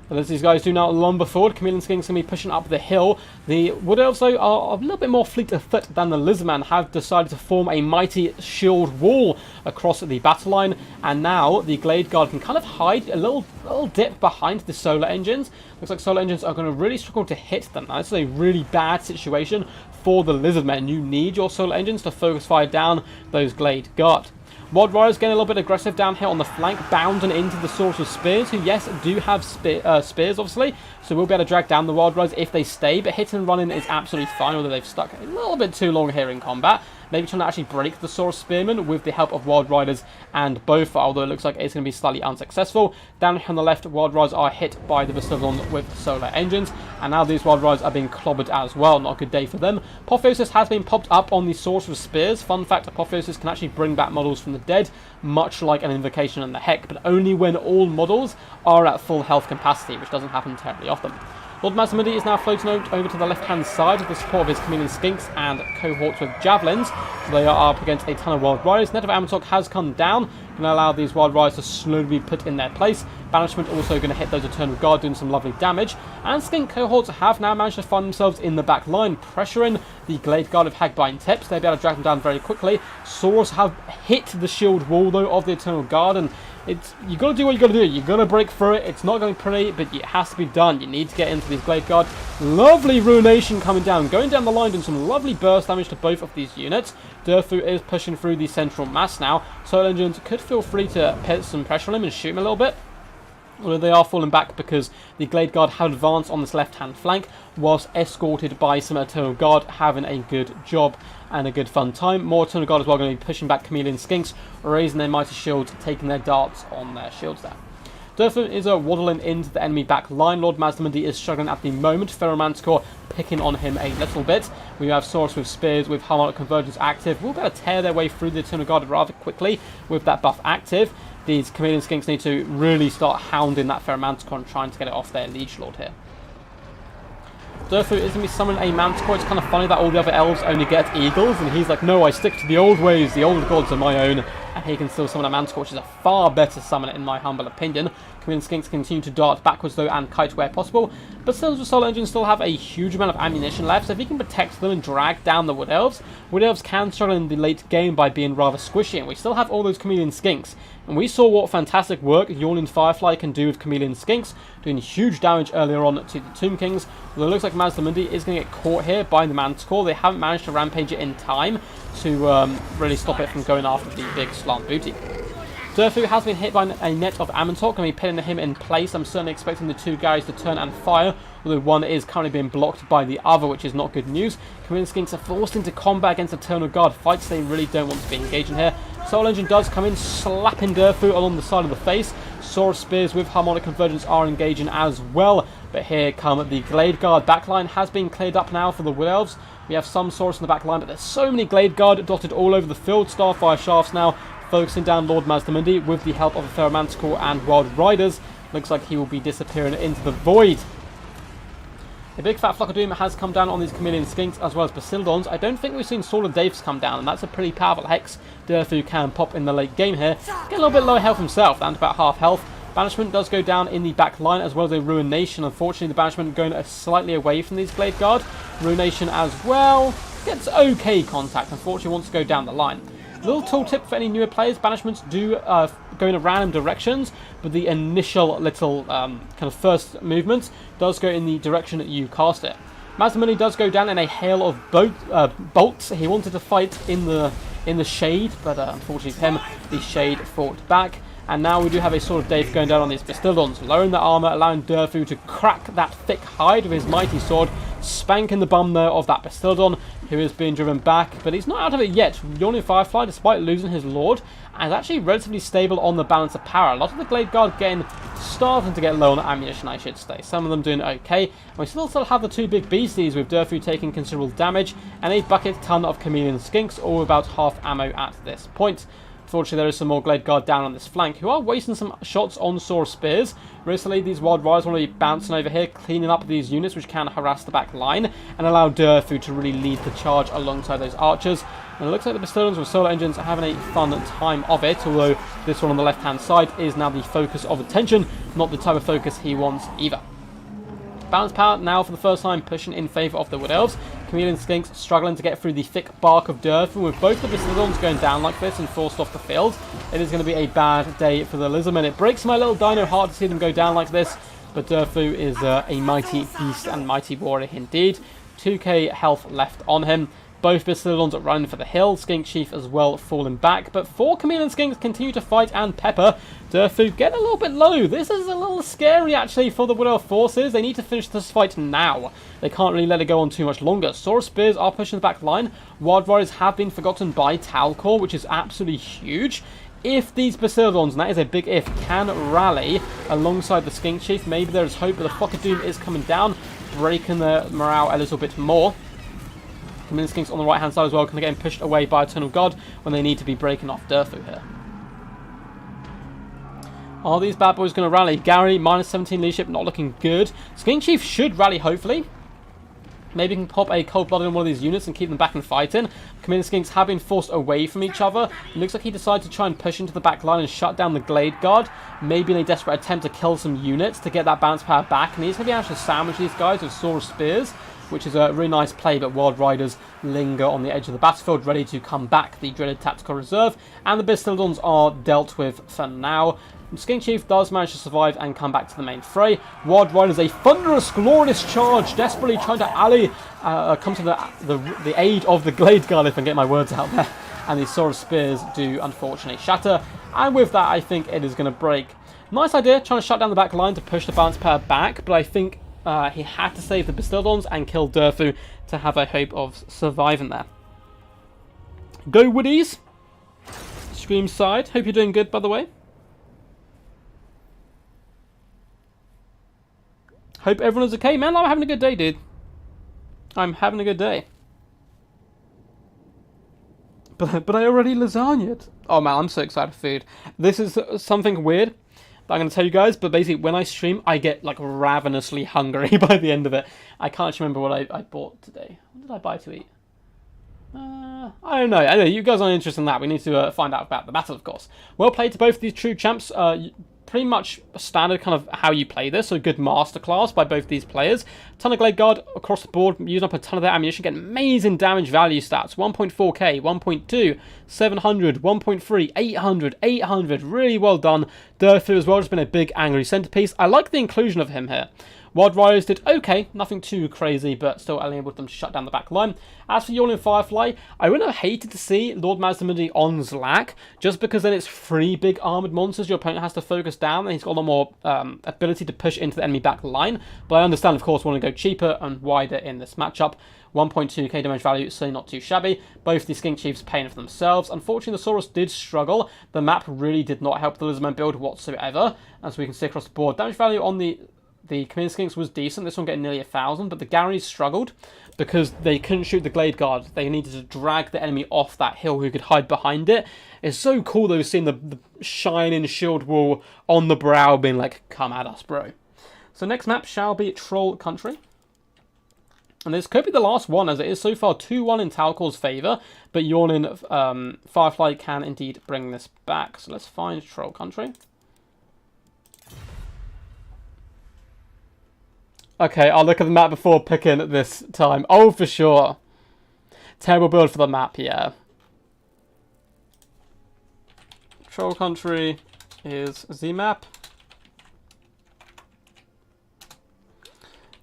S1: But as these guys do now lumber forward, Chameleon Skinks going to be pushing up the hill. The Wood Elves, though, are a little bit more fleet of foot than the Lizardmen, have decided to form a mighty shield wall across the battle line. And now the Glade Guard can kind of hide a little dip behind the Solar Engines. Looks like Solar Engines are going to really struggle to hit them. Now, this is a really bad situation for the Lizardmen. You need your Solar Engines to focus fire down those Glade Guard. Wild Riders getting a little bit aggressive down here on the flank, bounding into the Source of Spears, who, yes, do have spears, obviously, so we'll be able to drag down the Wild Riders if they stay, but hitting and running is absolutely fine, although they've stuck a little bit too long here in combat. maybe trying to actually break the Sword Spearmen with the help of Wild Riders and Bowfire, although it looks like it's going to be slightly unsuccessful. Down here on the left, Wild Riders are hit by the Bastildons with solar engines, and now these Wild Riders are being clobbered as well. Not a good day for them. Apotheosis has been popped up on the Sorcerer's Spears. Fun fact, Apotheosis can actually bring back models from the dead, much like an Invocation and the Heck, but only when all models are at full health capacity, which doesn't happen terribly often. Lord Mazdamundi is now floating over to the left-hand side with the support of his Chameleon Skinks and cohorts with Javelins. So they are up against a ton of Wild Riders. Net of Amazok has come down, going to allow these Wild Riders to slowly be put in their place. Banishment also going to hit those Eternal Guard, doing some lovely damage. And Skink cohorts have now managed to find themselves in the back line, pressuring the Glade Guard of Hagbine Tips. They'll be able to drag them down very quickly. Swords have hit the shield wall, though, of the Eternal Guard, and you got to do what you got to do. You got to break through it. It's not going to be pretty, but it has to be done. You need to get into these Glade Guard. Lovely Ruination coming down, going down the line, doing some lovely burst damage to both of these units. Durfu is pushing through the central mass now. Soul Engines could feel free to put some pressure on him and shoot him a little bit, although they are falling back because the Glade Guard have advanced on this left-hand flank, whilst escorted by some Eternal Guard having a good job and a good fun time. More Eternal Guard as well, going to be pushing back Chameleon Skinks, raising their mighty shields, taking their darts on their shields there. Durfu is waddling into the enemy back line. Lord Mazdamundi is struggling at the moment. Ferromanticore picking on him a little bit. We have Saurus with Spears, with Harmonic Convergence active. We'll be able to tear their way through the Eternal Guard rather quickly with that buff active. These Chameleon Skinks need to really start hounding that Ferromanticore and trying to get it off their Liege Lord here. Durfu is going to be summoning a Manticore. It's kind of funny that all the other elves only get eagles, and he's like, no, I stick to the old ways, the old gods are my own, and he can still summon a Manticore, which is a far better summon in my humble opinion. Chameleon Skinks continue to dart backwards though and kite where possible, but still, the Solar Engines still have a huge amount of ammunition left, so if he can protect them and drag down the Wood Elves can struggle in the late game by being rather squishy, and we still have all those Chameleon Skinks. And we saw what fantastic work Yawning Firefly can do with Chameleon Skinks, doing huge damage earlier on to the Tomb Kings. Although it looks like Mazdamundi is going to get caught here by the Manticore. They haven't managed to rampage it in time to really stop it from going after the big slant booty. Durfu has been hit by a net of Amazok, and be pinning him in place. I'm certainly expecting the two guys to turn and fire, although one is currently being blocked by the other, which is not good news. Chameleon Skinks are forced into combat against Eternal Guard fights they really don't want to be engaging here. Soul Engine does come in, slapping Durfu along the side of the face. Sword Spears with Harmonic Convergence are engaging as well. But here come the Glade Guard. Backline has been cleared up now for the Wood Elves. We have some Saurus in the back line, but there's so many Glade Guard dotted all over the field. Starfire Shafts now focusing down Lord Mazdamundi with the help of a Ferromanticore and Wild Riders. Looks like he will be disappearing into the void. A big fat flock of doom has come down on these Chameleon Skinks as well as Bastildons. I don't think we've seen Sword of Daves come down, and that's a pretty powerful hex Durfu can pop in the late game here. Get a little bit low health himself, down to about half health. Banishment does go down in the back line as well as a Ruination. Unfortunately, the Banishment going slightly away from these Glade Guard. Ruination as well gets okay contact. Unfortunately, wants to go down the line. Little tooltip for any newer players, banishments do go in random directions, but the initial little kind of first movement does go in the direction that you cast it. Mazdamundi does go down in a hail of bolts. He wanted to fight in the shade, but unfortunately for him, the shade fought back. And now we do have a Sword of Dave going down on these Bastildons, lowering the armor, allowing Durfu to crack that thick hide with his mighty sword, spanking the bum there of that Bastildon, who is being driven back, but he's not out of it yet. Yawning Firefly, despite losing his lord, is actually relatively stable on the balance of power. A lot of the Glade Guard starting to get low on ammunition, I should say. Some of them doing okay. And we still have the two big beasties, with Durfu taking considerable damage, and a bucket ton of Chameleon Skinks, all about half ammo at this point. Unfortunately, there is some more Glade Guard down on this flank, who are wasting some shots on Sword Spears. Recently, these Wild Riders want to be bouncing over here, cleaning up these units, which can harass the back line, and allow Durfu to really lead the charge alongside those archers. And it looks like the Bastildons with Solar Engines are having a fun time of it, although this one on the left-hand side is now the focus of attention, not the type of focus he wants either. Balance power now for the first time pushing in favour of the Wood Elves. Chameleon Skinks struggling to get through the thick bark of Durfu. With both the Bastildons going down like this and forced off the field, it is going to be a bad day for the Lizardmen. It breaks my little dino heart to see them go down like this, but Durfu is a mighty beast and mighty warrior indeed. 2k health left on him. Both Bastiladons are running for the hill. Skink Chief as well falling back. But 4 Chameleon Skinks continue to fight and pepper. Durfu getting a little bit low. This is a little scary actually for the Wood Elf forces. They need to finish this fight now. They can't really let it go on too much longer. Saurus Spears are pushing the back line. Wild Riders have been forgotten by Talcor, which is absolutely huge. If these Bastiladons, and that is a big if, can rally alongside the Skink Chief, maybe there is hope, but the Flock of Doom is coming down, breaking the morale a little bit more. Chameleon Skinks on the right hand side as well, kind of getting pushed away by Eternal God when they need to be breaking off Durfu here. Are these bad boys going to rally? Gary, minus 17 leadership, not looking good. Skink Chief should rally, hopefully. Maybe you can pop a cold-blooded in one of these units and keep them back and fighting. Chameleon Skinks have been forced away from each other. It looks like he decided to try and push into the back line and shut down the Glade Guard. Maybe in a desperate attempt to kill some units to get that bounce power back. And he's going to be able to sandwich these guys with Saurus Spears, which is a really nice play, but Wild Riders linger on the edge of the battlefield, ready to come back. The dreaded tactical reserve, and the Bastiladons are dealt with for now. Skink Chief does manage to survive and come back to the main fray. Wild Riders, a thunderous, glorious charge, desperately trying to come to the aid of the Glade Guard, if I can get my words out there. And the Saurus Spears do unfortunately shatter. And with that, I think it is going to break. Nice idea, trying to shut down the back line to push the balance pair back, but I think he had to save the Bastiladons and kill Durfu to have a hope of surviving there. Go Woodies! Stream side, hope you're doing good, by the way. Hope everyone's okay. Man, I'm having a good day, dude. I'm having a good day. But I already lasagnaed. Oh man, I'm so excited for food. This is something weird that I'm going to tell you guys, but basically when I stream, I get like ravenously hungry by the end of it. I can't actually remember what I bought today. What did I buy to eat? I don't know. Anyway, you guys aren't interested in that. We need to find out about the battle, of course. Well played to both these true champs. Pretty much standard kind of how you play this, so good masterclass by both these players. Ton of Glade Guard across the board, using up a ton of their ammunition, getting amazing damage value stats. 1.4k, 1.2, 700, 1.3, 800, 800, really well done. Durfu as well, just been a big angry centerpiece. I like the inclusion of him here. Wild Riders did okay, nothing too crazy, but still enabled them to shut down the back line. As for Yawning Firefly, I wouldn't have hated to see Lord Mazdamundi on Zlak, just because then it's 3 big armoured monsters your opponent has to focus down, and he's got a lot more ability to push into the enemy back line. But I understand, of course, want to go cheaper and wider in this matchup. 1.2k damage value, so not too shabby. Both the Skink Chiefs paying for themselves. Unfortunately, the Saurus did struggle. The map really did not help the Lizardman build whatsoever, as we can see across the board. Damage value on the Chameleon Skinks was decent. This one getting nearly 1,000, but the Garys struggled because they couldn't shoot the Glade Guard. They needed to drag the enemy off that hill who could hide behind it. It's so cool though, seeing the shining shield wall on the brow being like, come at us, bro. So next map shall be Troll Country. And this could be the last one, as it is so far 2-1 in Talcor's favour, but Yawning Firefly can indeed bring this back. So let's find Troll Country. Okay, I'll look at the map before picking this time. Oh, for sure. Terrible build for the map, yeah. Troll Country is the map.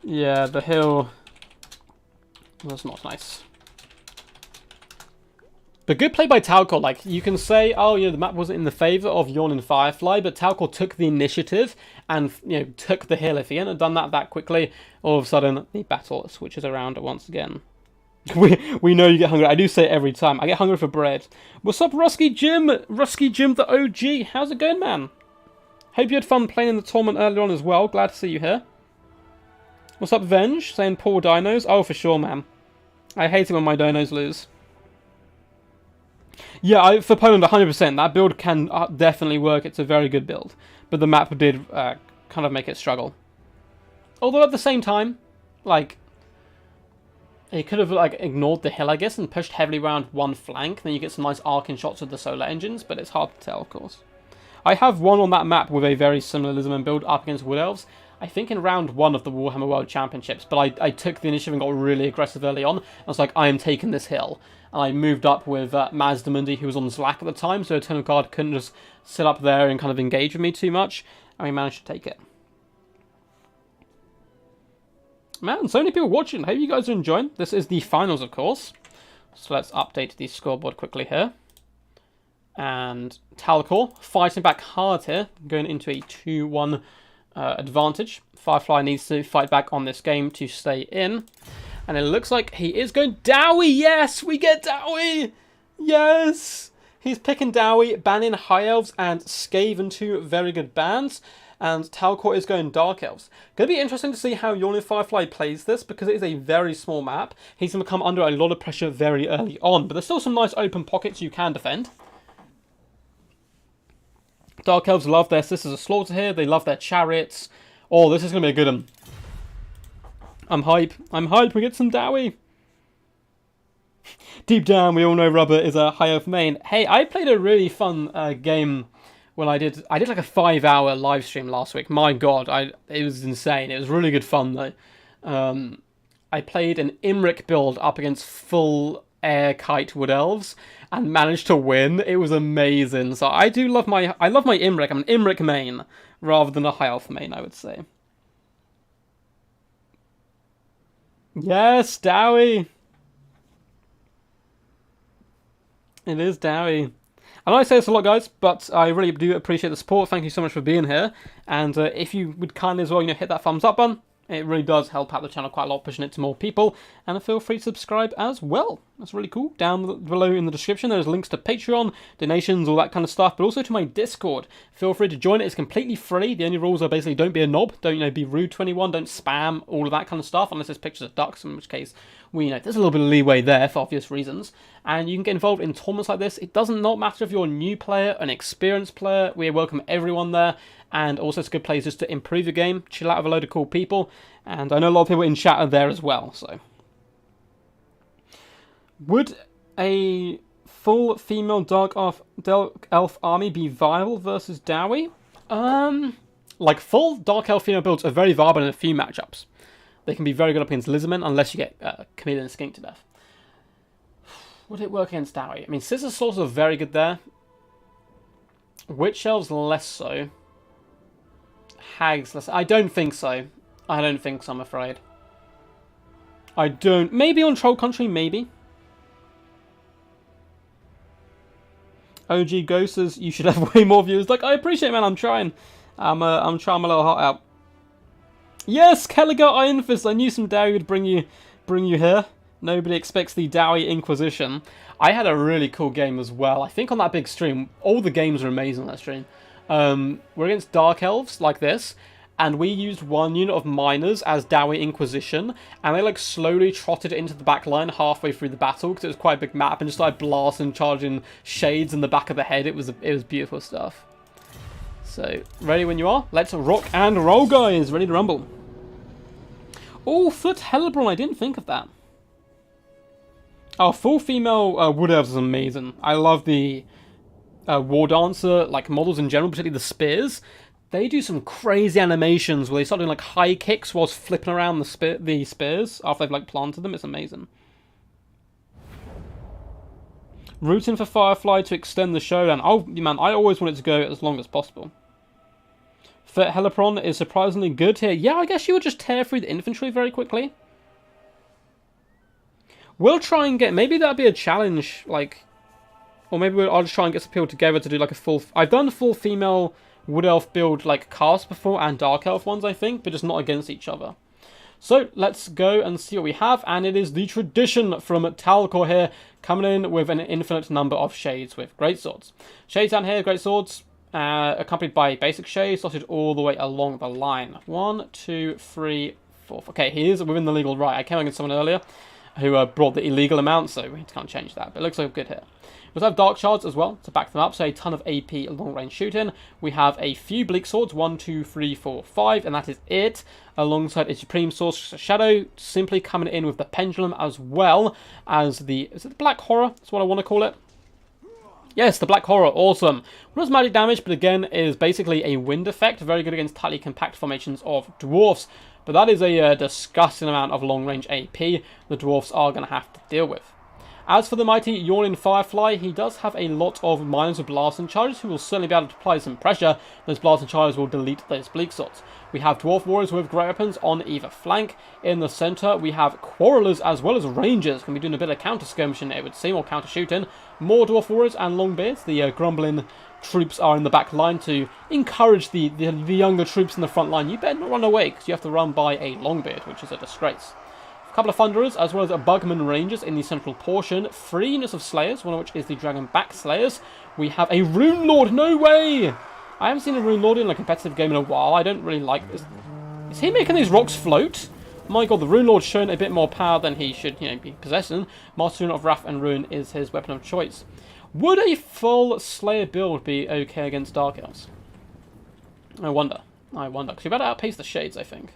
S1: Yeah, the hill was not nice. But good play by Talcor. Like, you can say, oh, yeah, the map wasn't in the favour of Yawning Firefly, but Talcor took the initiative and, you know, took the hill. If he hadn't done that quickly, all of a sudden, the battle switches around once again. We know you get hungry. I do say it every time. I get hungry for bread. What's up, Rusky Jim? Rusky Jim the OG. How's it going, man? Hope you had fun playing in the tournament earlier on as well. Glad to see you here. What's up, Venge? Saying poor dinos. Oh, for sure, man. I hate it when my dinos lose. Yeah, for Poland, 100%. That build can definitely work. It's a very good build. But the map did kind of make it struggle. Although at the same time, like, he could have like ignored the hill, I guess, and pushed heavily around one flank. Then you get some nice arcing shots with the solar engines, but it's hard to tell, of course. I have one on that map with a very similar Lizardman build up against Wood Elves. I think in round 1 of the Warhammer World Championships, but I took the initiative and got really aggressive early on. I was like, I am taking this hill. And I moved up with Mazdamundi, who was on Zlak at the time, so Eternal Guard couldn't just sit up there and kind of engage with me too much, and we managed to take it. Man, so many people watching. Hope you guys are enjoying. This is the finals, of course. So let's update the scoreboard quickly here. And Talcor fighting back hard here, going into a 2-1 advantage. Firefly needs to fight back on this game to stay in. And it looks like he is going Dowie. Yes, we get Dowie. Yes. He's picking Dowie, banning High Elves and Skaven, two very good bans. And Talcor is going Dark Elves. Going to be interesting to see how Yawning Firefly plays this, because it is a very small map. He's going to come under a lot of pressure very early on, but there's still some nice open pockets you can defend. Dark Elves love their Sisters of Slaughter here. They love their chariots. Oh, this is going to be a good one. I'm hype. I'm hype. We get some Dowie. Deep down, we all know Rubber is a High Elf main. Hey, I played a really fun game when I did like a 5-hour live stream last week. My God, it was insane. It was really good fun though. I played an Imric build up against full air kite wood elves and managed to win. It was amazing. So I love my Imric. I'm an Imric main rather than a High Elf main, I would say. Yes, Dowie. It is Dowie. I know I say this a lot, guys, but I really do appreciate the support. Thank you so much for being here. And if you would kindly as well, hit that thumbs up button. It really does help out the channel quite a lot, pushing it to more people. And feel free to subscribe as well. That's really cool. Down below in the description, there's links to Patreon, donations, all that kind of stuff, but also to my Discord. Feel free to join it. It's completely free. The only rules are basically don't be a knob, don't be rude to anyone, don't spam, all of that kind of stuff, unless there's pictures of ducks, in which case there's a little bit of leeway there for obvious reasons. And you can get involved in tournaments like this. It doesn't not matter if you're a new player, an experienced player. We welcome everyone there. And also it's a good place just to improve your game, chill out with a load of cool people. And I know a lot of people in chat are there as well, so. Would a full female Dark Elf army be viable versus Dowie? Like full Dark Elf female builds are very viable in a few matchups. They can be very good up against Lizardmen, unless you get Chameleon Skink to death. Would it work against Dowie? I mean, Scissor Swords are very good there. Witch Elves less so. Hags less. I don't think so. I don't think so, I'm afraid. I don't. Maybe on Troll Country, maybe. OG Ghosters, you should have way more viewers. Like, I appreciate it, man. I'm trying. I'm trying my little heart out. Yes, Kelliger Iron Fist. I knew some Dowie would bring you here. Nobody expects the Dowie Inquisition. I had a really cool game as well. I think on that big stream, all the games are amazing on that stream. We're against Dark Elves like this, and we used one unit of miners as Dowie Inquisition, and they like slowly trotted into the back line halfway through the battle because it was quite a big map, and just like blasting, charging shades in the back of the head. It was beautiful stuff. So ready when you are. Let's rock and roll, guys. Ready to rumble. Oh, Foot Hellebron. I didn't think of that. Oh, full female Wood Elves is amazing. I love the War Dancer like models in general, particularly the spears. They do some crazy animations where they start doing like high kicks whilst flipping around the spears after they've like planted them. It's amazing. Rooting for Firefly to extend the showdown. Oh man, I always want it to go as long as possible. Fit Helepron is surprisingly good here. Yeah, I guess you would just tear through the infantry very quickly. We'll try and get... Maybe that'd be a challenge, like... Or maybe I'll just try and get some people together to do like a full... I've done full female Wood Elf build like cast before, and Dark Elf ones, I think, but just not against each other. So, let's go and see what we have, and it is the Tradition from Talcor here, coming in with an infinite number of shades with greatswords. Shades down here, greatswords, accompanied by basic shades, dotted all the way along the line. 1, 2, 3, 4. Okay, he is within the legal right. I came against someone earlier who brought the illegal amount, so we can't change that, but it looks like good here. We also have Dark Shards as well to back them up, so a ton of AP long-range shooting. We have a few Bleak Swords, 1, 2, 3, 4, 5, and that is it. Alongside a Supreme Source Shadow, simply coming in with the Pendulum, as well as the... Is it the Black Horror? That's what I want to call it. Yes, the Black Horror, awesome. Runs magic damage, but again, is basically a wind effect. Very good against tightly compact formations of Dwarfs. But that is a disgusting amount of long-range AP the Dwarfs are going to have to deal with. As for the mighty Yawning Firefly, he does have a lot of miners with blasting charges who will certainly be able to apply some pressure. Those blasting charges will delete those bleak swords. We have Dwarf Warriors with great weapons on either flank. In the centre, we have Quarrelers as well as Rangers. Going to be doing a bit of counter-skirmishing, it would seem, or counter-shooting. More Dwarf Warriors and Longbeards. The grumbling troops are in the back line to encourage the younger troops in the front line. You better not run away, because you have to run by a Longbeard, which is a disgrace. A couple of Thunderers, as well as a Bugman Rangers in the central portion. 3 units of Slayers, one of which is the Dragonback Slayers. We have a Rune Lord, no way! I haven't seen a Rune Lord in a competitive game in a while. I don't really like this. Is he making these rocks float? My god, the Rune Lord's shown a bit more power than he should, be possessing. Master of Wrath and Ruin is his weapon of choice. Would a full Slayer build be okay against Dark Elves? I wonder, because you better outpace the Shades, I think.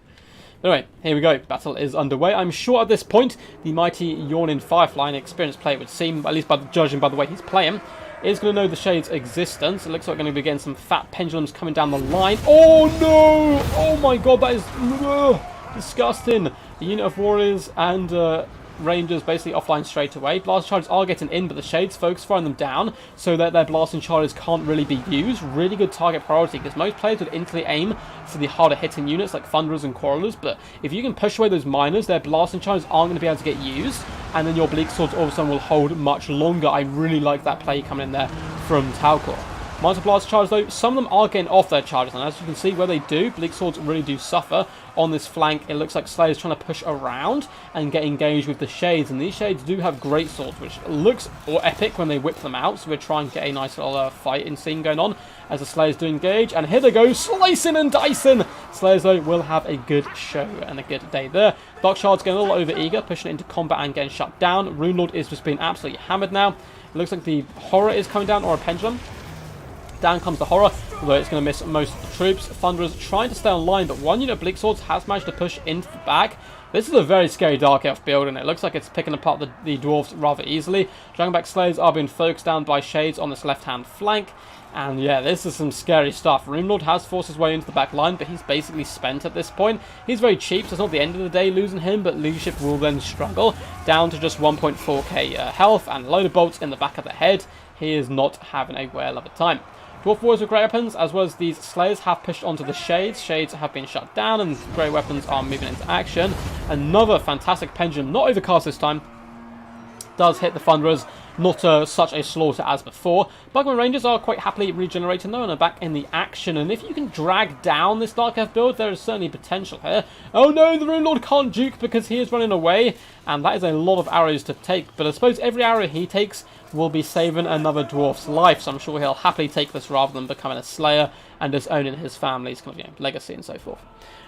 S1: But anyway, here we go. Battle is underway. I'm sure at this point, the mighty Yawning Firefly, an experienced player would seem, at least judging by the way he's playing, is going to know the Shades' existence. It looks like we're going to be getting some fat pendulums coming down the line. Oh no! Oh my god, that is disgusting. The unit of Warriors and Rangers basically offline straight away. Blasting charges are getting in, but the Shades focus firing them down so that their blasting charges can't really be used. Really good target priority, because most players would instantly aim for the harder hitting units like Thunderers and Quarrelers, but if you can push away those miners, their blasting charges aren't going to be able to get used, and then your Bleak Swords all of a sudden will hold much longer. I really like that play coming in there from Talcor. Minus blast charge though, some of them are getting off their charges, and as you can see where they do, Bleak Swords really do suffer on this flank. It looks like Slayer's trying to push around and get engaged with the Shades, and these Shades do have great swords, which looks epic when they whip them out, so we're trying to get a nice little fighting scene going on as the Slayers do engage, and here they go, slicing and dicing! Slayers though will have a good show and a good day there. Dark Shard's getting a little over eager, pushing it into combat and getting shut down. Rune Lord is just being absolutely hammered now. It looks like the Horror is coming down, or a Pendulum. Down comes the Horror, although it's going to miss most of the troops. Thunderers trying to stay online, but one unit of Bleak Swords has managed to push into the back. This is a very scary Dark Elf build, and it looks like it's picking apart the Dwarfs rather easily. Dragonback Slayers are being focused down by Shades on this left-hand flank. And yeah, this is some scary stuff. Rune Lord has forced his way into the back line, but he's basically spent at this point. He's very cheap, so it's not the end of the day losing him, but leadership will then struggle. Down to just 1.4k health and a load of bolts in the back of the head. He is not having a whale of a time. Dwarf Warriors with great weapons, as well as these Slayers, have pushed onto the Shades. Shades have been shut down, and great weapons are moving into action. Another fantastic Pendulum, not overcast this time, does hit the Thunderers. Not such a slaughter as before. Bugman Rangers are quite happily regenerating though and are back in the action. And if you can drag down this Dark Elf build, there is certainly potential here. Oh no, the Rune Lord can't juke because he is running away. And that is a lot of arrows to take. But I suppose every arrow he takes will be saving another Dwarf's life. So I'm sure he'll happily take this rather than becoming a Slayer and just owning his family's kind of, legacy and so forth.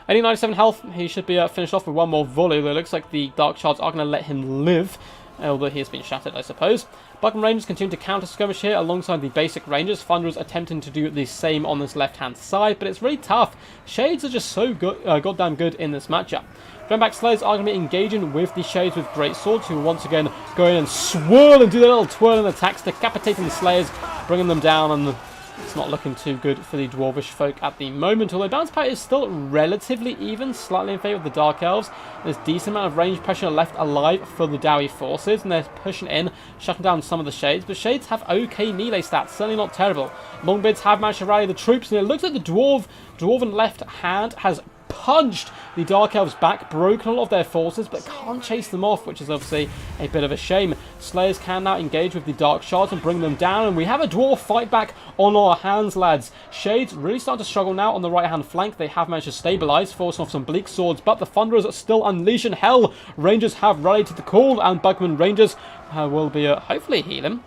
S1: 97 health, he should be finished off with one more volley. Though it looks like the Dark Shards are going to let him live. Although he has been shattered, I suppose. Bugman Rangers continue to counter-skirmish here alongside the basic Rangers. Thunderers attempting to do the same on this left-hand side, but it's really tough. Shades are just so good, goddamn good in this matchup. Dragonback Slayers are going to be engaging with the Shades with great swords, who will once again go in and swirl and do their little twirling attacks, decapitating the Slayers, bringing them down, and it's not looking too good for the Dwarvish folk at the moment, although balance power is still relatively even, slightly in favour of the Dark Elves. There's a decent amount of range pressure left alive for the Dowie forces, and they're pushing in, shutting down some of the Shades, but Shades have okay melee stats, certainly not terrible. Longbeards have managed to rally the troops, and it looks like the Dwarven left hand has punched the Dark Elves back, broken a lot of their forces, but can't chase them off, which is obviously a bit of a shame. Slayers can now engage with the Dark Shards and bring them down, and we have a Dwarf fight back on our hands, lads. Shades really starting to struggle now on the right-hand flank. They have managed to stabilise, forcing off some Bleak Swords, but the Thunderers are still unleashing hell. Rangers have rallied to the call, and Bugman Rangers will be hopefully healing.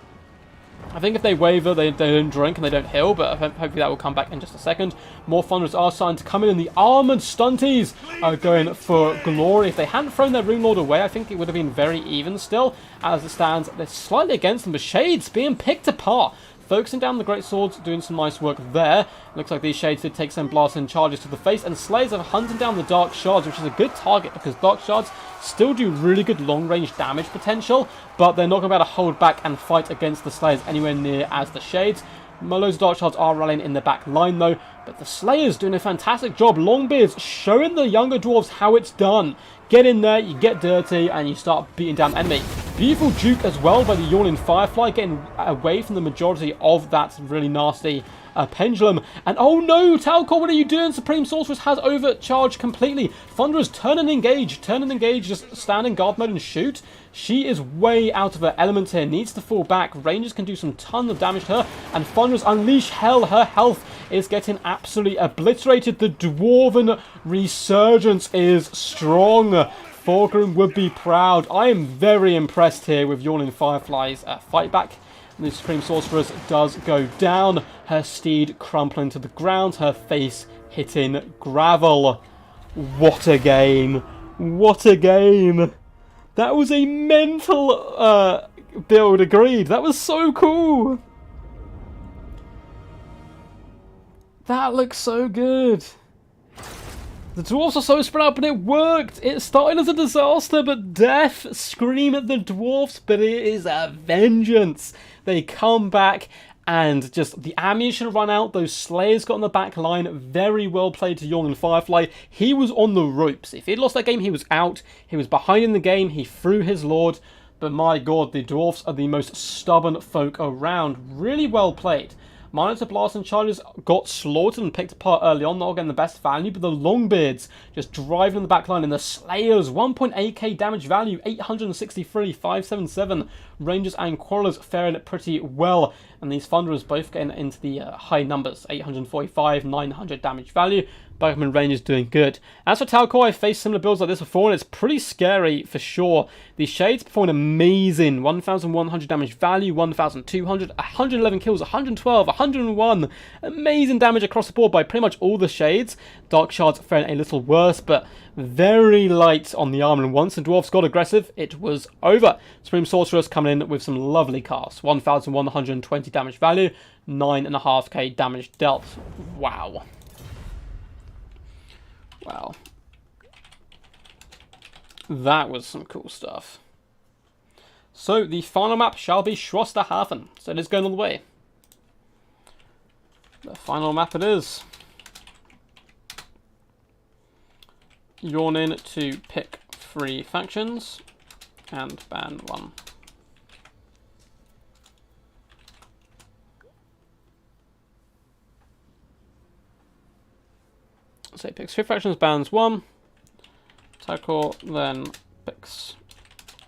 S1: I think if they waver, they don't drink and they don't heal, but hopefully that will come back in just a second. More Thunderers are starting to come in, and the Armoured Stunties are going for glory. If they hadn't thrown their Rune Lord away, I think it would have been very even still. As it stands, they're slightly against them, but Shades being picked apart. Focusing down the Great Swords, doing some nice work there. Looks like these Shades did take some blasting charges to the face, and Slayers are hunting down the Dark Shards, which is a good target because Dark Shards still do really good long-range damage potential, but they're not going to be able to hold back and fight against the Slayers anywhere near as the Shades. Loads of Dark Shards are rallying in the back line though. But the Slayers doing a fantastic job. Longbeards showing the younger dwarves how it's done. Get in there, you get dirty, and you start beating down enemy. Beautiful juke as well by the Yawning Firefly, getting away from the majority of that really nasty pendulum. And oh no, Talcor, what are you doing? Supreme Sorceress has overcharged completely. Thunderers, turn and engage, just stand in guard mode and shoot. She is way out of her element here, needs to fall back. Rangers can do some tons of damage to her, and Thunderers unleash hell. Her health is getting absolutely obliterated. The Dwarven resurgence is strong. Thorgrim would be proud. I am very impressed here with Yawning Firefly's fight back. The Supreme Sorceress does go down. Her steed crumpling to the ground. Her face hitting gravel. What a game. What a game. That was a mental build, agreed. That was so cool. That looks so good. The dwarves are so spread out, but it worked. It started as a disaster, but death scream at the dwarves, but it is a vengeance. They come back and just the ammunition run out. Those Slayers got on the back line. Very well played to Yawning Firefly. He was on the ropes. If he'd lost that game, he was out. He was behind in the game. He threw his lord. But my god, the dwarves are the most stubborn folk around. Really well played. Minotaur Blast and Chargers got slaughtered and picked apart early on, not getting the best value, but the Longbeards just driving on the back line, and the Slayers, 1.8k damage value, 863, 577. Rangers and Quarrelers faring pretty well, and these Thunderers both getting into the high numbers, 845, 900 damage value. Bergman Rangers doing good. As for Talcor, I've faced similar builds like this before, and it's pretty scary for sure. The Shades performing amazing. 1,100 damage value, 1,200, 111 kills, 112, 101. Amazing damage across the board by pretty much all the Shades. Dark Shards faring a little worse, but very light on the armor. And once the Dwarfs got aggressive, it was over. Supreme Sorceress coming in with some lovely casts. 1,120 damage value, 9.5k damage dealt. Wow. Wow. That was some cool stuff. So, the final map shall be Schlosterhafen. So it is going all the way. The final map it is. Yawning to pick 3 factions and ban 1. So it picks 3 factions, bans 1. Talcor then picks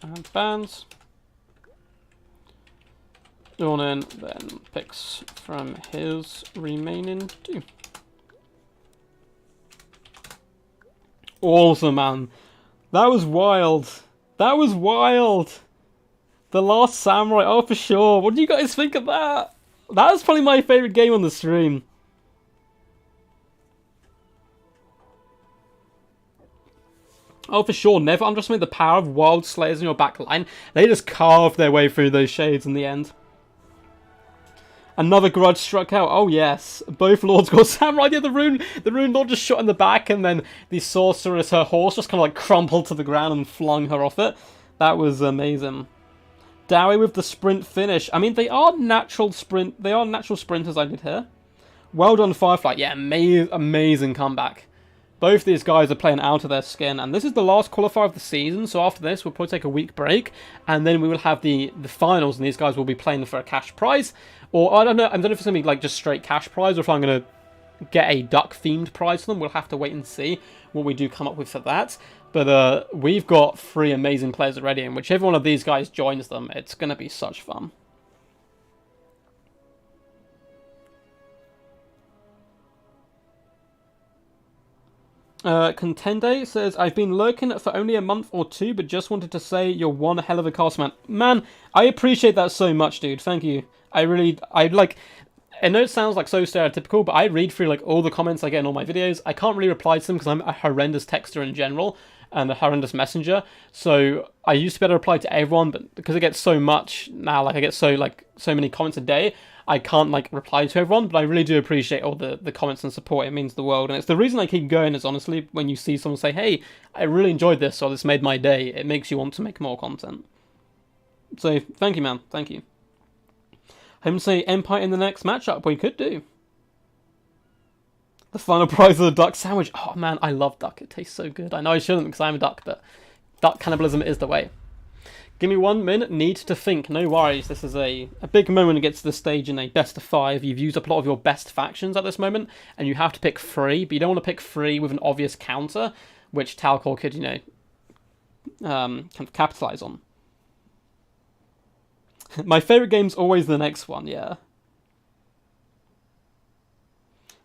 S1: and bans. Yawning then picks from his remaining 2. Awesome, man. That was wild. That was wild. The Last Samurai, oh for sure. What do you guys think of that? That was probably my favourite game on the stream. Oh, for sure. Never underestimate the power of wild Slayers in your back line. They just carved their way through those Shades in the end. Another grudge struck out. Oh, yes. Both Lords got Samurai. Yeah, the Rune Lord just shot in the back, and then the Sorceress, her horse, just kind of like crumpled to the ground and flung her off it. That was amazing. Dowie with the sprint finish. I mean, they are natural sprinters I did here. Well done, Firefly. Yeah, amazing comeback. Both these guys are playing out of their skin, and this is the last qualifier of the season, so after this we'll probably take a week break, and then we will have the finals, and these guys will be playing for a cash prize, or I don't know if it's going to be like just straight cash prize, or if I'm going to get a duck-themed prize for them. We'll have to wait and see what we do come up with for that, but we've got 3 amazing players already, and whichever one of these guys joins them, it's going to be such fun. Contende says, I've been lurking for only a month or 2, but just wanted to say you're one hell of a cast, man. Man, I appreciate that so much, dude. Thank you. I like, I know it sounds like so stereotypical, but I read through like all the comments I get in all my videos. I can't really reply to them because I'm a horrendous texter in general and a horrendous messenger. So I used to be able to reply to everyone, but because I get so much now, like I get so many comments a day, I can't like reply to everyone, but I really do appreciate all the comments and support. It means the world, and it's the reason I keep going is honestly when you see someone say, hey, I really enjoyed this, or this made my day, it makes you want to make more content. So thank you, man. Thank you. Him say Empire in the next matchup. We could do. The final prize of the duck sandwich. Oh man, I love duck. It tastes so good. I know I shouldn't because I'm a duck, but duck cannibalism is the way. Give me 1 minute, need to think. No worries, this is a big moment when it gets to this stage in a best of 5. You've used up a lot of your best factions at this moment, and you have to pick 3, but you don't want to pick 3 with an obvious counter, which Talcor could, kind of capitalise on. My favourite game's always the next one, yeah.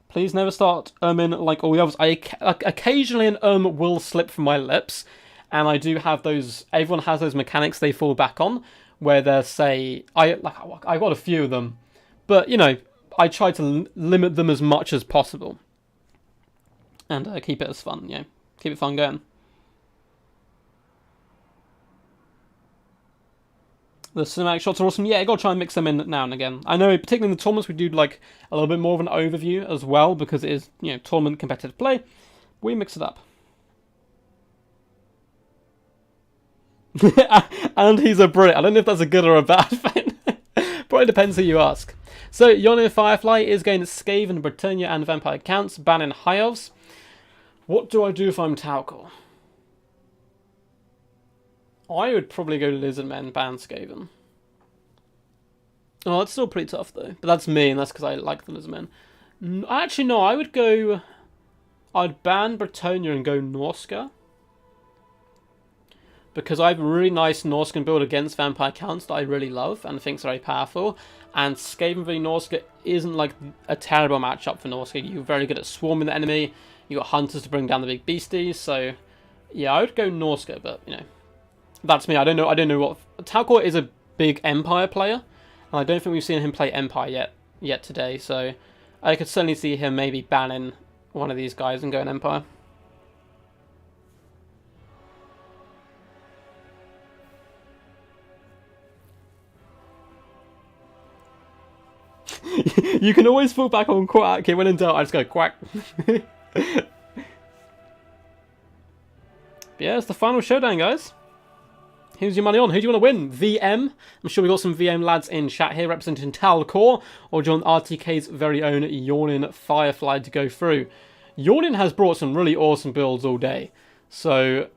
S1: Please never start in like all the others. Occasionally an will slip from my lips, and I do have those. Everyone has those mechanics they fall back on, where they say I got a few of them, but I try to limit them as much as possible, and keep it as fun. Keep it fun going. The cinematic shots are awesome. Yeah, I gotta try and mix them in now and again. I know, particularly in the tournaments, we do like a little bit more of an overview as well because it is, tournament competitive play. We mix it up. And he's a Brit. I don't know if that's a good or a bad thing. Probably depends who you ask. So, Yawning Firefly is going to Skaven, Britannia, and Vampire Counts, banning High Elves. What do I do if I'm Talcor? I would probably go Lizardmen, ban Skaven. Oh, that's still pretty tough though. But that's me, and that's because I like the Lizardmen. Actually, no, I would go... I'd ban Britannia and go Norska. Because I have a really nice Norscan build against Vampire Counts that I really love and think is very powerful. And Skaven v Norska isn't like a terrible matchup for Norska. You're very good at swarming the enemy. You got hunters to bring down the big beasties. So, yeah, I would go Norska, but, that's me. I don't know what... Talcor is a big Empire player, and I don't think we've seen him play Empire yet today, so I could certainly see him maybe banning one of these guys and going Empire. You can always fall back on quack. Okay, when in doubt, I just go quack. Yeah, it's the final showdown, guys. Who's your money on? Who do you want to win? VM? I'm sure we got some VM lads in chat here representing Talcor, or do you want RTK's very own Yawning Firefly to go through? Yawning has brought some really awesome builds all day, so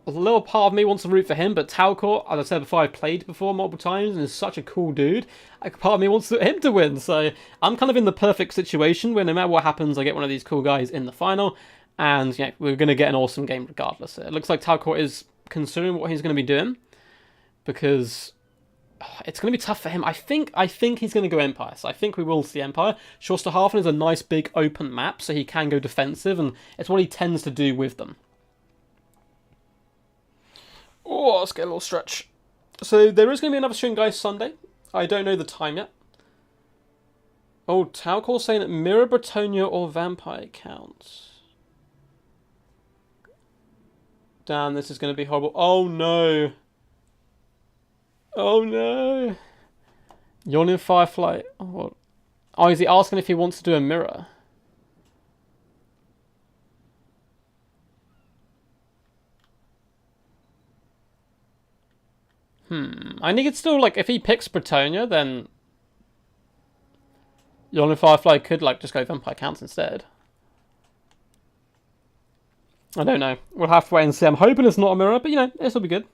S1: a little part of me wants to root for him, but Talcor, as I said before, I've played before multiple times and is such a cool dude. Part of me wants him to win, so I'm kind of in the perfect situation where no matter what happens, I get one of these cool guys in the final, and we're going to get an awesome game regardless. It looks like Talcor is considering what he's going to be doing, because it's going to be tough for him. I think he's going to go Empire, so I think we will see Empire. Shostahafen is a nice big open map, so he can go defensive, and it's what he tends to do with them. Oh, let's get a little stretch. So there is going to be another stream, guys, Sunday. I don't know the time yet. Oh, Talcor saying that Mirror Britannia or Vampire counts. Damn, this is going to be horrible. Oh, no. Oh, no. Yawning Firefly. Oh, is he asking if he wants to do a mirror? I think it's still, if he picks Britannia, then Yawning Firefly could, just go Vampire Counts instead. I don't know. We'll have to wait and see. I'm hoping it's not a mirror, but, this will be good.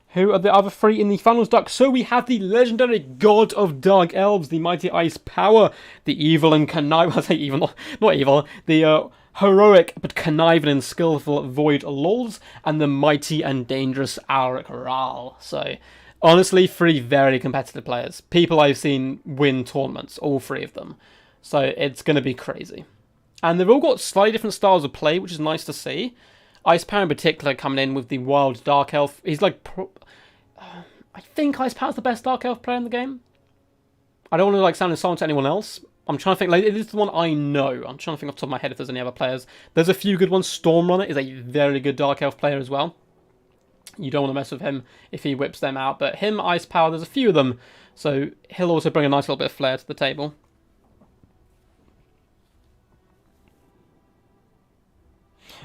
S1: Who are the other 3 in the finals, Duck? So we have the legendary God of Dark Elves, the mighty Ice Power, the evil and conniving... I say evil, not evil. The heroic but conniving and skillful Void Lulz, and the mighty and dangerous Auric Ral. So, honestly, 3 very competitive players. People I've seen win tournaments, all 3 of them. So, it's going to be crazy. And they've all got slightly different styles of play, which is nice to see. Ice Power in particular coming in with the wild Dark Elf. He's I think Ice Power's the best Dark Elf player in the game. I don't want to sound insulting to anyone else. I'm trying to think, it is the one I know. I'm trying to think off the top of my head if there's any other players. There's a few good ones. Stormrunner is a very good Dark Elf player as well. You don't want to mess with him if he whips them out. But him, Ice Power, there's a few of them. So he'll also bring a nice little bit of flair to the table.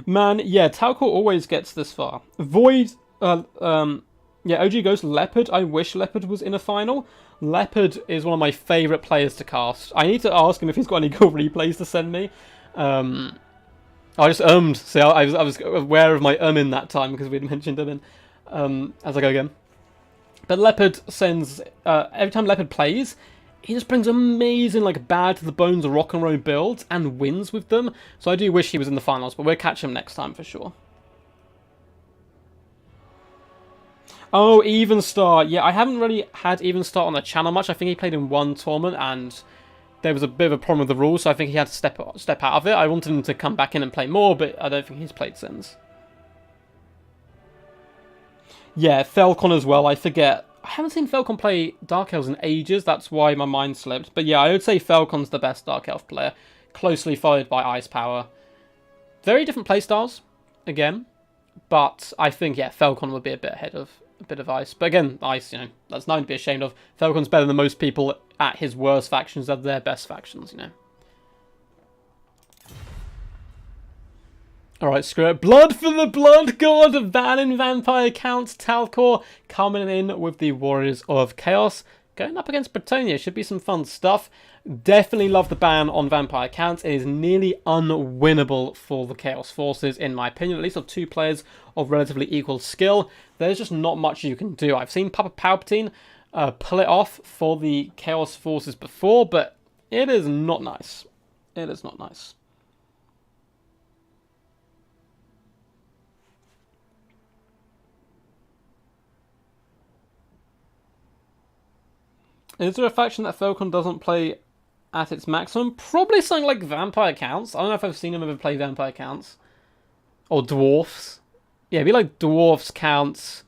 S1: Man, yeah, Talcor always gets this far. Void, yeah, OG Ghost, Leopard. I wish Leopard was in a final. Leopard is one of my favourite players to cast. I need to ask him if he's got any good replays to send me. I just ummed. See, I was aware of my in that time because we'd mentioned in. As I go again. But Leopard sends... every time Leopard plays, he just brings amazing, like, bad to the bones rock and roll builds and wins with them. So I do wish he was in the finals, but we'll catch him next time for sure. Oh, Even Star. Yeah, I haven't really had Even Star on the channel much. I think he played in one tournament and there was a bit of a problem with the rules, so I think he had to step out of it. I wanted him to come back in and play more, but I don't think he's played since. Yeah, Falcon as well. I forget. I haven't seen Falcon play Dark Elves in ages. That's why my mind slipped. But yeah, I would say Falcon's the best Dark Elf player. Closely followed by Ice Power. Very different playstyles, again. But I think, yeah, Falcon would be a bit ahead of a bit of Ice. But again, Ice, you know, that's nothing to be ashamed of. Falcon's better than most people at his worst factions at their best factions, you know. Alright, screw it. Blood for the Blood God! Van in Vampire Counts. Talcor coming in with the Warriors of Chaos. Going up against Bretonia. Should be some fun stuff. Definitely love the ban on Vampire Counts. It is nearly unwinnable for the Chaos Forces, in my opinion. At least of two players of relatively equal skill. There's just not much you can do. I've seen Papa Palpatine pull it off for the Chaos Forces before, but it is not nice. It is not nice. Is there a faction that Falcon doesn't play at its maximum? Probably something like Vampire Counts. I don't know if I've seen him ever play Vampire Counts. Or Dwarfs. Yeah, it'd be like Dwarfs, Counts,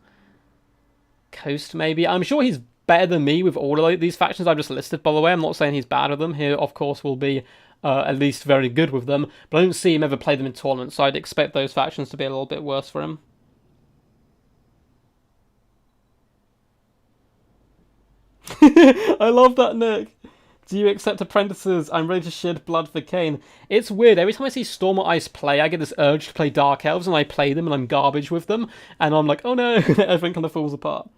S1: Coast maybe. I'm sure he's better than me with all of these factions I've just listed, by the way. I'm not saying he's bad with them. He, of course, will be at least very good with them. But I don't see him ever play them in tournaments, so I'd expect those factions to be a little bit worse for him. I love that, Nick. Do you accept apprentices? I'm ready to shed blood for Kane. It's weird. Every time I see Storm or Ice play, I get this urge to play Dark Elves, and I play them, and I'm garbage with them. And I'm like, oh no, everything kind of falls apart.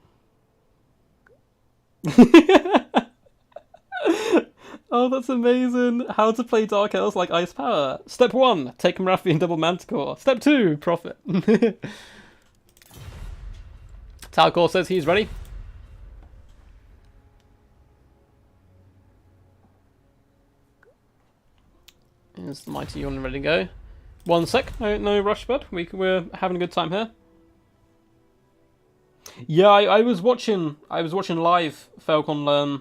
S1: Oh, that's amazing. How to play Dark Elves like Ice Power. Step 1, take Marathi and double Manticore. Step 2, profit. Talcor says he's ready. Is the Mighty Yawn ready to go? 1 sec, no rush, bud. We're having a good time here. Yeah, I was watching live Falcon learn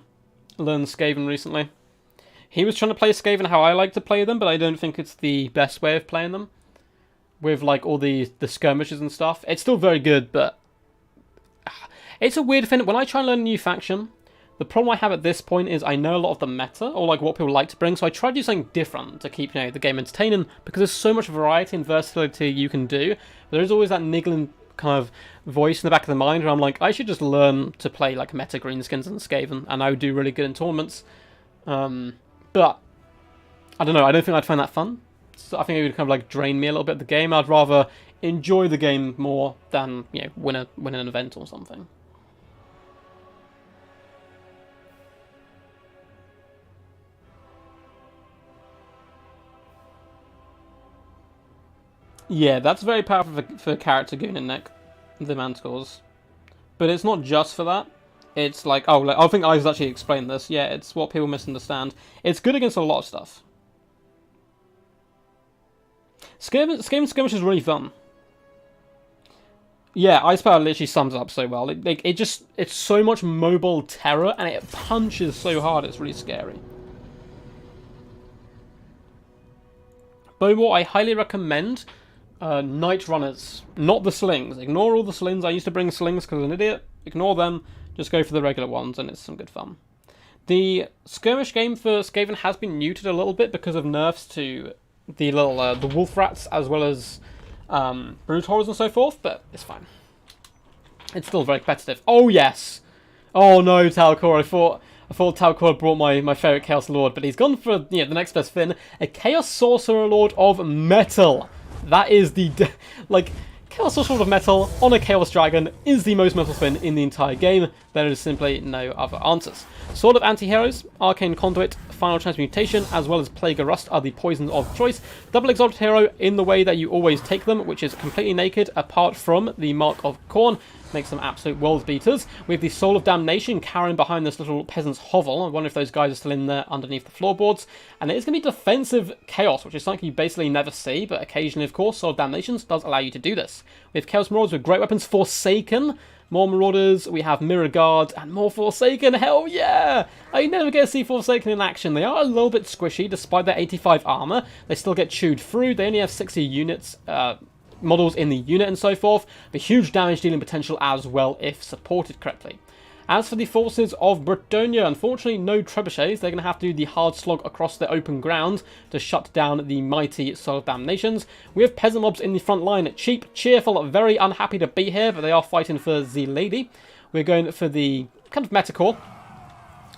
S1: Skaven recently. He was trying to play Skaven how I like to play them, but I don't think it's the best way of playing them. With like all the skirmishes and stuff. It's still very good, but it's a weird thing. When I try and learn a new faction, the problem I have at this point is I know a lot of the meta, or like what people like to bring, so I try to do something different to keep, you know, the game entertaining, because there's so much variety and versatility you can do. But there's always that niggling kind of voice in the back of the mind where I'm like, I should just learn to play like meta Greenskins and Skaven, and I would do really good in tournaments. But I don't know, I don't think I'd find that fun. So I think it would kind of like drain me a little bit of the game. I'd rather enjoy the game more than, you know, win an event or something. Yeah, that's very powerful for character Goon and Nick, the Manticores. But it's not just for that. It's like, oh, I think I've actually explained this. Yeah, it's what people misunderstand. It's good against a lot of stuff. Skaven Skirmish is really fun. Yeah, Ice Power literally sums it up so well. It's so much mobile terror, and it punches so hard, it's really scary. But what I highly recommend... Night Runners, not the slings. Ignore all the slings. I used to bring slings because I'm an idiot. Ignore them. Just go for the regular ones, and it's some good fun. The skirmish game for Skaven has been neutered a little bit because of nerfs to the little the wolf rats as well as brood horrors and so forth, but it's fine. It's still very competitive. Oh yes. Oh no, Talcor. I thought Talcor brought my favourite Chaos Lord, but he's gone for the next best thing, a Chaos Sorcerer Lord of Metal. That is the like Chaos Sword of Metal on a Chaos Dragon is the most metal spin in the entire game. There is simply no other answers. Sword of Anti-Heroes, Arcane Conduit, Final Transmutation, as well as Plague of Rust are the poisons of choice. Double Exalted Hero in the way that you always take them, which is completely naked apart from the Mark of Khorne. Makes them absolute world beaters. We have the Soul of Damnation carrying behind this little peasant's hovel. I wonder if those guys are still in there underneath the floorboards. And it is going to be defensive chaos, which is something you basically never see, but occasionally, of course, Soul of Damnations does allow you to do this. We have Chaos Marauders with great weapons, Forsaken. More Marauders, we have Mirror Guard, and more Forsaken, hell yeah! I never get to see Forsaken in action. They are a little bit squishy, despite their 85 armor. They still get chewed through. They only have 60 units, models in the unit and so forth, but huge damage dealing potential as well if supported correctly. As for the forces of Bretonnia, unfortunately no trebuchets. They're going to have to do the hard slog across the open ground to shut down the mighty Soul of Damnations. We have peasant mobs in the front line, cheap, cheerful, very unhappy to be here, but they are fighting for the lady. We're going for the kind of metacore.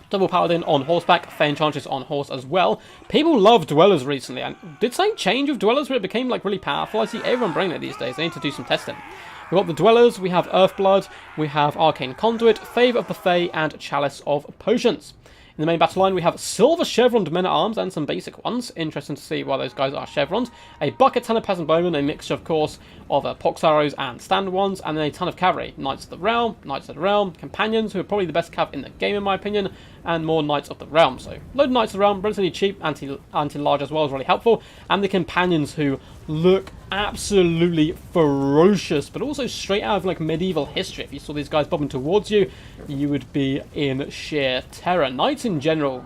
S1: Double Paladin on horseback, Fey Enchantress on horse as well. People love Dwellers recently, and did something change with Dwellers where it became like really powerful? I see everyone bringing it these days. They need to do some testing. We've got the Dwellers, we have Earthblood, we have Arcane Conduit, Favour of the Fae, and Chalice of Potions. In the main battle line, we have silver chevroned men-at-arms and some basic ones. Interesting to see why those guys are chevroned. A bucket ton of peasant bowmen, a mixture, of course, of pox arrows and standard ones, and then a ton of cavalry. Knights of the Realm, Companions, who are probably the best cav in the game, in my opinion, and more Knights of the Realm. So, load of Knights of the Realm, relatively cheap, anti-large as well is really helpful, and the Companions, who look absolutely ferocious, but also straight out of like medieval history. If you saw these guys bobbing towards you, you would be in sheer terror. Knights in general,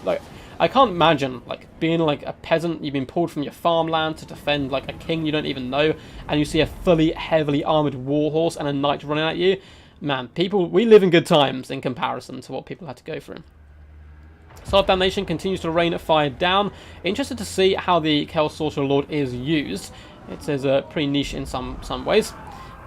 S1: like, I can't imagine like being like a peasant. You've been pulled from your farmland to defend like a king you don't even know, and you see a fully heavily armored warhorse and a knight running at you. Man, we live in good times in comparison to what people had to go through. Soul of Damnation continues to rain fire down. Interested to see how the Chaos Sorcerer Lord is used. It is pretty niche in some ways.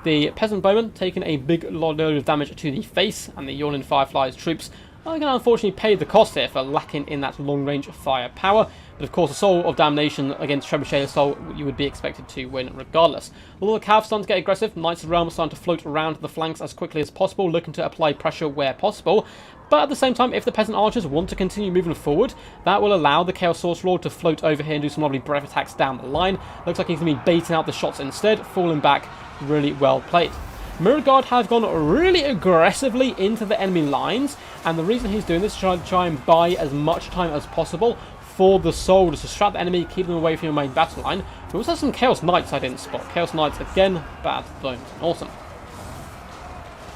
S1: The Peasant Bowman taking a big load of damage to the face, and the Yawning Firefly's troops are going to unfortunately pay the cost here for lacking in that long-range firepower. But of course, the Soul of Damnation against Trebuchet Assault, you would be expected to win regardless. Although the Cavs starting to get aggressive, Knights of the Realm are starting to float around the flanks as quickly as possible, looking to apply pressure where possible. But at the same time, if the Peasant Archers want to continue moving forward, that will allow the Chaos Sorcerer Lord to float over here and do some lovely breath attacks down the line. Looks like he's going to be baiting out the shots instead, falling back. Really well played. Mirror Guard have gone really aggressively into the enemy lines, and the reason he's doing this is to try and buy as much time as possible for the soldiers to distract the enemy, keep them away from your main battle line. We also have some Chaos Knights I didn't spot. Chaos Knights, again, bad, don't, awesome.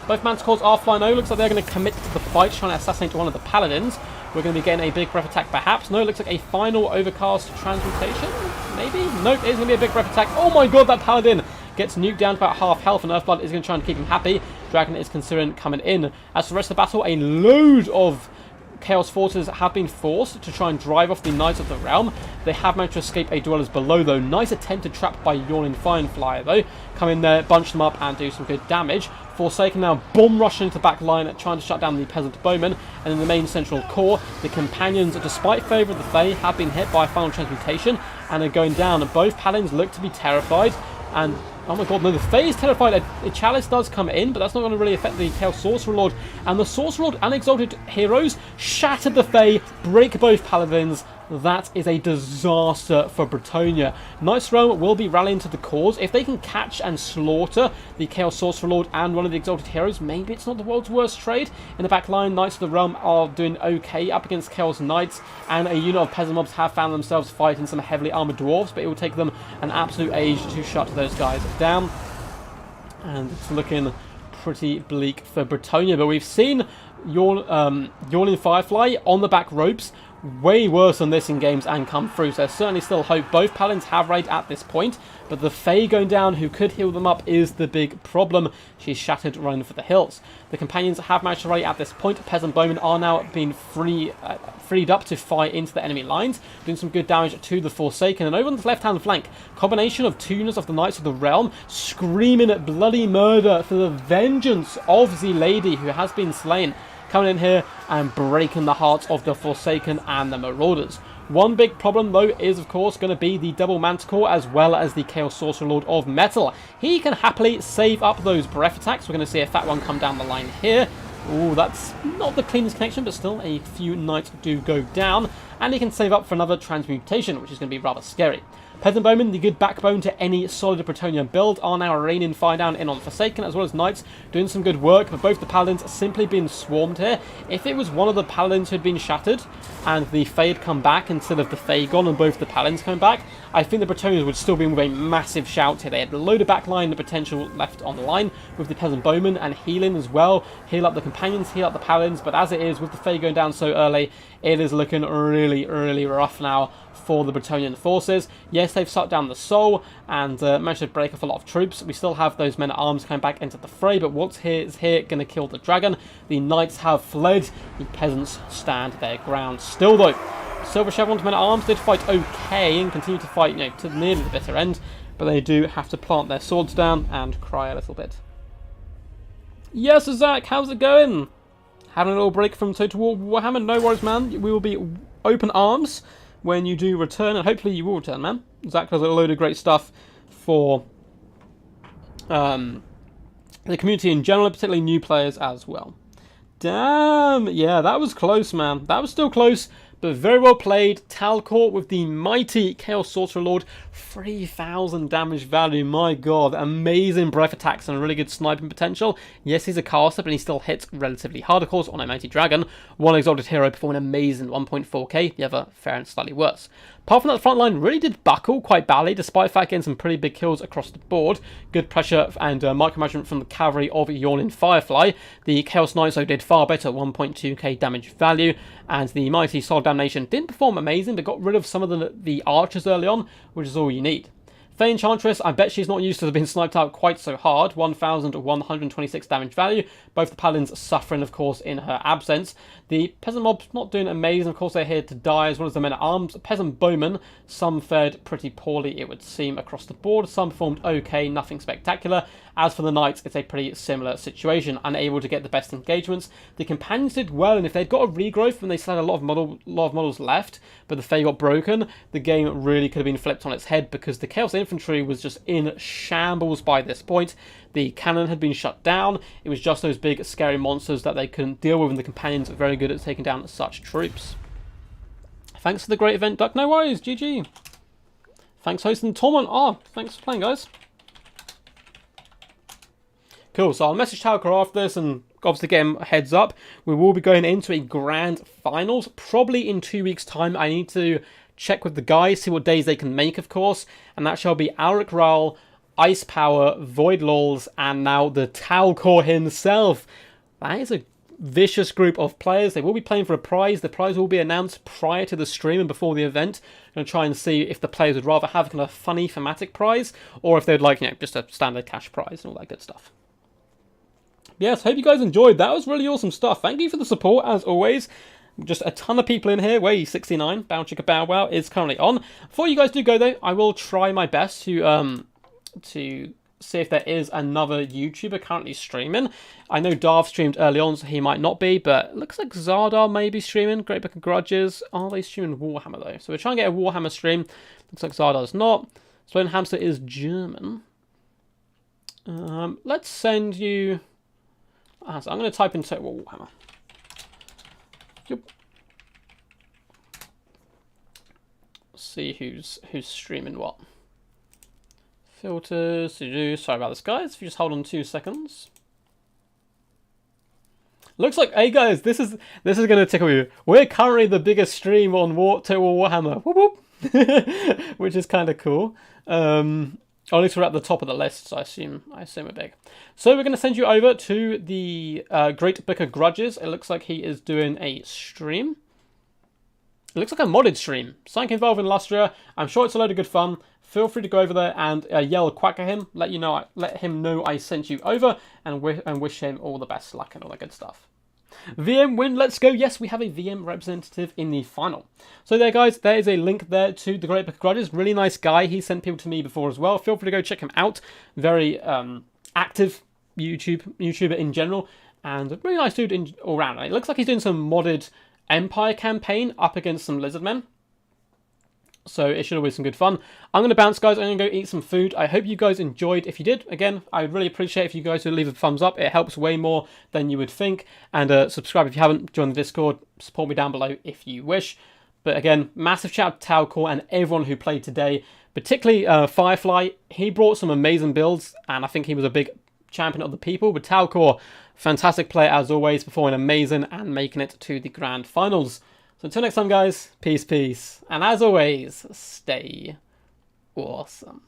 S1: Both Manticores are flying over. Looks like they're going to commit to the fight, trying to assassinate one of the Paladins. We're going to be getting a big breath attack, perhaps. No, it looks like a final Overcast Transmutation, maybe? Nope, it is going to be a big breath attack. Oh my god, that Paladin gets nuked down to about half health, and Earthblood is going to try and keep him happy. Dragon is considering coming in. As for the rest of the battle, a load of Chaos Forces have been forced to try and drive off the Knights of the Realm. They have managed to escape a Dwellers below, though. Nice attempted trap by Yawning Firefly, though. Come in there, bunch them up, and do some good damage. Forsaken now bomb rushing into the back line, trying to shut down the Peasant Bowmen. And in the main central core, the Companions, despite favour of the Fae, have been hit by Final Transmutation and are going down. Both Paladins look to be terrified, and oh my god, no, the Fae is terrified. A Chalice does come in, but that's not going to really affect the Chaos Sorcerer Lord. And the Sorcerer Lord and Exalted Heroes shatter the Fae, break both Paladins. That is a disaster for Bretonnia. Knights of the Realm will be rallying to the cause. If they can catch and slaughter the Chaos Sorcerer Lord and one of the Exalted Heroes, maybe it's not the world's worst trade. In the back line, Knights of the Realm are doing okay up against Chaos Knights, and a unit of Peasant Mobs have found themselves fighting some heavily armoured Dwarfs, but it will take them an absolute age to shut those guys down. And it's looking pretty bleak for Bretonnia, but we've seen Yawning Firefly on the back ropes way worse than this in games and come through, so there's certainly still hope. Both Paladins have raid at this point, but the Fae going down, who could heal them up, is the big problem. She's shattered, running for the hills. The Companions have managed to raid at this point. Peasant Bowmen are now being freed up to fight into the enemy lines, doing some good damage to the Forsaken. And over on the left-hand flank, combination of two units of the Knights of the Realm screaming at bloody murder for the vengeance of the lady who has been slain, coming in here and breaking the hearts of the Forsaken and the Marauders. One big problem, though, is, of course, going to be the double Manticore as well as the Chaos Sorcerer Lord of Metal. He can happily save up those breath attacks. We're going to see a fat one come down the line here. Ooh, that's not the cleanest connection, but still a few knights do go down. And he can save up for another transmutation, which is going to be rather scary. Peasant Bowmen, the good backbone to any solid Bretonnian build, are now raining fire down in on Forsaken, as well as Knights doing some good work, but both the Paladins are simply being swarmed here. If it was one of the Paladins who had been shattered, and the Fae had come back instead of the Fae gone, and both the Paladins coming back, I think the Bretonnians would still be with a massive shout here. They had a load of backline, the potential left on the line, with the Peasant Bowmen, and healing as well. Heal up the Companions, heal up the Paladins, but as it is, with the Fae going down so early, it is looking really, really rough now for the Bretonnian forces. Yes, they've shut down the Soul and managed to break off a lot of troops. We still have those men-at-arms coming back into the fray, but what's here is here going to kill the dragon. The knights have fled. The peasants stand their ground. Still, though, Silver Chevron's men-at-arms did fight okay and continue to fight, you know, to nearly the bitter end, but they do have to plant their swords down and cry a little bit. Yes, Zach, how's it going? Having a little break from Total War Warhammer? No worries, man. We will be open arms when you do return, and hopefully you will return, man. Zach does a load of great stuff for the community in general, particularly new players as well. Damn, yeah, that was close, man. That was still close, but very well played. Talcor with the mighty Chaos Sorcerer Lord, 3,000 damage value. My god, amazing breath attacks and really good sniping potential. Yes, he's a caster, but he still hits relatively hard, of course, on a mighty dragon. One exalted hero performing amazing 1.4k, the other fair and slightly worse. Apart from that, the front line really did buckle quite badly, despite the fact getting some pretty big kills across the board. Good pressure and micromanagement from the cavalry of Yawning Firefly. The Chaos Knights, though, did far better, 1.2k damage value. And the mighty Soul Damnation didn't perform amazing, but got rid of some of the archers early on, which is all you need. Fae Enchantress, I bet she's not used to being sniped out quite so hard. 1,126 damage value. Both the Paladins suffering, of course, in her absence. The Peasant Mob's not doing amazing. Of course, they're here to die, as well as the Men-at-Arms. Peasant Bowmen, some fared pretty poorly, it would seem, across the board. Some performed okay, nothing spectacular. As for the Knights, it's a pretty similar situation. Unable to get the best engagements. The Companions did well, and if they'd got a regrowth and they still had a lot of models left, but the Fae got broken, the game really could have been flipped on its head, because the Chaos Infantry was just in shambles by this point. The cannon had been shut down. It was just those big scary monsters that they couldn't deal with, and the Companions are very good at taking down such troops. Thanks for the great event, Duck. No worries, GG. Thanks for hosting the tournament. Oh, thanks for playing, guys. Cool, so I'll message Talcor after this and obviously get him a heads up. We will be going into a grand finals, probably in 2 weeks' time. I need to check with the guys, see what days they can make, of course. And that shall be Alric Raoul, Ice Power, Void Lulz, and now the Talcor himself. That is a vicious group of players. They will be playing for a prize. The prize will be announced prior to the stream and before the event. I'm going to try and see if the players would rather have kind of a funny thematic prize, or if they'd like, you know, just a standard cash prize and all that good stuff. Yes, hope you guys enjoyed. That was really awesome stuff. Thank you for the support, as always. Just a ton of people in here. Way 69, Bow Chicka Bow Wow is currently on. Before you guys do go, though, I will try my best to see if there is another YouTuber currently streaming. I know Dwarfs streamed early on, so he might not be, but it looks like Zardar may be streaming. Great Book of Grudges. Are they streaming Warhammer, though? So we're trying to get a Warhammer stream. Looks like Zardar's not. Sloan Hamster is German. Let's send you... So I'm going to type in Total War Warhammer. Yep. See who's streaming what. Filters to do. Sorry about this, guys. If you just hold on 2 seconds. Looks like, hey guys, this is going to tickle you. We're currently the biggest stream on Total War Warhammer. Whoop whoop. Which is kind of cool. Or at least we're at the top of the list, so I assume we're big. So we're going to send you over to the Great Book of Grudges. It looks like he is doing a stream. It looks like a modded stream. Something involving Lustria. I'm sure it's a load of good fun. Feel free to go over there and yell quack at him. Let him know I sent you over, and wish him all the best luck and all that good stuff. VM win, let's go. Yes, we have a VM representative in the final. So there, guys, there is a link there to the Great Book of Grudges. Really nice guy. He sent people to me before as well. Feel free to go check him out. Very active YouTuber in general, and a really nice dude all around. It looks like he's doing some modded Empire campaign up against some Lizardmen. So it should always be some good fun. I'm going to bounce, guys. I'm going to go eat some food. I hope you guys enjoyed. If you did, again, I really appreciate if you guys would leave a thumbs up. It helps way more than you would think. And subscribe if you haven't. Join the Discord. Support me down below if you wish. But again, massive shout out to Talcor and everyone who played today. Particularly Firefly. He brought some amazing builds. And I think he was a big champion of the people. But Talcor, fantastic player as always. Performing amazing and making it to the grand finals. So until next time, guys, peace, peace. And as always, stay awesome.